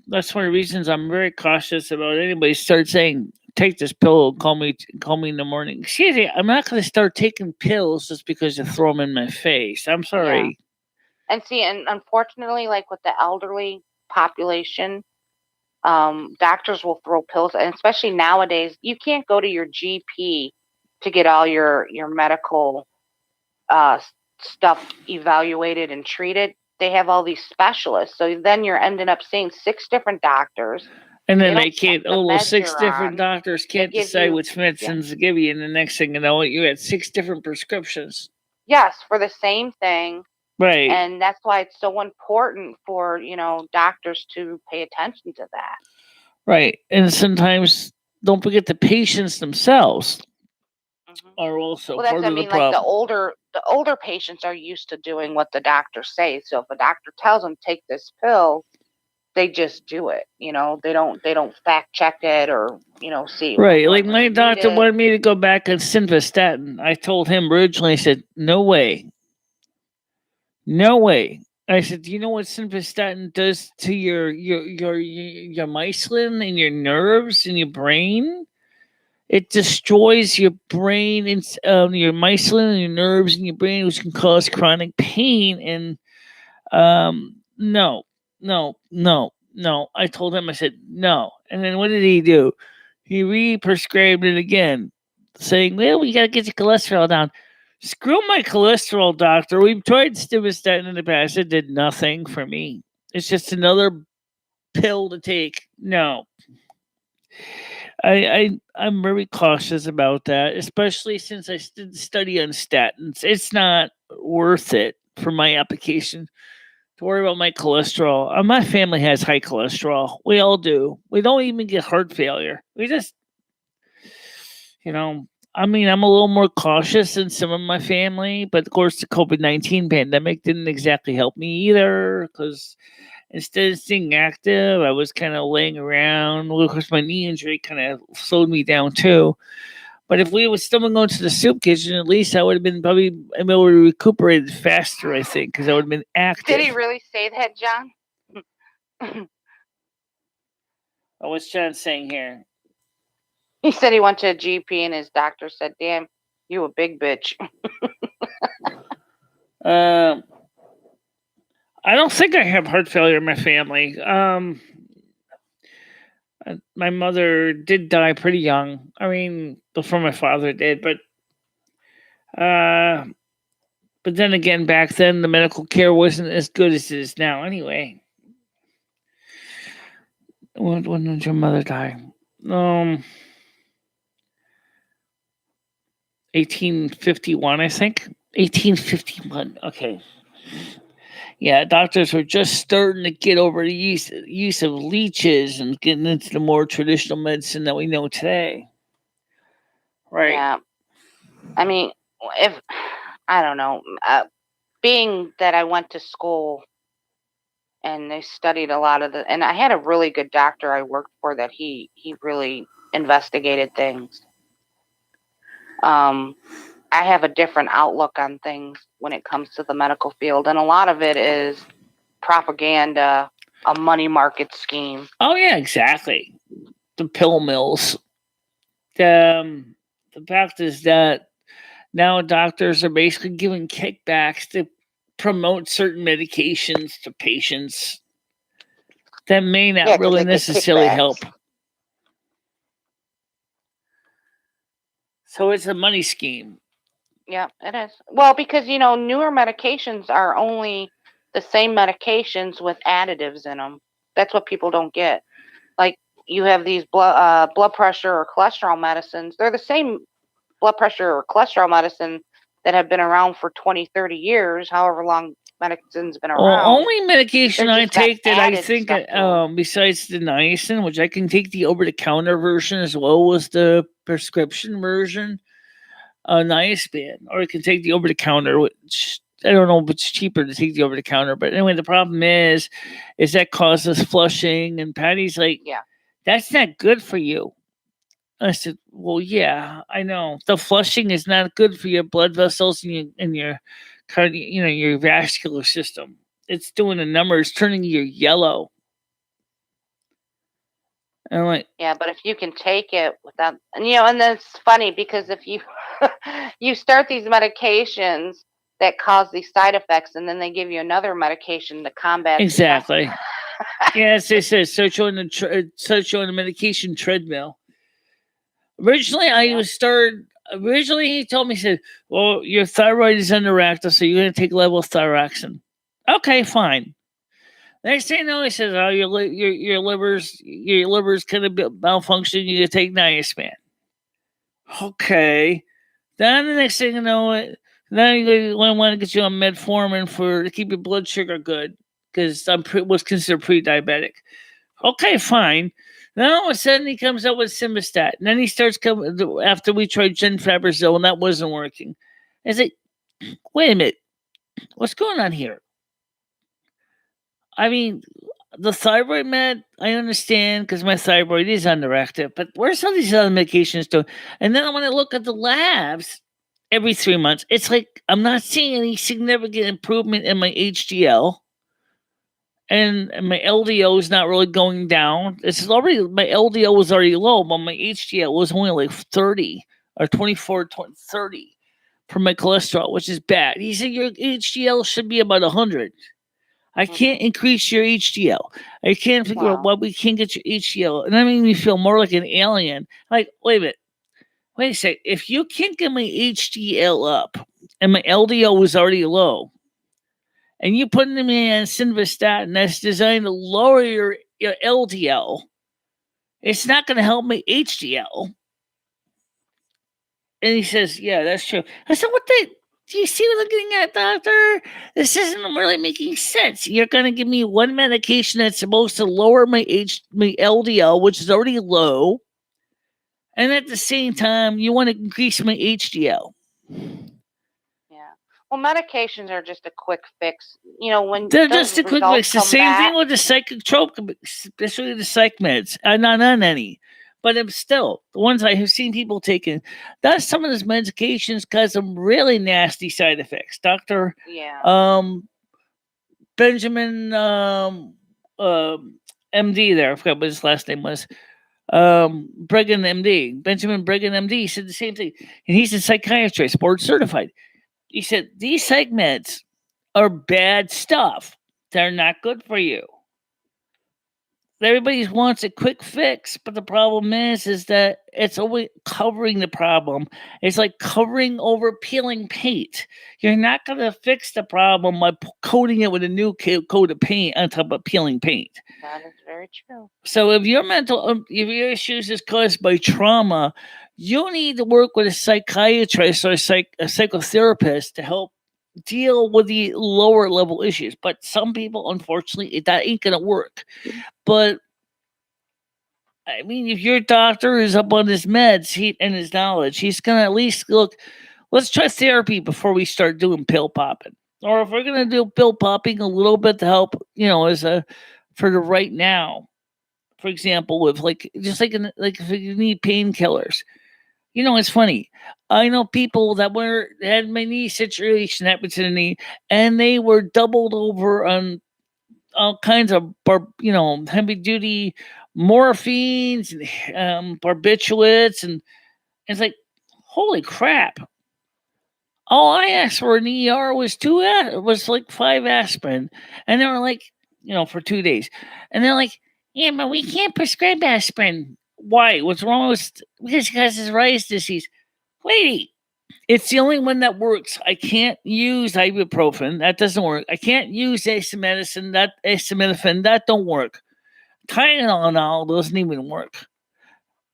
Speaker 1: that's one of the reasons I'm very cautious about anybody start saying, take this pill, call me in the morning. Excuse me, I'm not going to start taking pills just because you throw them in my face. I'm sorry.
Speaker 3: And see, and unfortunately, like with the elderly population, doctors will throw pills, and especially nowadays, you can't go to your GP to get all your medical stuff evaluated and treated. They have all these specialists, so then you're ending up seeing 6 different doctors.
Speaker 1: And then
Speaker 3: They
Speaker 1: they
Speaker 3: don't check
Speaker 1: can't,
Speaker 3: the meds
Speaker 1: 6
Speaker 3: you're
Speaker 1: different
Speaker 3: on.
Speaker 1: doctors
Speaker 3: They
Speaker 1: can't
Speaker 3: give
Speaker 1: decide
Speaker 3: you
Speaker 1: which medicines to give you. And the next thing you know, you had 6 different prescriptions.
Speaker 3: yes for the same thing.
Speaker 1: Right.
Speaker 3: And that's why it's so important for, doctors to pay attention to that.
Speaker 1: Right. And sometimes, don't forget, the patients themselves are also
Speaker 3: Well, that's,
Speaker 1: part
Speaker 3: I
Speaker 1: of the
Speaker 3: mean, like
Speaker 1: problem.
Speaker 3: the older patients are used to doing what the doctors say. So if a doctor tells them take this pill, they just do it. They don't fact check it or see.
Speaker 1: Right.
Speaker 3: well,
Speaker 1: Like
Speaker 3: do
Speaker 1: my
Speaker 3: we need
Speaker 1: doctor
Speaker 3: it?
Speaker 1: wanted me to go back on simvastatin. I told him originally, I said, no way. No way. I said, do you know what simvastatin does to your myelin and your nerves and your brain? It destroys your brain and your myelin and your nerves and your brain, which can cause chronic pain. And no, no, no, no. I told him, I said, no. And then what did he do? He re-prescribed it again, saying, well, we got to get your cholesterol down. Screw my cholesterol, doctor. We've tried simvastatin in the past. It did nothing for me. It's just another pill to take. No. I'm very cautious about that, especially since I did study on statins. It's not worth it for my application to worry about my cholesterol. My family has high cholesterol. We all do. We don't even get heart failure. We just, I'm a little more cautious than some of my family, but of course, the COVID-19 pandemic didn't exactly help me either because instead of staying active, I was kind of laying around. Well, of course, my knee injury kind of slowed me down too. But if we were still going to the soup kitchen, at least I would have been probably able to recuperate faster, I think, because I would have been active.
Speaker 3: Did he really say that, John?
Speaker 1: What's John saying here?
Speaker 3: He said he went to a GP and his doctor said, damn, you a big bitch.
Speaker 1: I don't think I have heart failure in my family. My mother did die pretty young. I mean, before my father did, but then again, back then the medical care wasn't as good as it is now. Anyway, when did your mother die? 1851, I think. 1851. Okay. Yeah, doctors were just starting to get over the use of leeches and getting into the more traditional medicine that we know today. Right.
Speaker 3: Yeah. I mean, I don't know, being that I went to school and they studied a lot of and I had a really good doctor I worked for that he really investigated things. I have a different outlook on things when it comes to the medical field, and a lot of it is propaganda, a money market scheme.
Speaker 1: Oh yeah, exactly. The pill mills. The fact is that now doctors are basically giving kickbacks to promote certain medications to patients that may not really necessarily help. So it's a money scheme.
Speaker 3: Yeah, it is. Well, because newer medications are only the same medications with additives in them. That's what people don't get. Like you have these blood pressure or cholesterol medicines. They're the same blood pressure or cholesterol medicine that have been around for 20, 30 years, however long medicine's been around.
Speaker 1: Well, only medication I take that I think, besides the niacin, which I can take the over-the-counter version as well as the prescription version, niacin, or I can take the over-the-counter, which I don't know if it's cheaper to take the over-the-counter. But anyway, the problem is that causes flushing, and Patty's like,
Speaker 3: yeah,
Speaker 1: that's not good for you. I said, well, yeah, I know. The flushing is not good for your blood vessels and your your vascular system. It's doing the numbers, turning you yellow. And I'm like,
Speaker 3: yeah, but if you can take it without, and that's funny because if you you start these medications that cause these side effects, and then they give you another medication to combat
Speaker 1: exactly. Yes, they said search on the medication treadmill. Originally, Originally, he told me, he said, well, your thyroid is underactive, so you're going to take levothyroxine. Okay, fine. Next thing you know, he says, oh, your liver's kind of malfunctioning, you're going to take niacin. Okay. Then the next thing you know, then you want to get you on metformin to keep your blood sugar good, because was considered pre-diabetic. Okay, fine. Then all of a sudden he comes up with simvastatin. And then he starts coming after we tried genfabrazole and that wasn't working. I said, wait a minute, what's going on here? I mean, the thyroid med, I understand because my thyroid is underactive, but where's all these other medications doing? And then when I look at the labs every 3 months, it's like I'm not seeing any significant improvement in my HDL. And my LDO is not really going down. It's already, my LDO was already low, but my HDL was only like 30 or 24, 30 for my cholesterol, which is bad. He said your HDL should be about 100. I can't increase your HDL. I can't figure out why we can't get your HDL. And that made me feel more like an alien. Like, wait a minute. Wait a sec. If you can't get my HDL up and my LDO was already low, and you put me on simvastatin that's designed to lower your LDL, it's not going to help my HDL. And he says, yeah, that's true. I said, what the? Do you see what I'm getting at, doctor? This isn't really making sense. You're going to give me one medication that's supposed to lower my LDL, which is already low. And at the same time, you want to increase my HDL.
Speaker 3: Yeah. Well, medications are just a quick fix. You know, when
Speaker 1: they're
Speaker 3: those
Speaker 1: just a quick
Speaker 3: results
Speaker 1: fix. The
Speaker 3: come
Speaker 1: same
Speaker 3: back,
Speaker 1: thing with the psychotropic, especially the psych meds. I'm not on any, but I'm still the ones I have seen people taking. That's some of those medications cause some really nasty side effects. Doctor
Speaker 3: yeah.
Speaker 1: Benjamin MD there, I forgot what his last name was. Bregan MD, Benjamin Bregan MD said the same thing, and he's a psychiatrist, board certified. He said these psych meds are bad stuff. They're not good for you. Everybody wants a quick fix, but the problem is that it's always covering the problem. It's like covering over peeling paint. You're not going to fix the problem by coating it with a new coat of paint on top of peeling paint.
Speaker 3: That is very true.
Speaker 1: So if your if your issues is caused by trauma, you need to work with a psychiatrist or a psychotherapist to help deal with the lower level issues. But some people, unfortunately, that ain't gonna work. But I mean, if your doctor is up on his meds and his knowledge, he's gonna at least look. Let's try therapy before we start doing pill popping. Or if we're gonna do pill popping a little bit to help, as a for the right now. For example, with like if you need painkillers. It's funny. I know people that had my knee situation happened to the knee, and they were doubled over on all kinds of heavy duty morphines and barbiturates, and it's like, holy crap! All I asked for an ER was was like 5 aspirin, and they were like, for 2 days, and they're like, yeah, but we can't prescribe aspirin. Why? What's wrong with? Because he has his Reyes disease. Lady, it's the only one that works. I can't use ibuprofen. That doesn't work. I can't use acetaminophen. That don't work. Tylenol doesn't even work.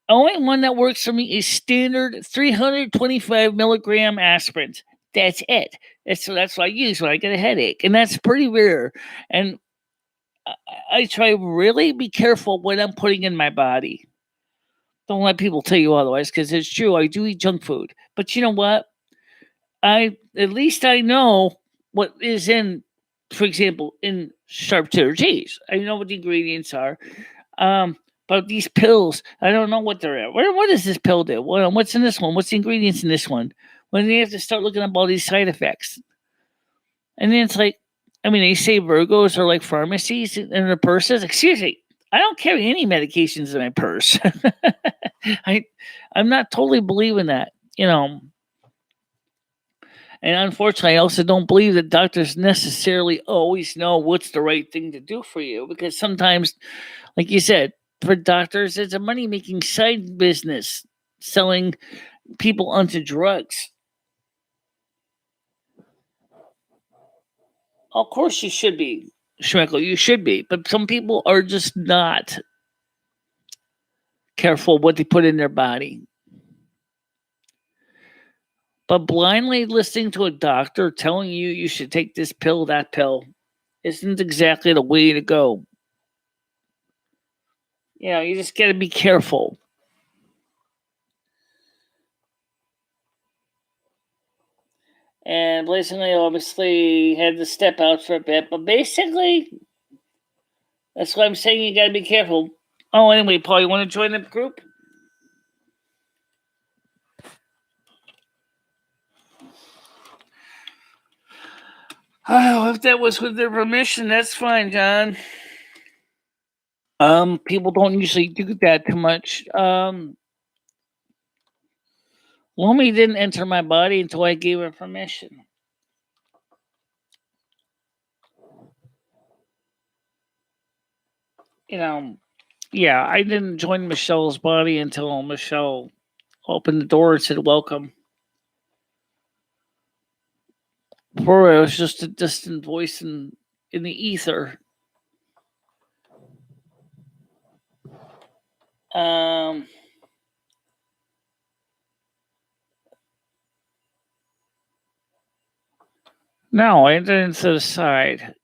Speaker 1: Only one that works for me is standard 325 milligram aspirin. That's it. That's what I use when I get a headache, and that's pretty rare. And I try really be careful what I'm putting in my body. Don't let people tell you otherwise, because it's true. I do eat junk food, but you know what? At least I know what is in, for example, in sharp cheddar cheese. I know what the ingredients are. But these pills, I don't know what they're at. What does this pill do? What's in this one? What's the ingredients in this one? When they have to start looking up all these side effects. And then it's like, they say Virgos are like pharmacies in their purses. Excuse me, I don't carry any medications in my purse. I'm not totally believing that, And unfortunately, I also don't believe that doctors necessarily always know what's the right thing to do for you, because sometimes, like you said, for doctors, it's a money-making side business, selling people onto drugs. Of course you should be, Schmeckle, you should be. But some people are just not careful what they put in their body. But blindly listening to a doctor telling you should take this pill, that pill, isn't exactly the way to go. You just got to be careful. And Blazingly obviously had to step out for a bit. But basically, That's why I'm saying you gotta be careful. Oh, anyway, Paul, you want to join the group? Oh, if that was with their permission, that's fine, John. People don't usually do that too much. Lomi didn't enter my body until I gave her permission. Yeah, I didn't join Michelle's body until Michelle opened the door and said, "Welcome." Before it was just a distant voice in the ether. No, I didn't to the side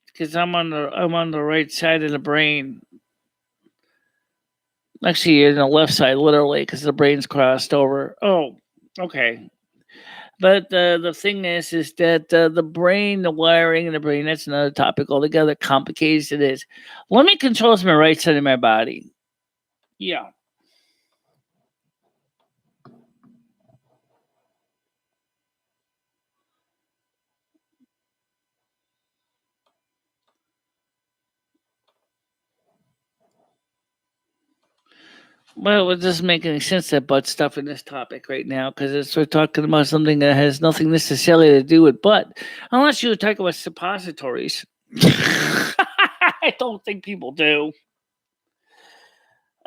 Speaker 1: because I'm on the right side of the brain. Actually, you're on the left side, literally, because the brain's crossed over. Oh, okay. But the thing is that the brain, the wiring in the brain, that's another topic altogether. Complicated it is. Let me controls my right side of my body. Yeah. Well, it doesn't make any sense that butt stuff in this topic right now because we're talking about something that has nothing necessarily to do with butt, unless you were talking about suppositories. I don't think people do.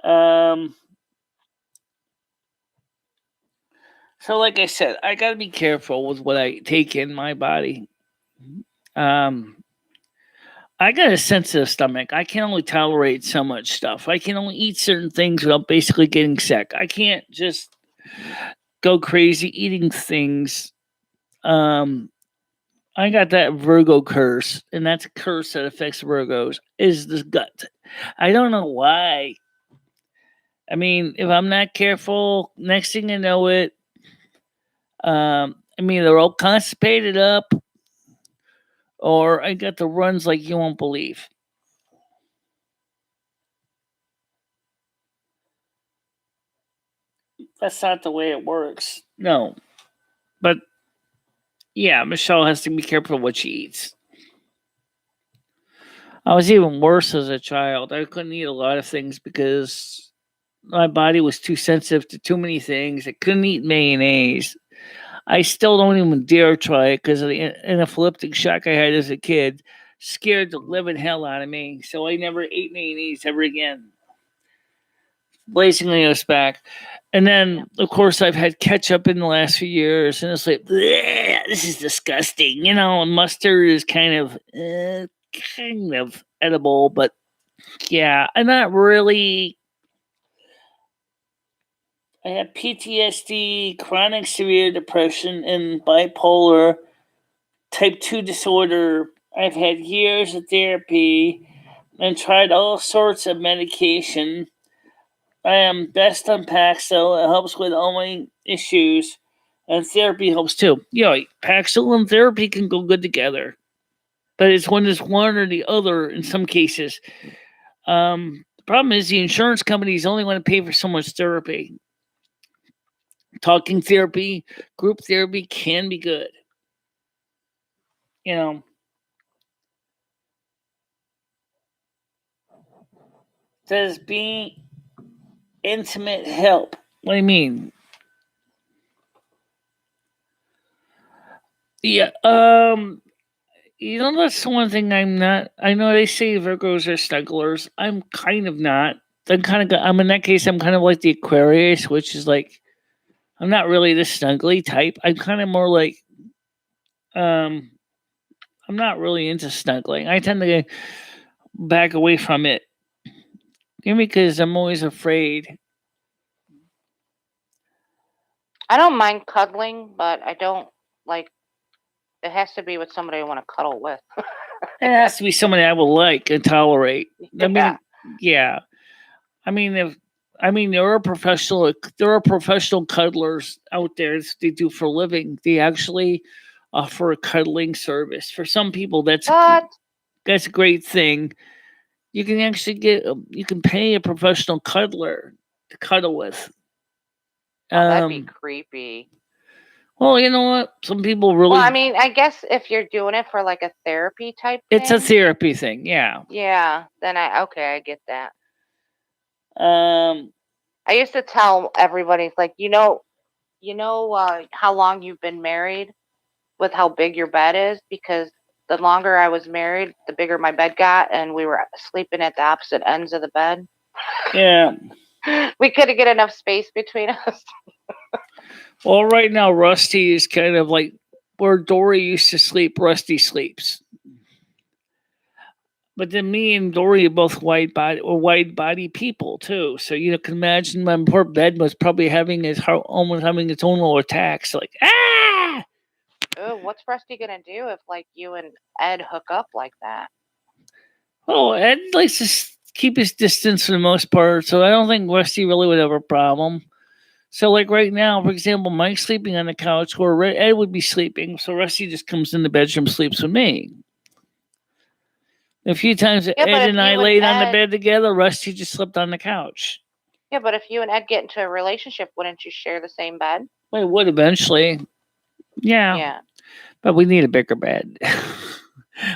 Speaker 1: So, like I said, I got to be careful with what I take in my body. I got a sensitive stomach. I can only tolerate so much stuff. I can only eat certain things without basically getting sick. I can't just go crazy eating things. I got that Virgo curse, and that's a curse that affects Virgos, is the gut. I don't know why. I mean, if I'm not careful, next thing you know it, they're all constipated up, or I got the runs like you won't believe. That's not the way it works. No. But, yeah, Michelle has to be careful what she eats. I was even worse as a child. I couldn't eat a lot of things because my body was too sensitive to too many things. I couldn't eat mayonnaise. I still don't even dare try it because of the anaphylactic shock I had as a kid. Scared the living hell out of me. So I never ate mayonnaise ever again. Blazingly us back. And then, of course, I've had ketchup in the last few years, and it's like, this is disgusting. And mustard is kind of edible, but yeah, I'm not really. I have PTSD, chronic severe depression, and bipolar type 2 disorder. I've had years of therapy and tried all sorts of medication. I am best on Paxil. It helps with all my issues. And therapy helps too. Yeah, Paxil and therapy can go good together. But it's when it's one or the other in some cases. The problem is the insurance companies only want to pay for so much therapy. Talking therapy, group therapy can be good. Does being intimate help? What do you mean? Yeah, that's one thing I'm not. I know they say Virgos are snugglers. I'm kind of not. I'm in that case, I'm kind of like the Aquarius, which is like, I'm not really the snuggly type. I'm kind of more like, I'm not really into snuggling. I tend to back away from it. Because I'm always afraid.
Speaker 3: I don't mind cuddling, but I don't like. It has to be with somebody I want to cuddle with.
Speaker 1: It has to be somebody I will like and tolerate.
Speaker 3: Yeah.
Speaker 1: Yeah. There are professional cuddlers out there. They do for a living. They actually offer a cuddling service. For some people, that's
Speaker 3: What?
Speaker 1: that's a great thing. You can actually you can pay a professional cuddler to cuddle with.
Speaker 3: Oh, that'd be
Speaker 1: Um,
Speaker 3: creepy.
Speaker 1: well, you know what? Some people really.
Speaker 3: Well, I mean, I guess if you're doing it for like a therapy type
Speaker 1: it's a
Speaker 3: thing,
Speaker 1: therapy thing, yeah.
Speaker 3: yeah, then I get that.
Speaker 1: Um,
Speaker 3: I used to tell everybody, like, how long you've been married with how big your bed is, because the longer I was married, the bigger my bed got, and we were sleeping at the opposite ends of the bed.
Speaker 1: yeah.
Speaker 3: We couldn't get enough space between us.
Speaker 1: Well, right now, Rusty is kind of like where Dory used to sleep. Rusty sleeps. But then me and Dory are both wide body people too. So you can imagine my poor bed was probably having almost having its own little attacks. Like
Speaker 3: Oh, what's Rusty gonna do if like you and Ed hook up like that?
Speaker 1: oh, Ed likes to keep his distance for the most part. So I don't think Rusty really would have a problem. So like right now, for example, Mike's sleeping on the couch where Ed would be sleeping. So Rusty just comes in the bedroom, sleeps with me. A few times
Speaker 3: Yeah,
Speaker 1: Ed
Speaker 3: but if
Speaker 1: and I
Speaker 3: you and
Speaker 1: laid on the
Speaker 3: Ed,
Speaker 1: bed together, Rusty just slept on the couch.
Speaker 3: yeah, but if you and Ed get into a relationship, wouldn't you share the same bed?
Speaker 1: We would eventually. Yeah.
Speaker 3: Yeah.
Speaker 1: But we need a bigger bed.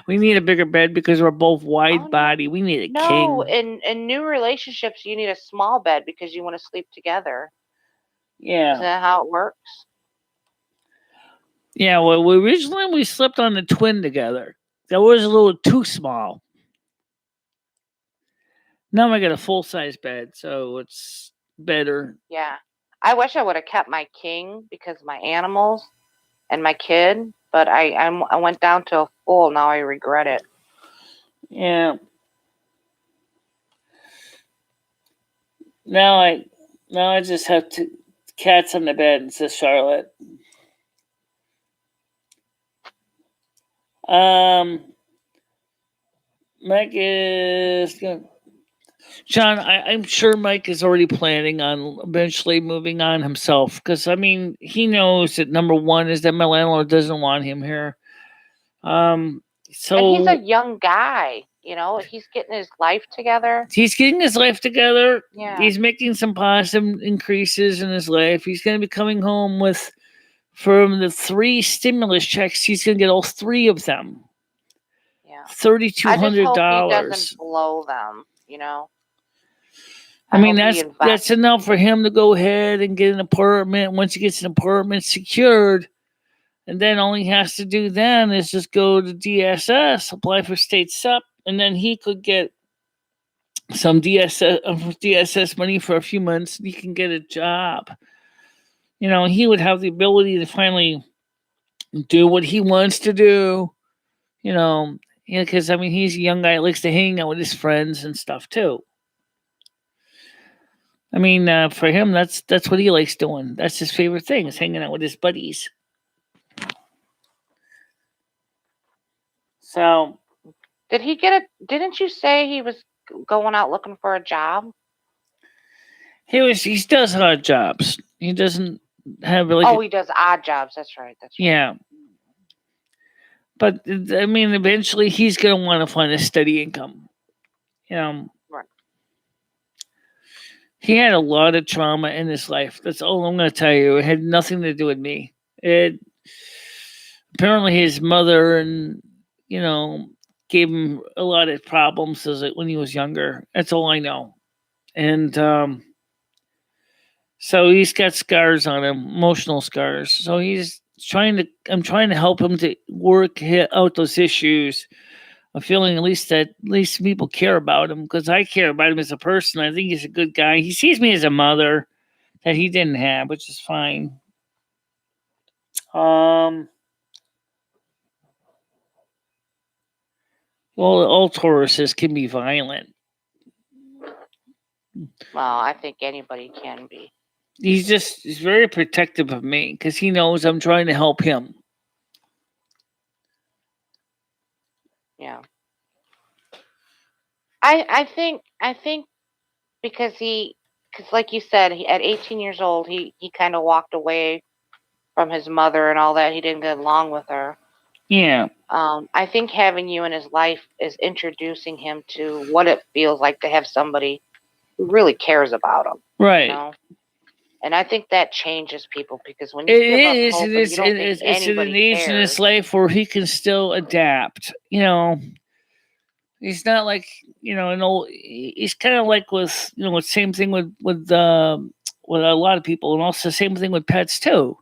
Speaker 1: We need a bigger bed because we're both
Speaker 3: Oh
Speaker 1: wide
Speaker 3: no,
Speaker 1: body. We need a
Speaker 3: no.
Speaker 1: king.
Speaker 3: In new relationships, you need a small bed because you want to sleep together. Is
Speaker 1: Yeah.
Speaker 3: that how it works?
Speaker 1: Yeah, well, originally we slept on the twin together. That was a little too small. Now I got a full size bed, so it's better.
Speaker 3: Yeah. I wish I would have kept my king because of my animals and my kid, but I went down to a full. Now I regret it.
Speaker 1: Yeah. Now I just have two cats on the bed and says Charlotte. Mike is good. John, I'm sure Mike is already planning on eventually moving on himself because I mean he knows that number one is that my landlord doesn't want him here.
Speaker 3: And he's a
Speaker 1: So
Speaker 3: young guy, he's getting his life together.
Speaker 1: he's getting his life together.
Speaker 3: Yeah.
Speaker 1: He's making some positive increases in his life. He's going to be coming home with, from the 3 stimulus checks, he's going to get all 3 of them.
Speaker 3: Yeah.
Speaker 1: $3,200.
Speaker 3: I just hope he doesn't blow them,
Speaker 1: I mean,
Speaker 3: hope he
Speaker 1: that's
Speaker 3: invests.
Speaker 1: enough for him to go ahead and get an apartment. Once he gets an apartment secured, and then all he has to do then is just go to DSS, apply for state sup, and then he could get some DSS money for a few months. And he can get a job. He would have the ability to finally do what he wants to do. Because I mean, he's a young guy, likes to hang out with his friends and stuff too. I mean, for him, that's what he likes doing. That's his favorite thing, is hanging out with his buddies. So,
Speaker 3: Didn't you say he was going out looking for a job?
Speaker 1: he does odd jobs. He doesn't have really.
Speaker 3: Oh, he does odd jobs. That's right.
Speaker 1: Yeah. But I mean, eventually he's going to want to find a steady income.
Speaker 3: Right.
Speaker 1: He had a lot of trauma in his life. That's all I'm going to tell you. It had nothing to do with me. Apparently his mother and gave him a lot of problems when he was younger. That's all I know. And so he's got scars on him, emotional scars. So I'm trying to help him to work out those issues. I'm feeling at least people care about him because I care about him as a person. I think he's a good guy. He sees me as a mother that he didn't have, which is fine. Well, all Tauruses can be violent.
Speaker 3: Well, I think anybody can be.
Speaker 1: He's very protective of me because he knows I'm trying to help him.
Speaker 3: Yeah. I think because like you said, at 18 years old, he kind of walked away from his mother and all that. He didn't get along with her.
Speaker 1: Yeah.
Speaker 3: I think having you in his life is introducing him to what it feels like to have somebody who really cares about him.
Speaker 1: Right.
Speaker 3: You know? And I think that changes people, because when
Speaker 1: It
Speaker 3: you give up
Speaker 1: is.
Speaker 3: hope
Speaker 1: It
Speaker 3: and
Speaker 1: is.
Speaker 3: you don't think
Speaker 1: It's an
Speaker 3: anybody
Speaker 1: age in
Speaker 3: cares.
Speaker 1: his life where he can still adapt. You know, he's not like an old. He's kind of like with same thing with a lot of people, and also same thing with pets too.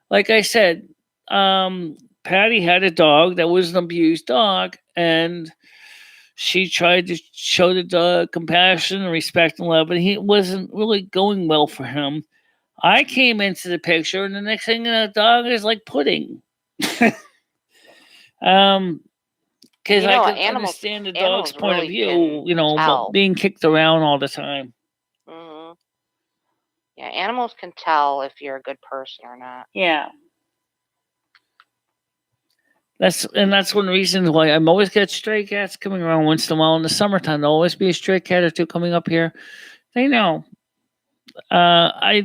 Speaker 1: Like I said, Patty had a dog that was an abused dog, and she tried to show the dog compassion and respect and love, but he wasn't really going well for him. I came into the picture, and the next thing the dog is like pudding. Because I could understand the dog's point of view, being kicked around all the time.
Speaker 3: Mm-hmm. Yeah, animals can tell if you're a good person or not.
Speaker 1: Yeah. That's one reason why I'm always got stray cats coming around once in a while in the summertime. There'll always be a stray cat or two coming up here. They know. My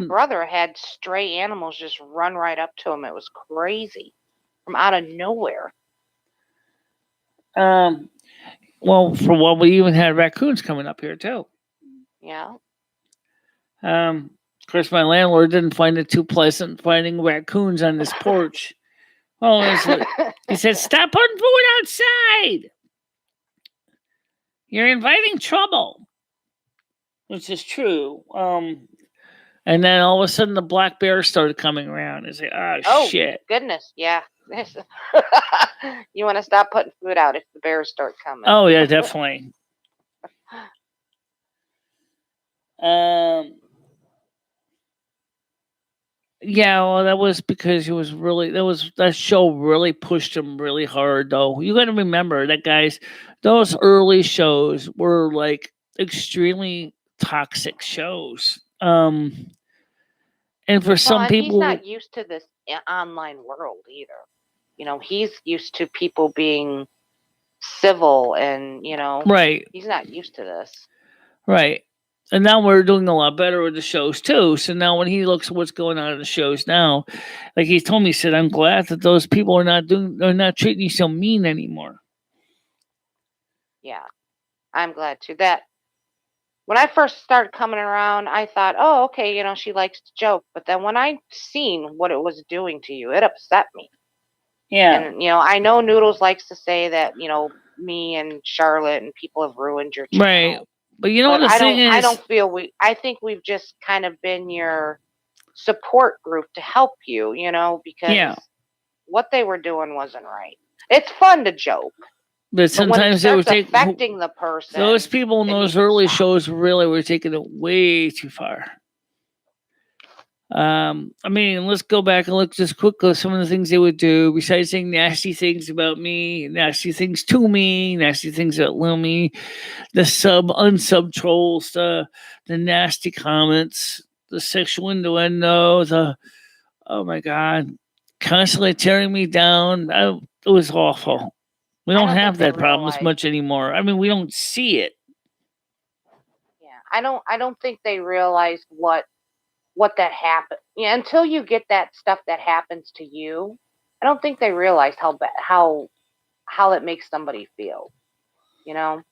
Speaker 3: brother had stray animals just run right up to him. It was crazy, from out of nowhere.
Speaker 1: Well, for what we even had raccoons coming up here too.
Speaker 3: Yeah.
Speaker 1: Of course, my landlord didn't find it too pleasant finding raccoons on his porch. Well, he said, "Stop putting food outside. You're inviting trouble," which is true. And then all of a sudden, the black bear started coming around. It's like, oh shit!
Speaker 3: Goodness, yeah. You want to stop putting food out if the bears start coming.
Speaker 1: Oh yeah, definitely. Yeah, well, that was because it was really that show really pushed him really hard. Though you got to remember that, guys, those early shows were like extremely toxic shows. And for some people,
Speaker 3: he's not used to this online world either. He's used to people being civil, and
Speaker 1: right.
Speaker 3: He's not used to this.
Speaker 1: Right. And now we're doing a lot better with the shows too. So now when he looks at what's going on in the shows now, like he told me, he said, "I'm glad that those people are not treating you so mean anymore."
Speaker 3: Yeah, I'm glad too. That when I first started coming around, I thought, oh, okay, she likes to joke. But then when I seen what it was doing to you, it upset me.
Speaker 1: Yeah.
Speaker 3: And I know Noodles likes to say that me and Charlotte and people have ruined your channel.
Speaker 1: Right. But the thing is,
Speaker 3: I don't feel I think we've just kind of been your support group to help you, because what they were doing wasn't right. It's fun to joke,
Speaker 1: but sometimes they were
Speaker 3: affecting the person.
Speaker 1: Those people in those early shows really were taking it way too far. I mean, let's go back and look just quickly at some of the things they would do, besides saying nasty things about me, nasty things to me, nasty things about Lumi, the unsub trolls, the nasty comments, the sexual innuendo, oh my God, constantly tearing me down. It was awful. We don't have that problem as much anymore. I mean, we don't see it.
Speaker 3: Yeah, I don't think they realize what that happened. Yeah, until you get that stuff that happens to you, I don't think they realize how it makes somebody feel. And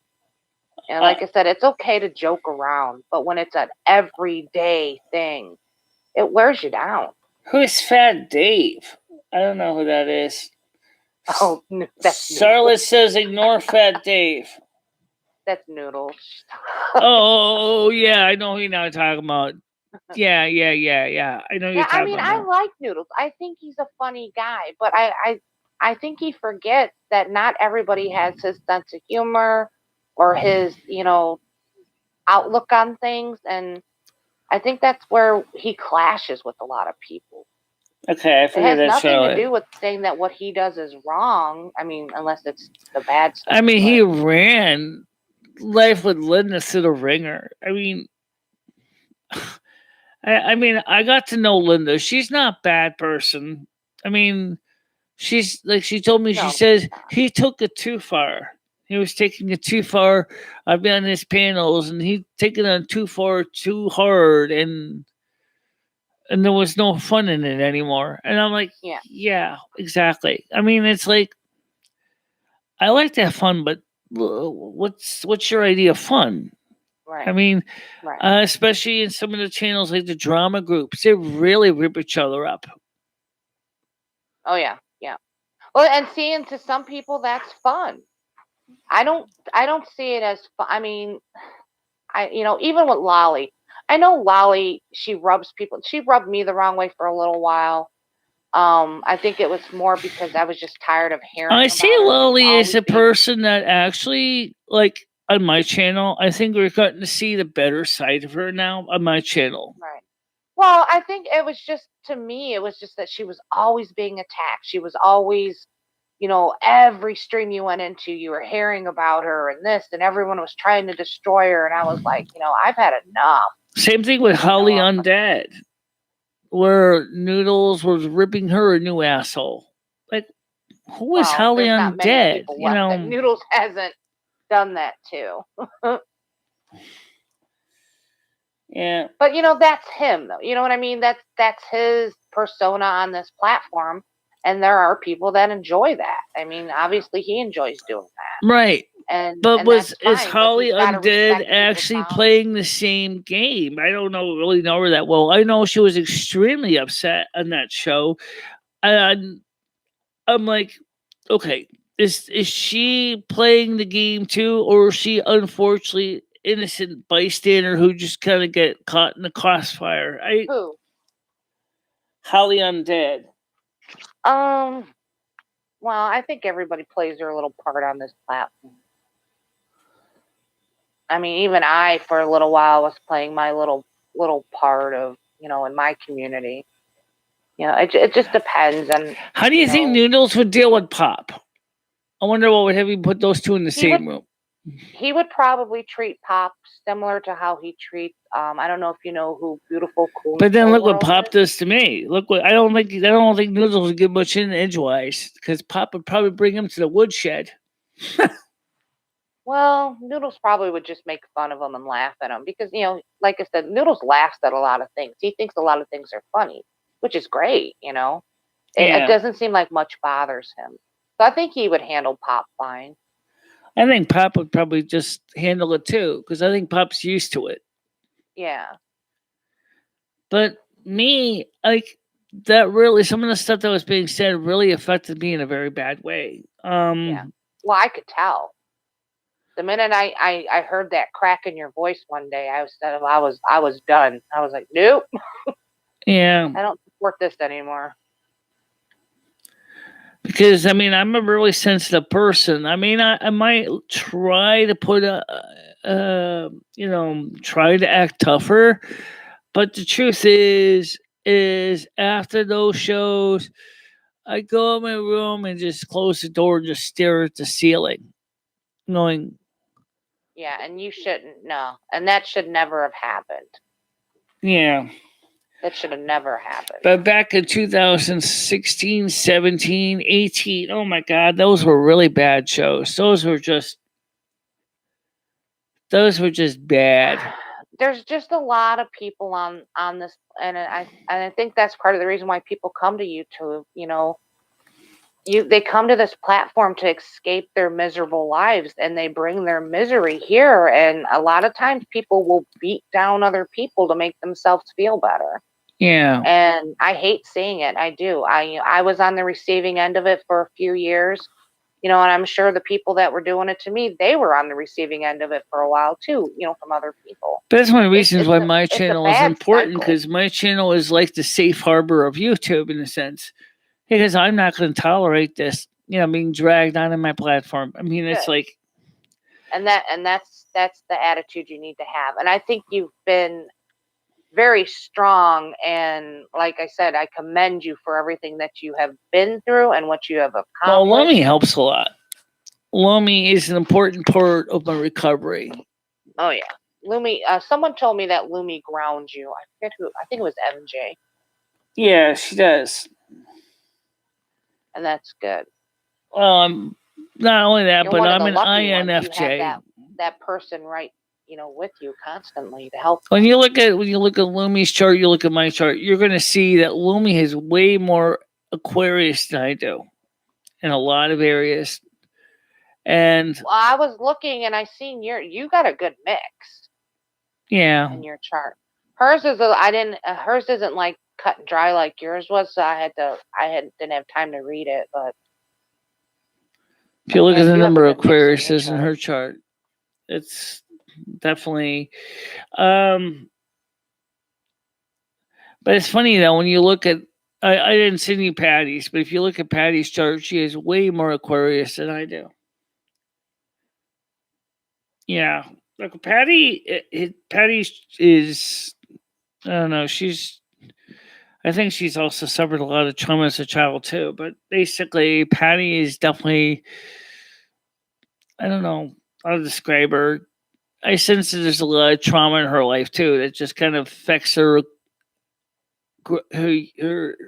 Speaker 3: like I said, it's okay to joke around, but when it's an everyday thing, it wears you down.
Speaker 1: Who's Fat Dave? I don't know who that is.
Speaker 3: Oh, that's
Speaker 1: Charlotte says ignore Fat Dave.
Speaker 3: That's Noodles.
Speaker 1: Oh yeah, I know who you're not talking about. Yeah. I know you're talking about.
Speaker 3: I like Noodles. I think he's a funny guy, but I think he forgets that not everybody has his sense of humor or his, outlook on things, and I think that's where he clashes with a lot of people.
Speaker 1: Okay, I figured that.
Speaker 3: It has nothing to do with saying that what he does is wrong. I mean, unless it's the bad stuff.
Speaker 1: I mean, he ran Life with Linda through the ringer. I mean, I got to know Linda. She's not a bad person. I mean, she's like she told me. She says he took it too far. He was taking it too far. I've been on his panels, and he taking it too far, too hard, and and there was no fun in it anymore. And I'm like,
Speaker 3: Yeah.
Speaker 1: yeah, exactly. I mean, it's like I like to have fun, but what's your idea of fun?
Speaker 3: Right.
Speaker 1: I mean,
Speaker 3: right.
Speaker 1: especially in some of the channels like the drama groups, they really rip each other up.
Speaker 3: Oh yeah. Yeah. Well, and seeing to some people that's fun. I don't see it as fun. I mean, even with Lolly, I know Lolly, she rubbed me the wrong way for a little while. I think it was more because I was just tired of hearing
Speaker 1: I
Speaker 3: about
Speaker 1: see
Speaker 3: her.
Speaker 1: Lolly as a
Speaker 3: Always being-
Speaker 1: person that actually, like on my channel, I think we're starting to see the better side of her now on my channel.
Speaker 3: Right. Well, I think it was just, to me, it was just that she was always being attacked. She was always, every stream you went into, you were hearing about her and this, and everyone was trying to destroy her. And I was like, I've had enough.
Speaker 1: Same thing with Holly Undead, where Noodles was ripping her a new asshole. Like, who is Holly
Speaker 3: there's not many
Speaker 1: Undead?
Speaker 3: people left that Noodles hasn't done that too.
Speaker 1: Yeah.
Speaker 3: But that's him though. You know what I mean? That's his persona on this platform. And there are people that enjoy that. I mean, obviously he enjoys doing that.
Speaker 1: Right.
Speaker 3: But
Speaker 1: is
Speaker 3: fine,
Speaker 1: Holly Undead
Speaker 3: actually
Speaker 1: actually playing the same game? I don't really know her that well. I know she was extremely upset on that show. And I'm like, okay, is she playing the game too, or is she unfortunately innocent bystander who just kind of get caught in the crossfire?
Speaker 3: Who?
Speaker 1: Holly Undead.
Speaker 3: Well, I think everybody plays their little part on this platform. I mean, even I, for a little while, was playing my little part of, in my community. It just depends. And
Speaker 1: how do you think Noodles would deal with Pop? I wonder what would have you put those two in the same room.
Speaker 3: He would probably treat Pop similar to how he treats. I don't know if you know who Beautiful Cool.
Speaker 1: But then look what Pop does to me. Look what I don't think Noodles would get much in edgewise because Pop would probably bring him to the woodshed.
Speaker 3: Well, Noodles probably would just make fun of him and laugh at him because, like I said, Noodles laughs at a lot of things. He thinks a lot of things are funny, which is great, It doesn't seem like much bothers him. So I think he would handle Pop fine.
Speaker 1: I think Pop would probably just handle it too because I think Pop's used to it.
Speaker 3: Yeah.
Speaker 1: But me, like, that really, some of the stuff that was being said really affected me in a very bad way.
Speaker 3: Yeah. Well, I could tell. The minute I heard that crack in your voice one day, I was done. I was like, nope.
Speaker 1: Yeah.
Speaker 3: I don't support this anymore.
Speaker 1: Because I mean, I'm a really sensitive person. I mean, I might try to put try to act tougher, but the truth is after those shows, I go in my room and just close the door and just stare at the ceiling, knowing.
Speaker 3: Yeah, and you shouldn't. No, and that should never have happened.
Speaker 1: Yeah.
Speaker 3: That should have never happened.
Speaker 1: But back in 2016, 17, 18, oh my God, those were really bad shows. Those were just bad.
Speaker 3: There's just a lot of people on this, and I think that's part of the reason why people come to YouTube. They come to this platform to escape their miserable lives, and they bring their misery here. And a lot of times, people will beat down other people to make themselves feel better.
Speaker 1: Yeah.
Speaker 3: And I hate seeing it. I do. I was on the receiving end of it for a few years, and I'm sure the people that were doing it to me, they were on the receiving end of it for a while too, from other people.
Speaker 1: But that's one of the reasons why my channel is important, because my channel is like the safe harbor of YouTube in a sense, because I'm not going to tolerate this, being dragged onto my platform. I mean, it's like,
Speaker 3: and that's the attitude you need to have. And I think you've been very strong, and like I said, I commend you for everything that you have been through and what you have accomplished.
Speaker 1: Well, Lummy helps a lot. Lummy is an important part of my recovery.
Speaker 3: Oh yeah, Lumi. Someone told me that Lumi grounds you. I forget who. I think it was MJ.
Speaker 1: Yeah, she does,
Speaker 3: and that's good.
Speaker 1: Not only that,
Speaker 3: You're
Speaker 1: but
Speaker 3: one of
Speaker 1: I'm
Speaker 3: the
Speaker 1: an
Speaker 3: lucky ones.
Speaker 1: INFJ.
Speaker 3: You have that person right, with you constantly to help.
Speaker 1: When you look at Lumi's chart, you look at my chart, you're going to see that Lumi has way more Aquarius than I do in a lot of areas. And
Speaker 3: Well, I was looking and I seen you got a good mix
Speaker 1: yeah,
Speaker 3: in your chart. Hers isn't like cut and dry like yours was, so didn't have time to read it, but
Speaker 1: if you look at the
Speaker 3: you have a
Speaker 1: number of
Speaker 3: good mix in your
Speaker 1: Aquariuses in
Speaker 3: chart.
Speaker 1: her chart, it's definitely but it's funny though when you look at I didn't see any Patty's, but if you look at Patty's chart, she has way more Aquarius than I do. Yeah, like Patty is I don't know. I think she's also suffered a lot of trauma as a child too. But basically, Patty is definitely I don't know how to describe her. I sense that there's a lot of trauma in her life too that just kind of affects her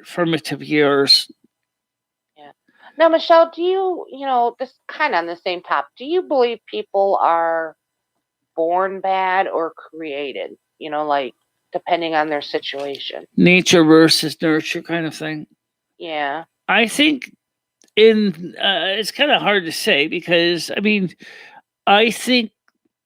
Speaker 1: formative years.
Speaker 3: Yeah. Now, Michelle, do you this kind of on the same topic? Do you believe people are born bad or created? Like depending on their situation.
Speaker 1: Nature versus nurture kind of thing.
Speaker 3: Yeah.
Speaker 1: I think it's kind of hard to say because I think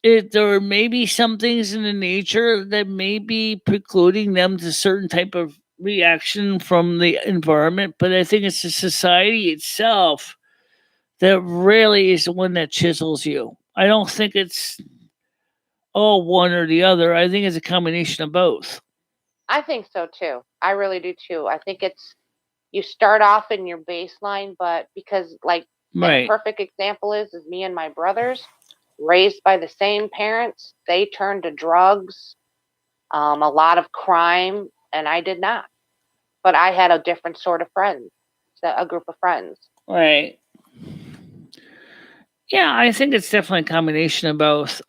Speaker 1: there may be some things in the nature that may be precluding them to certain type of reaction from the environment, but I think it's the society itself that really is the one that chisels you. I don't think it's one or the other. I think it's a combination of both.
Speaker 3: I think so too. I really do too. I think it's you start off in your baseline, but because like
Speaker 1: Right.
Speaker 3: a perfect example is me and my brothers raised by the same parents. They turned to drugs, a lot of crime, and I did not. But I had a different sort of friends, a group of friends.
Speaker 1: Right. Yeah, I think it's definitely a combination of both.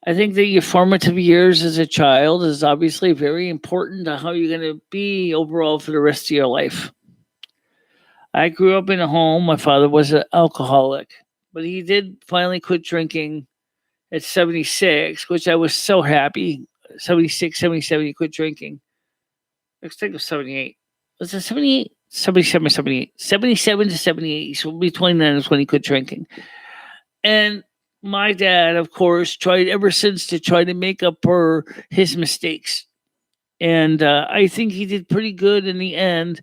Speaker 1: I think that your formative years as a child is obviously very important to how you're going to be overall for the rest of your life. I grew up in a home. My father was an alcoholic, but he did finally quit drinking at 76, which I was so happy. 76, 77, he quit drinking. I think it was 78. Was it 78? 77 or 78. 77 to 78. So between then is when he quit drinking. And my dad, of course, tried ever since to try to make up for his mistakes. And I think he did pretty good in the end.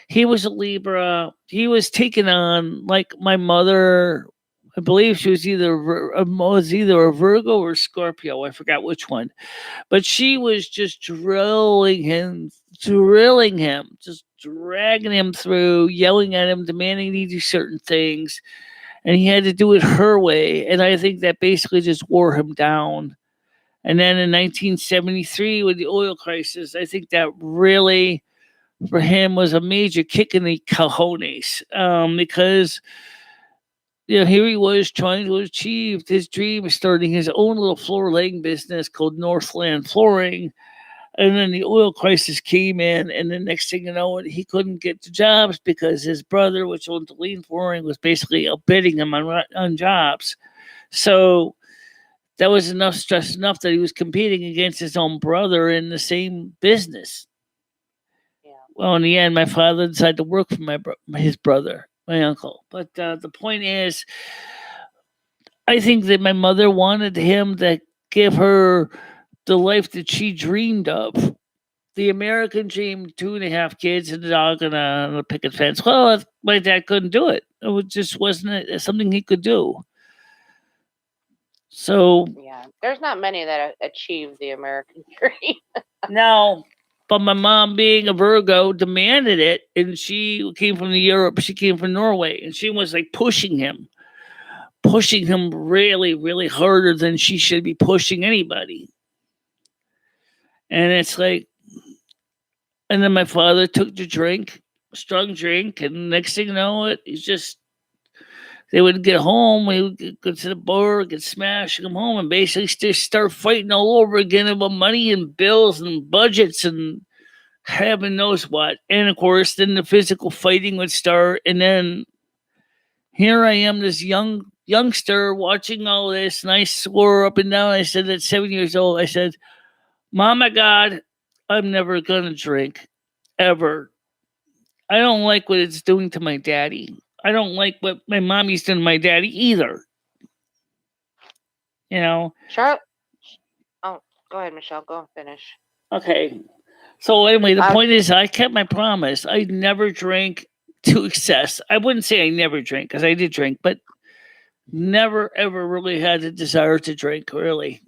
Speaker 1: He was a Libra. He was taken on like my mother. I believe she was either a Virgo or Scorpio. I forgot which one. But she was just drilling him, just dragging him through, yelling at him, demanding he do certain things. And he had to do it her way. And I think that basically just wore him down. And then in 1973, with the oil crisis, I think that really, for him, was a major kick in the cojones. Because, here he was trying to achieve his dream of starting his own little floor laying business called Northland Flooring. And then the oil crisis came in, and the next thing you know, he couldn't get the jobs because his brother, which owned the lean flooring, was basically outbidding him on jobs. So that was stress enough that he was competing against his own brother in the same business.
Speaker 3: Yeah.
Speaker 1: Well, in the end, my father decided to work for his brother, my uncle. But the point is, I think that my mother wanted him to give her the life that she dreamed of. The American dream, 2.5 kids and a dog and a picket fence. Well, my dad couldn't do it. It just wasn't something he could do. So
Speaker 3: yeah, there's not many that achieve the American dream.
Speaker 1: No, but my mom, being a Virgo, demanded it, and she came from Europe. She came from Norway, and she was like pushing him really, really harder than she should be pushing anybody. And it's like, and then my father took the drink, strong drink, and next thing you know, they would get home, we would go to the bar, get smashed, come home, and basically just start fighting all over again about money and bills and budgets and heaven knows what. And of course, then the physical fighting would start, and then here I am, this young youngster watching all this, and I swore up and down. I said at 7 years old, I said, Mama God, I'm never going to drink, ever. I don't like what it's doing to my daddy. I don't like what my mommy's doing to my daddy either. You know?
Speaker 3: Charlotte. Oh, go ahead, Michelle. Go and finish.
Speaker 1: Okay. So anyway, the point is I kept my promise. I never drank to excess. I wouldn't say I never drank, because I did drink, but never ever really had the desire to drink, really.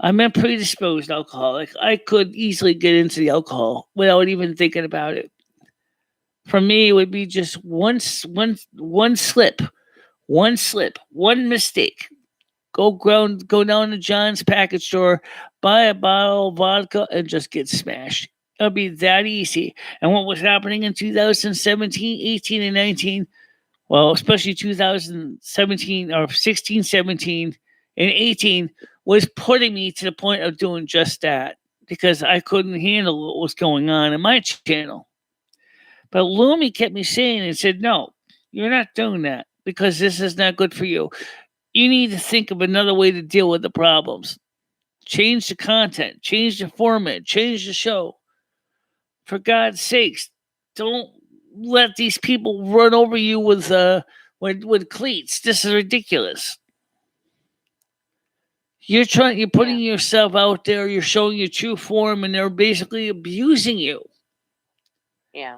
Speaker 1: I'm a predisposed alcoholic. I could easily get into the alcohol without even thinking about it. For me, it would be just one slip, one mistake. Go down to John's package store, buy a bottle of vodka, and just get smashed. It'll be that easy. And what was happening in 2017, 18, and 19, well, especially 2017 or 16, 17, and 18, was putting me to the point of doing just that, because I couldn't handle what was going on in my channel. But Lumi kept me saying and said, no, you're not doing that, because this is not good for you. You need to think of another way to deal with the problems. Change the content, change the format, change the show. For God's sakes, don't let these people run over you with cleats. This is ridiculous. You're putting yourself out there, you're showing your true form, and they're basically abusing you.
Speaker 3: Yeah.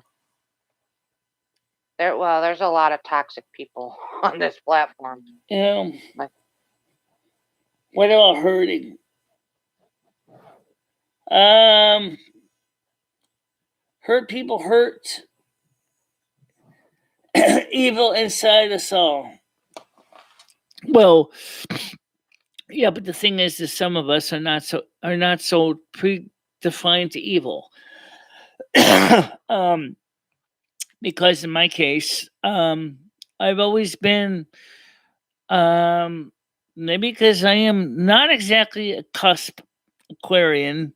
Speaker 3: There's a lot of toxic people on this platform.
Speaker 1: What about hurting? Hurt people hurt. Evil inside us all. Well, yeah, but the thing is that some of us are not so predefined to evil. Because in my case, I've always been, maybe because I am not exactly a cusp Aquarian,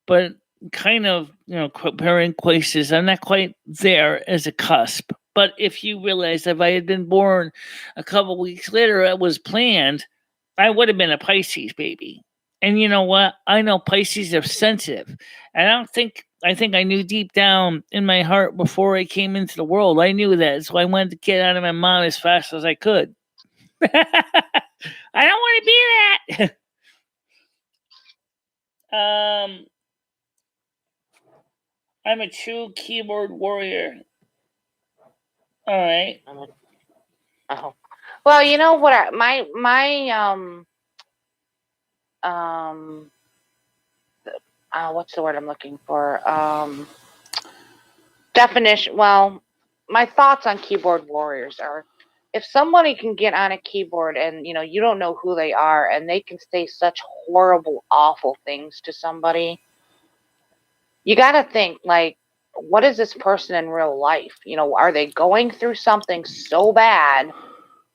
Speaker 1: but kind of, comparing places, I'm not quite there as a cusp. But if you realize if I had been born a couple weeks later, it was planned, I would have been a Pisces baby. And you know what? I know Pisces are sensitive. And I think I knew deep down in my heart before I came into the world. I knew that. So I wanted to get out of my mom as fast as I could. I don't want to be that. I'm a true keyboard warrior. All right.
Speaker 3: Oh. Well, you know what? What's the word I'm looking for? Definition. Well, my thoughts on keyboard warriors are: if somebody can get on a keyboard and you don't know who they are, and they can say such horrible, awful things to somebody, you got to think, like, what is this person in real life? Are they going through something so bad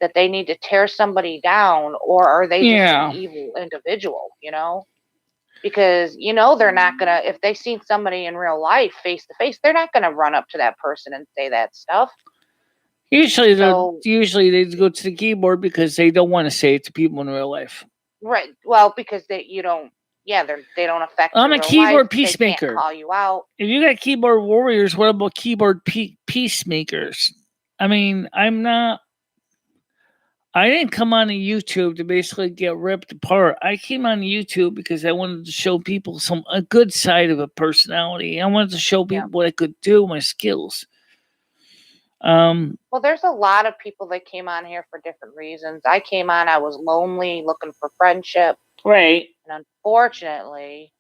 Speaker 3: that they need to tear somebody down, or are they just an evil individual? Because they're not gonna, if they seen somebody in real life face to face, they're not gonna run up to that person and say that stuff.
Speaker 1: Usually they go to the keyboard because they don't want to say it to people in real life.
Speaker 3: Right. Well, because they don't affect.
Speaker 1: I'm a keyboard peacemaker.
Speaker 3: They can't call you out.
Speaker 1: If you got keyboard warriors, what about keyboard peacemakers? I mean, I didn't come on YouTube to basically get ripped apart. I came on YouTube because I wanted to show people a good side of a personality. I wanted to show people what I could do, my skills.
Speaker 3: Well, there's a lot of people that came on here for different reasons. I came on, I was lonely, looking for friendship.
Speaker 1: Right.
Speaker 3: And unfortunately,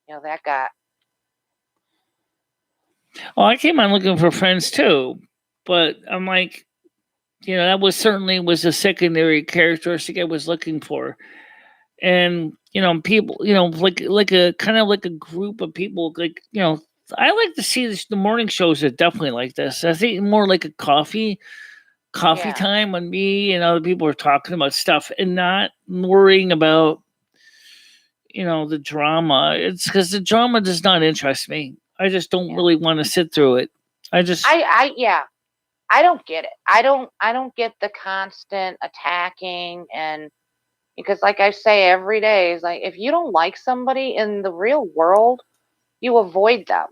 Speaker 3: that got...
Speaker 1: Oh, I came on looking for friends too. But I'm like, that was a secondary characteristic I was looking for. And, people, like a kind of like a group of people, I like to see the morning shows are definitely like this. I think more like a coffee time when me and other people are talking about stuff and not worrying about, the drama. It's because the drama does not interest me. I just don't really want to sit through it.
Speaker 3: I I don't get it. I don't get the constant attacking, and because like I say every day is like, if you don't like somebody in the real world, you avoid them.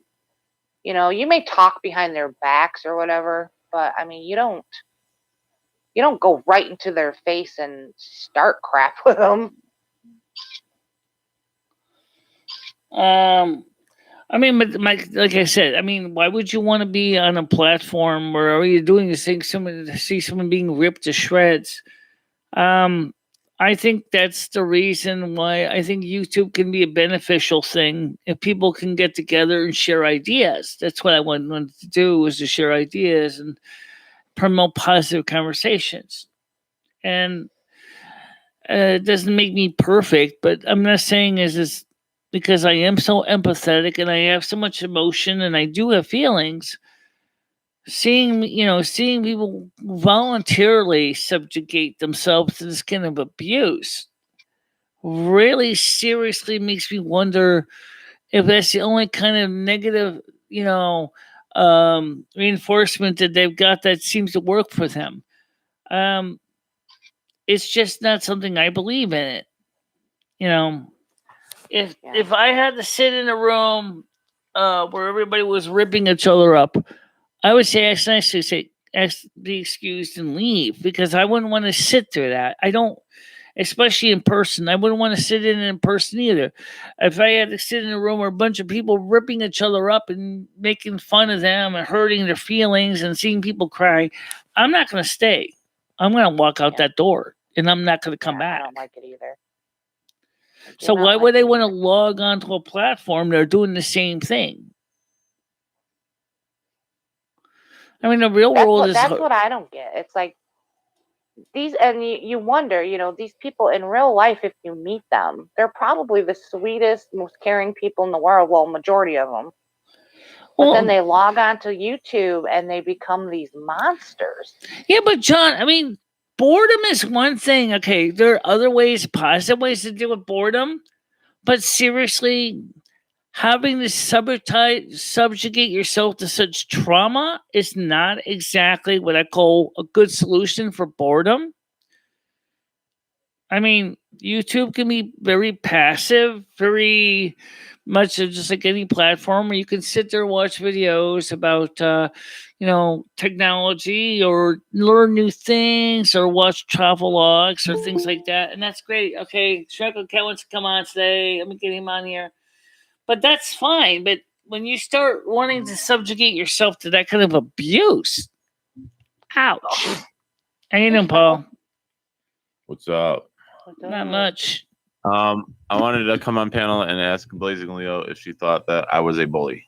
Speaker 3: You may talk behind their backs or whatever, but I mean, you don't go right into their face and start crap with them.
Speaker 1: I mean, but like I said, I mean, why would you want to be on a platform where all you're doing is seeing someone being ripped to shreds? I think that's the reason why I think YouTube can be a beneficial thing if people can get together and share ideas. That's what I wanted to do, was to share ideas and promote positive conversations. And it doesn't make me perfect, but I'm not saying is because I am so empathetic and I have so much emotion and I do have feelings. Seeing people voluntarily subjugate themselves to this kind of abuse really seriously makes me wonder if that's the only kind of negative, reinforcement that they've got that seems to work for them. It's just not something I believe in it. If I had to sit in a room where everybody was ripping each other up, I would say be excused and leave, because I wouldn't want to sit through that. I don't, especially in person. I wouldn't want to sit in person either. If I had to sit in a room where a bunch of people ripping each other up and making fun of them and hurting their feelings and seeing people cry, I'm not going to stay. I'm going to walk out that door, and I'm not going to come back.
Speaker 3: I don't like it either.
Speaker 1: So why would they want to log onto a platform? They're doing the same thing. I mean, the real world is...
Speaker 3: That's what I don't get. It's like these, and you wonder, these people in real life, if you meet them, they're probably the sweetest, most caring people in the world. Well, majority of them. But then they log on to YouTube and they become these monsters.
Speaker 1: Yeah, but John, I mean, boredom is one thing. Okay, there are other ways, positive ways to deal with boredom. But seriously, having to subjugate yourself to such trauma is not exactly what I call a good solution for boredom. I mean, YouTube can be very passive, very much just like any platform where you can sit there and watch videos about, technology, or learn new things, or watch travel logs or things like that. And that's great. Okay, Shrek Cat wants to come on today. Let me get him on here. But that's fine. But when you start wanting to subjugate yourself to that kind of abuse, ouch. How you doing, Paul?
Speaker 5: What's up?
Speaker 1: Not much.
Speaker 5: I wanted to come on panel and ask Blazing Leo if she thought that I was a bully.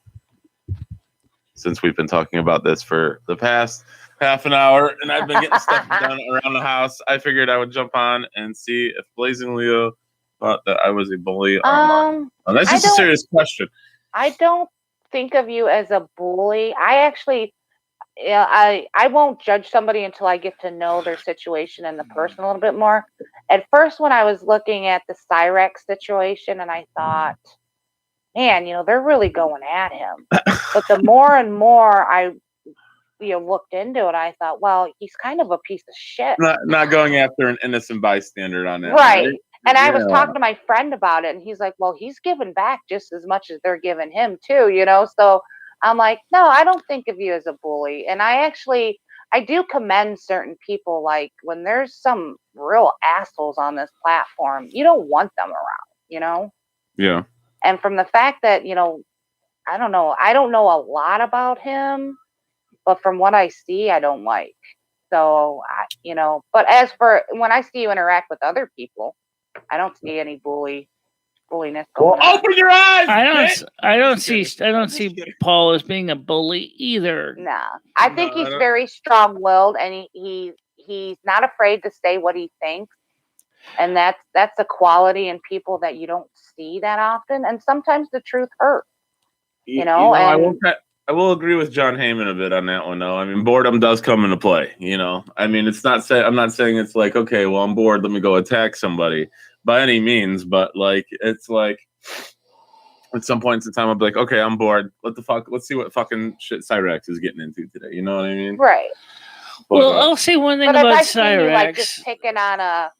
Speaker 5: Since we've been talking about this for the past half an hour and I've been getting stuff done around the house, I figured I would jump on and see if Blazing Leo thought that I was a bully online. That's just a serious question.
Speaker 3: I don't think of you as a bully. I won't judge somebody until I get to know their situation and the person a little bit more. At first, when I was looking at the Cyrex situation, and I thought, man, they're really going at him. But the more and more I looked into it, I thought, well, he's kind of a piece of shit.
Speaker 5: Not going after an innocent bystander on that.
Speaker 3: Right. And I was talking to my friend about it, and he's like, well, he's giving back just as much as they're giving him too, So I'm like, no, I don't think of you as a bully. And I do commend certain people, like when there's some real assholes on this platform, you don't want them around,
Speaker 5: Yeah.
Speaker 3: And from the fact that, I don't know a lot about him, but from what I see, I don't like. So, but as for when I see you interact with other people, I don't see any bulliness going on.
Speaker 5: Open your eyes.
Speaker 1: I don't see Paul as being a bully either.
Speaker 3: Nah, I think he's very strong-willed, and he's not afraid to say what he thinks, and that's a quality in people that you don't see that often. And sometimes the truth hurts,
Speaker 5: I will agree with John Heyman a bit on that one, though. I mean, boredom does come into play. I mean, I'm not saying it's like, okay, well, I'm bored, let me go attack somebody by any means, but it's like at some points in time, I'll be like, okay, I'm bored. Let's see what fucking shit Cyrex is getting into today. You know what I mean?
Speaker 3: Right.
Speaker 5: But,
Speaker 1: Well, I'll say one thing
Speaker 3: But if
Speaker 1: about
Speaker 3: I've seen you like just
Speaker 1: Cyrax.
Speaker 3: picking on a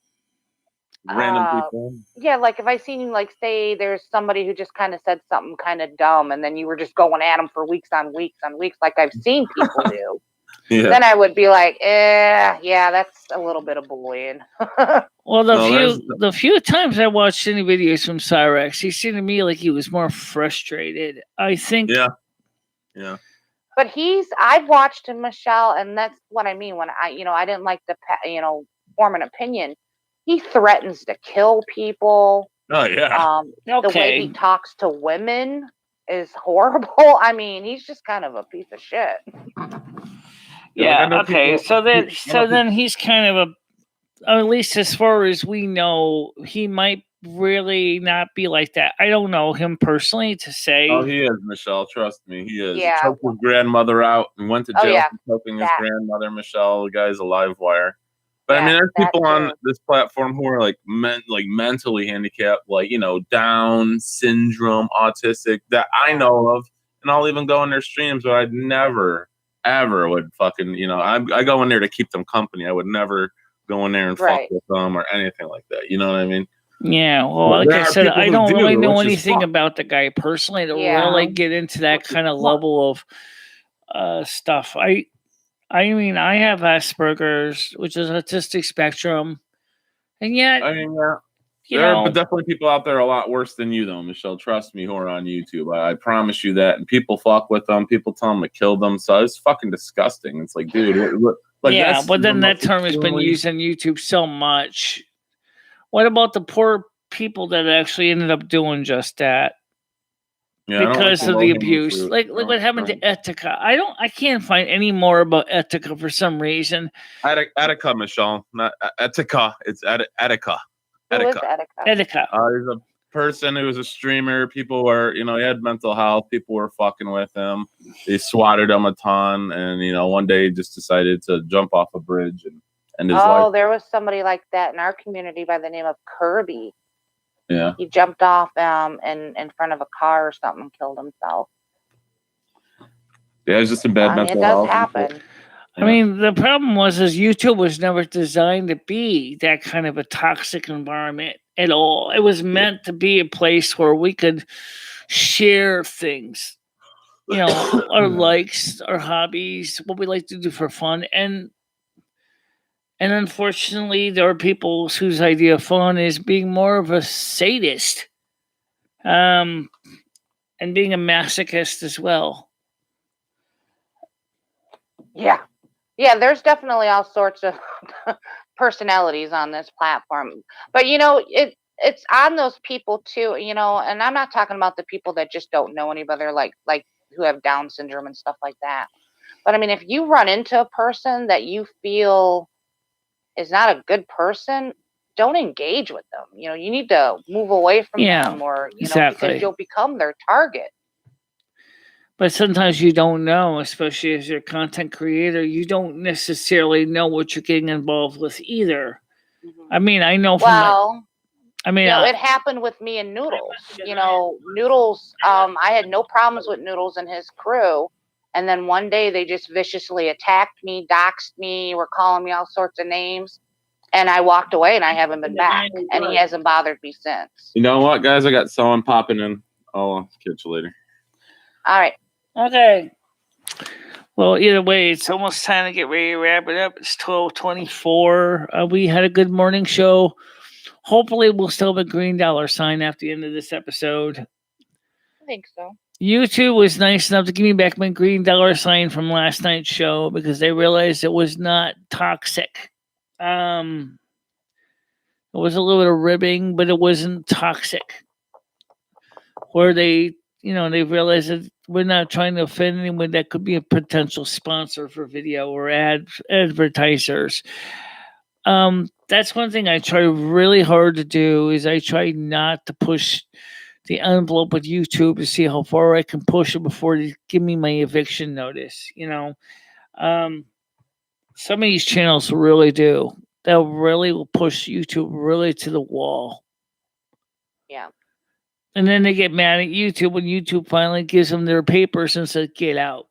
Speaker 5: random
Speaker 3: uh,
Speaker 5: people.
Speaker 3: yeah, like if I seen you like say there's somebody who just kind of said something kind of dumb, and then you were just going at them for weeks on weeks on weeks, like I've seen people do.
Speaker 5: Yeah.
Speaker 3: Then I would be like, yeah, that's a little bit of bullying.
Speaker 1: Well,
Speaker 5: No,
Speaker 1: the few times I watched any videos from Cyrax, he seemed to me like he was more frustrated. I think.
Speaker 5: Yeah. Yeah.
Speaker 3: But I've watched him, Michelle, and that's what I mean when I didn't like the, form an opinion. He threatens to kill people.
Speaker 5: Oh yeah.
Speaker 3: The way he talks to women is horrible. I mean, he's just kind of a piece of shit.
Speaker 1: Yeah.
Speaker 5: Like,
Speaker 1: Okay. Then he's kind of at least as far as we know, he might really not be like that. I don't know him personally to say.
Speaker 5: Oh, he is, Michelle. Trust me, he is.
Speaker 3: Yeah.
Speaker 5: He choked his grandmother out and went to
Speaker 3: Oh,
Speaker 5: jail
Speaker 3: yeah.
Speaker 5: for choking his
Speaker 3: That.
Speaker 5: grandmother. Michelle, the guy's a live wire. But I
Speaker 3: Yeah,
Speaker 5: mean, there's
Speaker 3: that
Speaker 5: people on
Speaker 3: too.
Speaker 5: this platform who are like mentally handicapped, like Down syndrome, autistic that I know of, and I'll even go in their streams, but I'd never, ever would fucking I go in there to keep them company. I would never go in there and
Speaker 3: Right.
Speaker 5: fuck with them or anything like that. You know what I mean?
Speaker 1: Yeah, well,
Speaker 5: But
Speaker 1: like
Speaker 5: there
Speaker 1: I
Speaker 5: are
Speaker 1: said,
Speaker 5: people
Speaker 1: I
Speaker 5: who
Speaker 1: don't
Speaker 5: do,
Speaker 1: really know
Speaker 5: which is
Speaker 1: anything
Speaker 5: fun.
Speaker 1: about the guy personally to
Speaker 3: Yeah.
Speaker 1: really get into that kind of level of stuff. I mean, I have Asperger's, which is autistic spectrum, and yet,
Speaker 5: I mean,
Speaker 1: you
Speaker 5: there
Speaker 1: know,
Speaker 5: are definitely people out there a lot worse than you, though, Michelle. Trust me, who are on YouTube. I promise you that. And people fuck with them. People tell them to kill them. So it's fucking disgusting. It's like, dude,
Speaker 1: yeah,
Speaker 5: that's
Speaker 1: but then
Speaker 5: the
Speaker 1: that
Speaker 5: most
Speaker 1: term has been
Speaker 5: extremely-
Speaker 1: used on YouTube so much. What about the poor people that actually ended up doing just that
Speaker 5: Yeah, I don't
Speaker 1: because
Speaker 5: like
Speaker 1: of the
Speaker 5: low-hanging
Speaker 1: abuse?
Speaker 5: fruit.
Speaker 1: Like
Speaker 5: No,
Speaker 1: what happened
Speaker 5: no.
Speaker 1: to Etika? I can't find any more about Etika for some reason.
Speaker 5: Attica, Michelle, not Attica. It's Attica.
Speaker 3: Who is
Speaker 5: Attica.
Speaker 3: Etika?
Speaker 1: Etika.
Speaker 5: He's a person who was a streamer. People were, he had mental health. People were fucking with him. They swatted him a ton, and one day he just decided to jump off a bridge and end his life.
Speaker 3: There was somebody like that in our community by the name of Kirby.
Speaker 5: Yeah.
Speaker 3: He jumped off in front of a car or something and killed himself.
Speaker 5: Yeah, he's just in bad mental
Speaker 3: It does
Speaker 5: health.
Speaker 3: happen.
Speaker 1: I mean, the problem is YouTube was never designed to be that kind of a toxic environment at all. It was meant to be a place where we could share things, our likes, our hobbies, what we like to do for fun, and unfortunately, there are people whose idea of fun is being more of a sadist, and being a masochist as well.
Speaker 3: Yeah. Yeah, there's definitely all sorts of personalities on this platform. But it's on those people too, and I'm not talking about the people that just don't know any better, like who have Down syndrome and stuff like that. But I mean, if you run into a person that you feel is not a good person, don't engage with them. You need to move away from them, or
Speaker 1: exactly.
Speaker 3: because you'll become their target.
Speaker 1: But sometimes you don't know, especially as your content creator, you don't necessarily know what you're getting involved with either.
Speaker 3: Mm-hmm.
Speaker 1: I mean, I know
Speaker 3: it happened with me and Noodles. Noodles, I had no problems with Noodles and his crew. And then one day they just viciously attacked me, doxed me, were calling me all sorts of names. And I walked away and I haven't been back. And he hasn't bothered me since.
Speaker 5: You know what, guys? I got someone popping in. I'll catch you later.
Speaker 3: All right.
Speaker 1: Okay. Well, either way, it's almost time to get ready to wrap it up. It's 12:24. We had a good morning show. Hopefully, we'll still have a green dollar sign after the end of this episode.
Speaker 3: I think so.
Speaker 1: YouTube was nice enough to give me back my green dollar sign from last night's show because they realized it was not toxic. It was a little bit of ribbing, but it wasn't toxic. Where they realized that we're not trying to offend anyone that could be a potential sponsor for video or advertisers. That's one thing I try really hard to do is I try not to push the envelope with YouTube to see how far I can push it before they give me my eviction notice. Some of these channels really do. They'll really will push YouTube really to the wall.
Speaker 3: Yeah.
Speaker 1: And then they get mad at YouTube when YouTube finally gives them their papers and says, get out.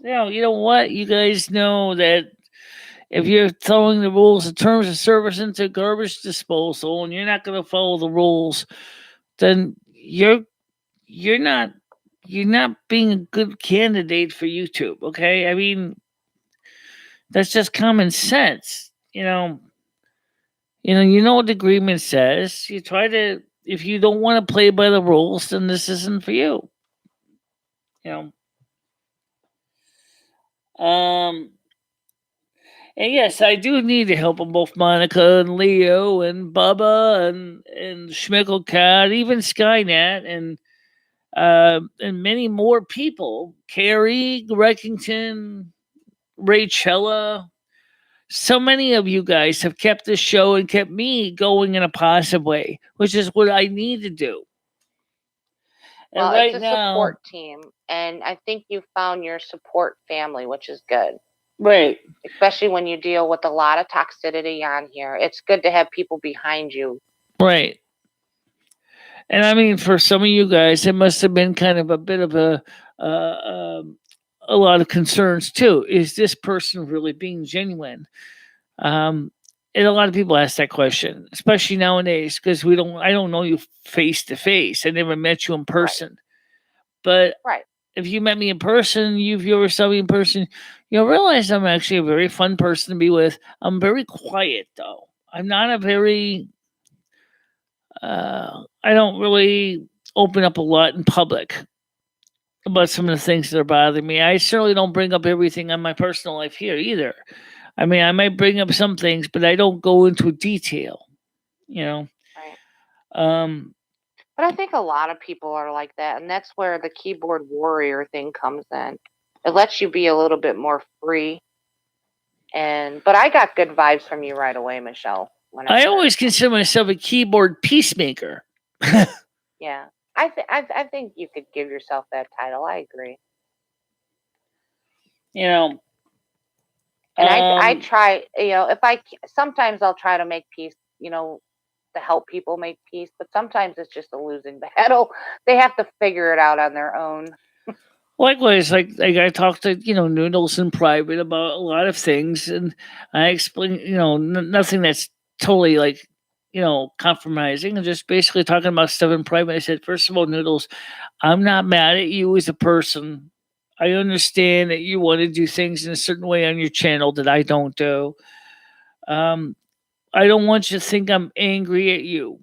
Speaker 1: You know what? You guys know that if you're throwing the rules and terms of service into garbage disposal and you're not going to follow the rules, then you're not being a good candidate for YouTube. Okay, I mean that's just common sense. You know what the agreement says. You try to, if you don't want to play by the rules, then this isn't for you. You know. And yes, I do need the help of both Monica and Leo and Bubba and Schmickle Cat, even Skynet and many more people. Carrie, Reckington, Rachella. So many of you guys have kept this show and kept me going in a positive way, which is what I need to do. And
Speaker 3: Well,
Speaker 1: right
Speaker 3: it's a
Speaker 1: now,
Speaker 3: support team, and I think you found your support family, which is good.
Speaker 1: right.
Speaker 3: Especially when you deal with a lot of toxicity on here. It's good to have people behind you.
Speaker 1: Right. And I mean, for some of you guys, it must have been kind of a bit of a lot of concerns too. Is this person really being genuine? And a lot of people ask that question, especially nowadays, because I don't know you face to face. I never met you in person. But
Speaker 3: Right.
Speaker 1: if you met me in person, you've ever saw me in person, you'll realize I'm actually a very fun person to be with. I'm very quiet though. I'm not a very I don't really open up a lot in public about some of the things that are bothering me. I certainly don't bring up everything on my personal life here either. I mean, I might bring up some things, but I don't go into detail, you know.
Speaker 3: Right. But I think a lot of people are like that, and that's where the keyboard warrior thing comes in. It lets you be a little bit more free. But I got good vibes from you right away, Michelle.
Speaker 1: I always consider myself a keyboard peacemaker.
Speaker 3: Yeah. I think you could give yourself that title. I agree.
Speaker 1: And
Speaker 3: I try, sometimes I'll try to make peace, to help people make peace, but sometimes it's just a losing battle. They have to figure it out on their own.
Speaker 1: Likewise, like I talked to Noodles in private about a lot of things, and I explain nothing that's totally like compromising, and just basically talking about stuff in private. I said, first of all, Noodles, I'm not mad at you as a person. I understand that you want to do things in a certain way on your channel that I don't do. I don't want you to think I'm angry at you.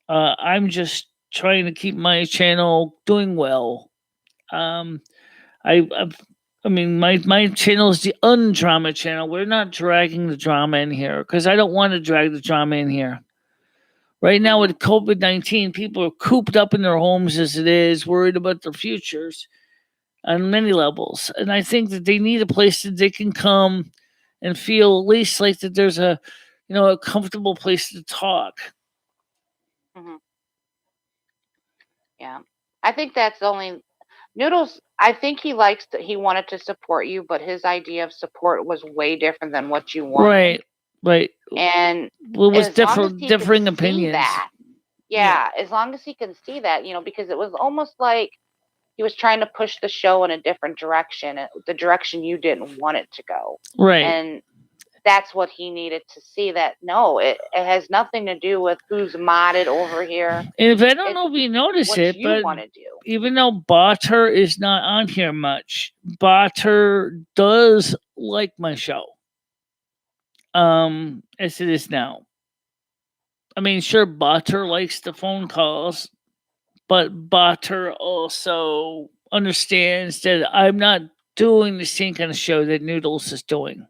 Speaker 1: I'm just trying to keep my channel doing well. I mean, my channel is the undrama channel. We're not dragging the drama in here because I don't want to drag the drama in here. Right now with COVID-19, people are cooped up in their homes as it is, worried about their futures on many levels. And I think that they need a place that they can come and feel at least like that there's a comfortable place to talk.
Speaker 3: Mm-hmm. Yeah. I think that's only Noodles. I think he wanted to support you, but his idea of support was way different than what you wanted.
Speaker 1: Right.
Speaker 3: And
Speaker 1: it was differing opinions.
Speaker 3: Yeah, as long as he can see that, because it was almost like he was trying to push the show in a different direction, the direction you didn't want it to go.
Speaker 1: Right.
Speaker 3: And that's what he needed to see, that no, it has nothing to do with who's modded over here.
Speaker 1: If I don't know if you notice it, but even though Botter is not on here much, Botter does like my show. As it is now. I mean, sure, Botter likes the phone calls, but Botter also understands that I'm not doing the same kind of show that Noodles is doing.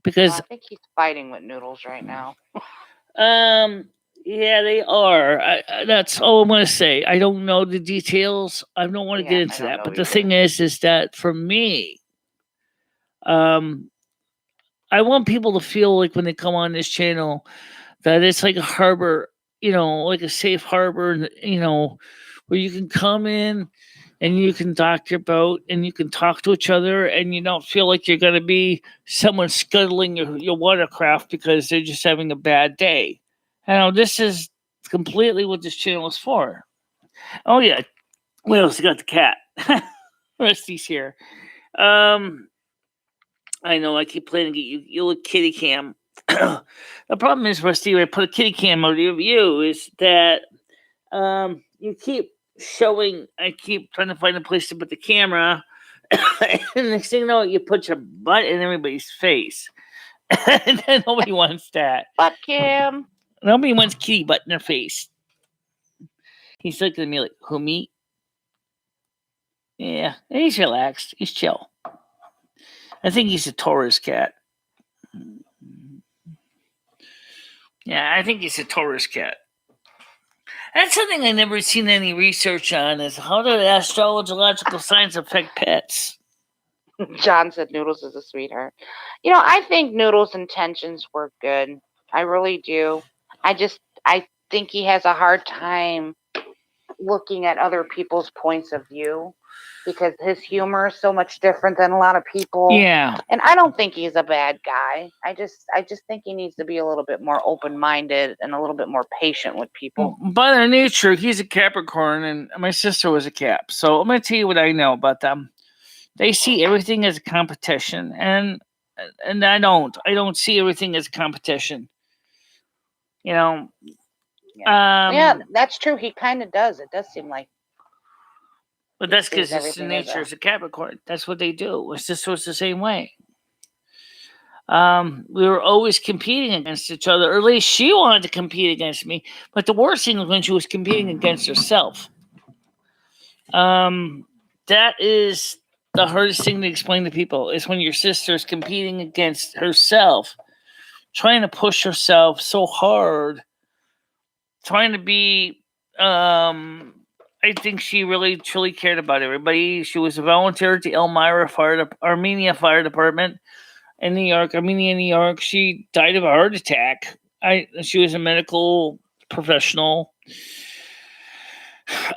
Speaker 1: Because
Speaker 3: I think he's fighting with Noodles right now.
Speaker 1: Yeah, they are. That's all I'm going to say. I don't know the details. I don't want to get into that. But the thing is that for me, I want people to feel like when they come on this channel that it's like a harbor, like a safe harbor, where you can come in and you can dock your boat and you can talk to each other and you don't feel like you're going to be someone scuttling your watercraft because they're just having a bad day. This is completely what this channel is for. Oh, yeah. What else? You got the cat. Rusty's here. I know I keep playing to get you look kitty cam. The problem is, Rusty, when I put a kitty cam over your view, is that you keep showing. I keep trying to find a place to put the camera, and next thing you know, you put your butt in everybody's face. And then nobody wants that.
Speaker 3: Butt cam.
Speaker 1: Nobody wants kitty butt in their face. He's looking at me like, who, me? Yeah, he's relaxed. He's chill. I think he's a Taurus cat. Yeah, I think he's a Taurus cat. That's something I never seen any research on, is how do astrological signs affect pets?
Speaker 3: John said Noodles is a sweetheart. You know, I think Noodles' intentions were good. I really do. I think he has a hard time looking at other people's points of view because his humor is so much different than a lot of people.
Speaker 1: Yeah.
Speaker 3: And I don't think he's a bad guy. I just think he needs to be a little bit more open-minded and a little bit more patient with people.
Speaker 1: By their nature, he's a Capricorn, and my sister was a Cap. So I'm going to tell you what I know about them. They see everything as a competition, and I don't. I don't see everything as a competition. You know.
Speaker 3: Yeah, that's true. He kind of does. It does seem like.
Speaker 1: But that's because it's the nature of a Capricorn. That's what they do. My sister was the same way. We were always competing against each other, or at least she wanted to compete against me. But the worst thing was when she was competing against herself. That is the hardest thing to explain to people, is when your sister is competing against herself, trying to push herself so hard, trying to be, I think she really truly cared about everybody. She was a volunteer at the Armenia Fire Department in New York, Armenia, New York. She died of a heart attack. She was a medical professional.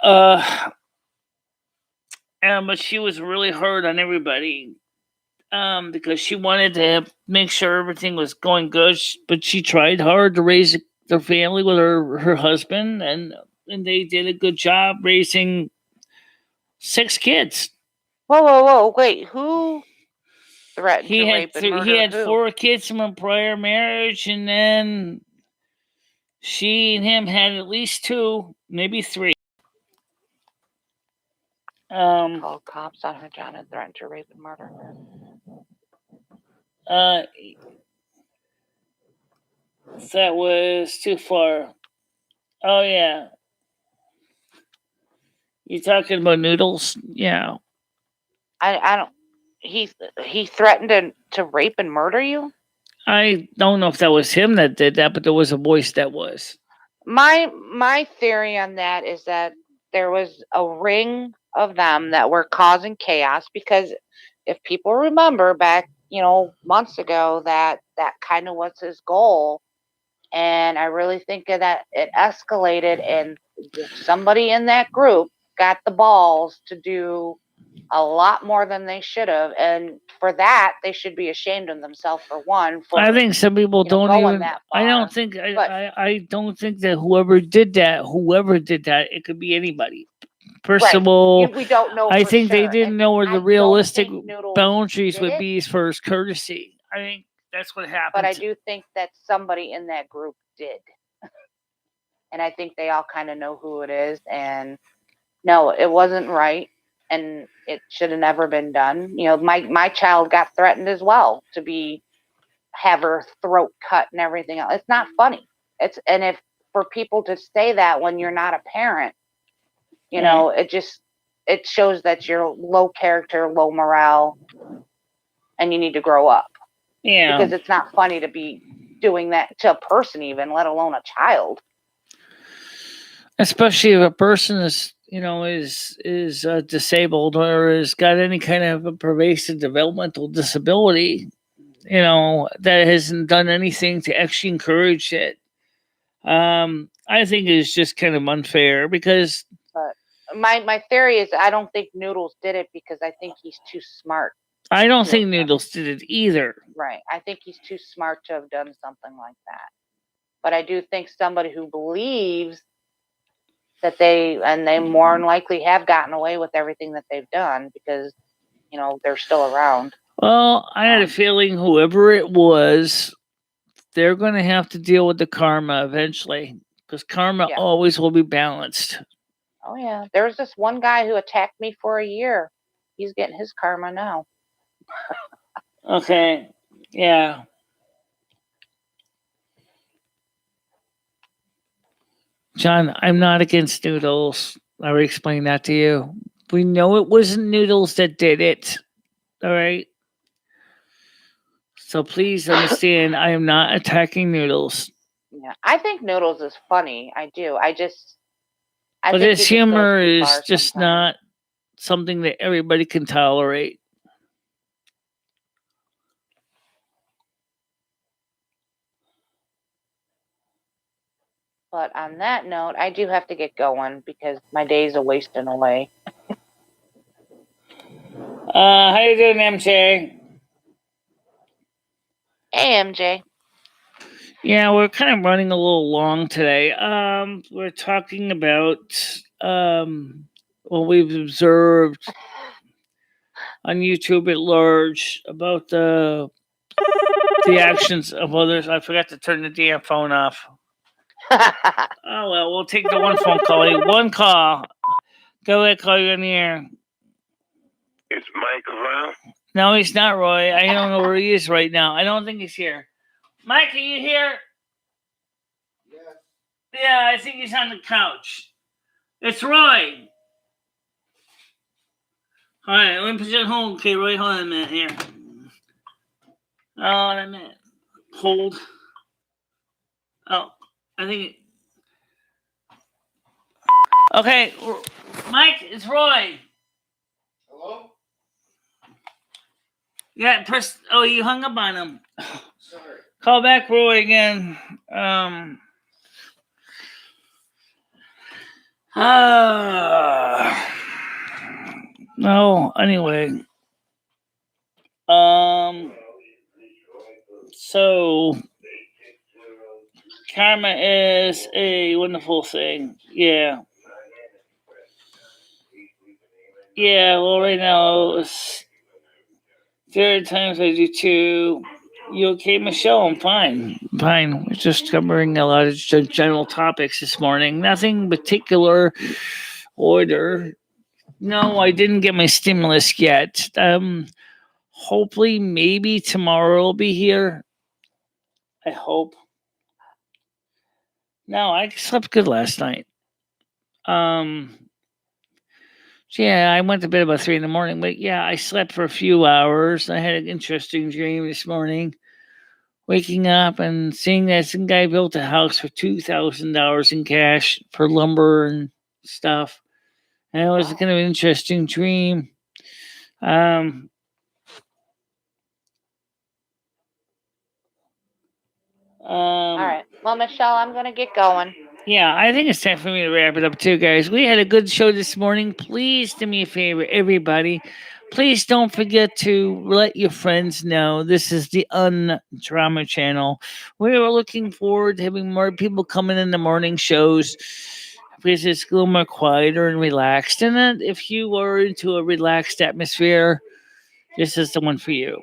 Speaker 1: But she was really hard on everybody because she wanted to make sure everything was going good. But she tried hard to raise their family with her husband, and they did a good job raising 6 kids.
Speaker 3: Whoa! Wait, who threatened to rape and murder
Speaker 1: He had
Speaker 3: who?
Speaker 1: 4 kids from a prior marriage, and then she and him had at least 2, maybe 3.
Speaker 3: Called cops on her, John, and threatened to rape and murder her.
Speaker 1: That was too far. Oh yeah. You talking about Noodles? Yeah.
Speaker 3: I don't. He threatened to rape and murder you?
Speaker 1: I don't know if that was him that did that, but there was a voice that was.
Speaker 3: My theory on that is that there was a ring of them that were causing chaos, because if people remember back, months ago, that kind of was his goal. And I really think that it escalated, and somebody in that group got the balls to do a lot more than they should have, and for that they should be ashamed of themselves. For one,
Speaker 1: I think some people don't even.
Speaker 3: That far.
Speaker 1: I don't think. I don't think that whoever did that, it could be anybody. First of all,
Speaker 3: we don't know.
Speaker 1: I think they didn't know where the realistic boundaries would be as far as courtesy. I think that's what happened.
Speaker 3: But I do think that somebody in that group did, and I think they all kind of know who it is. And no, it wasn't right. And it should have never been done. My child got threatened as well to have her throat cut and everything else. It's not funny. And if for people to say that when you're not a parent, it shows that you're low character, low morale, and you need to grow up.
Speaker 1: Yeah.
Speaker 3: Because it's not funny to be doing that to a person, even, let alone a child.
Speaker 1: Especially if a person is disabled or has got any kind of a pervasive developmental disability, that hasn't done anything to actually encourage it. I think it's just kind of unfair because.
Speaker 3: But my theory is I don't think Noodles did it because I think he's too smart.
Speaker 1: I don't think Noodles did it either.
Speaker 3: Right. I think he's too smart to have done something like that. But I do think somebody who believes that they more than likely have gotten away with everything that they've done because, they're still around.
Speaker 1: Well, I had a feeling whoever it was, they're going to have to deal with the karma eventually, because karma
Speaker 3: Yeah.
Speaker 1: always will be balanced.
Speaker 3: Oh yeah, there was this one guy who attacked me for a year. He's getting his karma now.
Speaker 1: Okay. Yeah. John, I'm not against noodles. I already explained that to you. We know it wasn't noodles that did it. All right. So please understand, I am not attacking noodles.
Speaker 3: Yeah, I think Noodles is funny. I do. I
Speaker 1: But
Speaker 3: think
Speaker 1: his
Speaker 3: he just goes
Speaker 1: humor
Speaker 3: too
Speaker 1: is
Speaker 3: far
Speaker 1: just
Speaker 3: sometimes.
Speaker 1: not something that everybody can tolerate.
Speaker 3: But on that note, I do have to get going because my days are wasting away.
Speaker 1: How you doing, MJ?
Speaker 3: Hey, MJ.
Speaker 1: Yeah, we're kind of running a little long today. We're talking about what we've observed on YouTube at large about the actions of others. I forgot to turn the damn phone off. Oh well, we'll take the one phone call. One call. Go ahead, call you in the air.
Speaker 6: It's Mike around.
Speaker 1: No, he's not, Roy. I don't know where he is right now. I don't think he's here. Mike, are you here?
Speaker 6: Yes.
Speaker 1: Yeah, I think he's on the couch. It's Roy. All right, let me put you on hold. Okay, Roy, hold on a minute here. Hold on a minute. Hold. Oh, I think. Okay, Mike, it's Roy.
Speaker 6: Hello?
Speaker 1: Yeah, press. Oh, you hung up on him.
Speaker 6: Sorry.
Speaker 1: Call back Roy again. No, anyway. So karma is a wonderful thing. Yeah. Yeah, well right now it's there are times I do too. You okay, Michelle? I'm fine. I'm fine. We're just covering a lot of general topics this morning. Nothing particular order. No, I didn't get my stimulus yet. Hopefully, maybe tomorrow will be here. I hope. No, I slept good last night. So yeah, I went to bed about 3 a.m, but yeah, I slept for a few hours. I had an interesting dream this morning. Waking up and seeing that some guy built a house for $2,000 in cash for lumber and stuff. And it was kind of an interesting dream.
Speaker 3: All right. Well, Michelle, I'm going to get going.
Speaker 1: Yeah, I think it's time for me to wrap it up too, guys. We had a good show this morning. Please do me a favor, everybody. Please don't forget to let your friends know this is the Undrama channel. We are looking forward to having more people coming in the morning shows because it's a little more quieter and relaxed. And then if you are into a relaxed atmosphere, this is the one for you.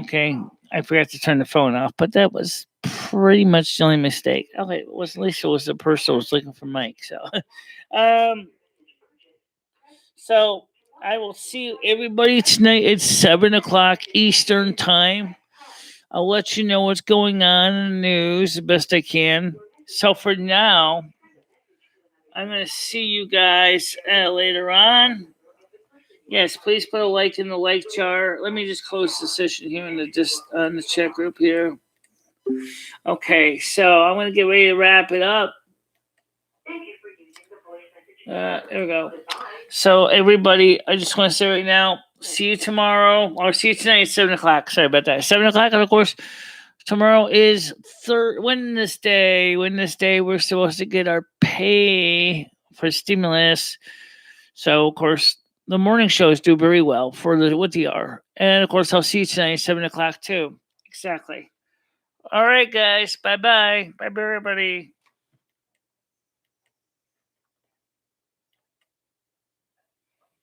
Speaker 1: Okay, I forgot to turn the phone off, but that was pretty much the only mistake. Okay, it was at least it was the person who was looking for Mike. So, so I will see you everybody tonight at 7 o'clock Eastern time. I'll let you know what's going on in the news the best I can. So for now, I'm going to see you guys later on. Yes, please put a like in the like jar. Let me just close the session here in the chat group here. Okay, so I'm gonna get ready to wrap it up. There we go. So everybody, I just want to say right now, see you tomorrow or see you tonight at 7 o'clock. Sorry about that. 7 o'clock, and of course, tomorrow is Wednesday. Wednesday, we're supposed to get our pay for stimulus. So of course, the morning shows do very well for what they are. And of course, I'll see you tonight at 7 o'clock too. Exactly. All right, guys. Bye-bye. Bye-bye, everybody.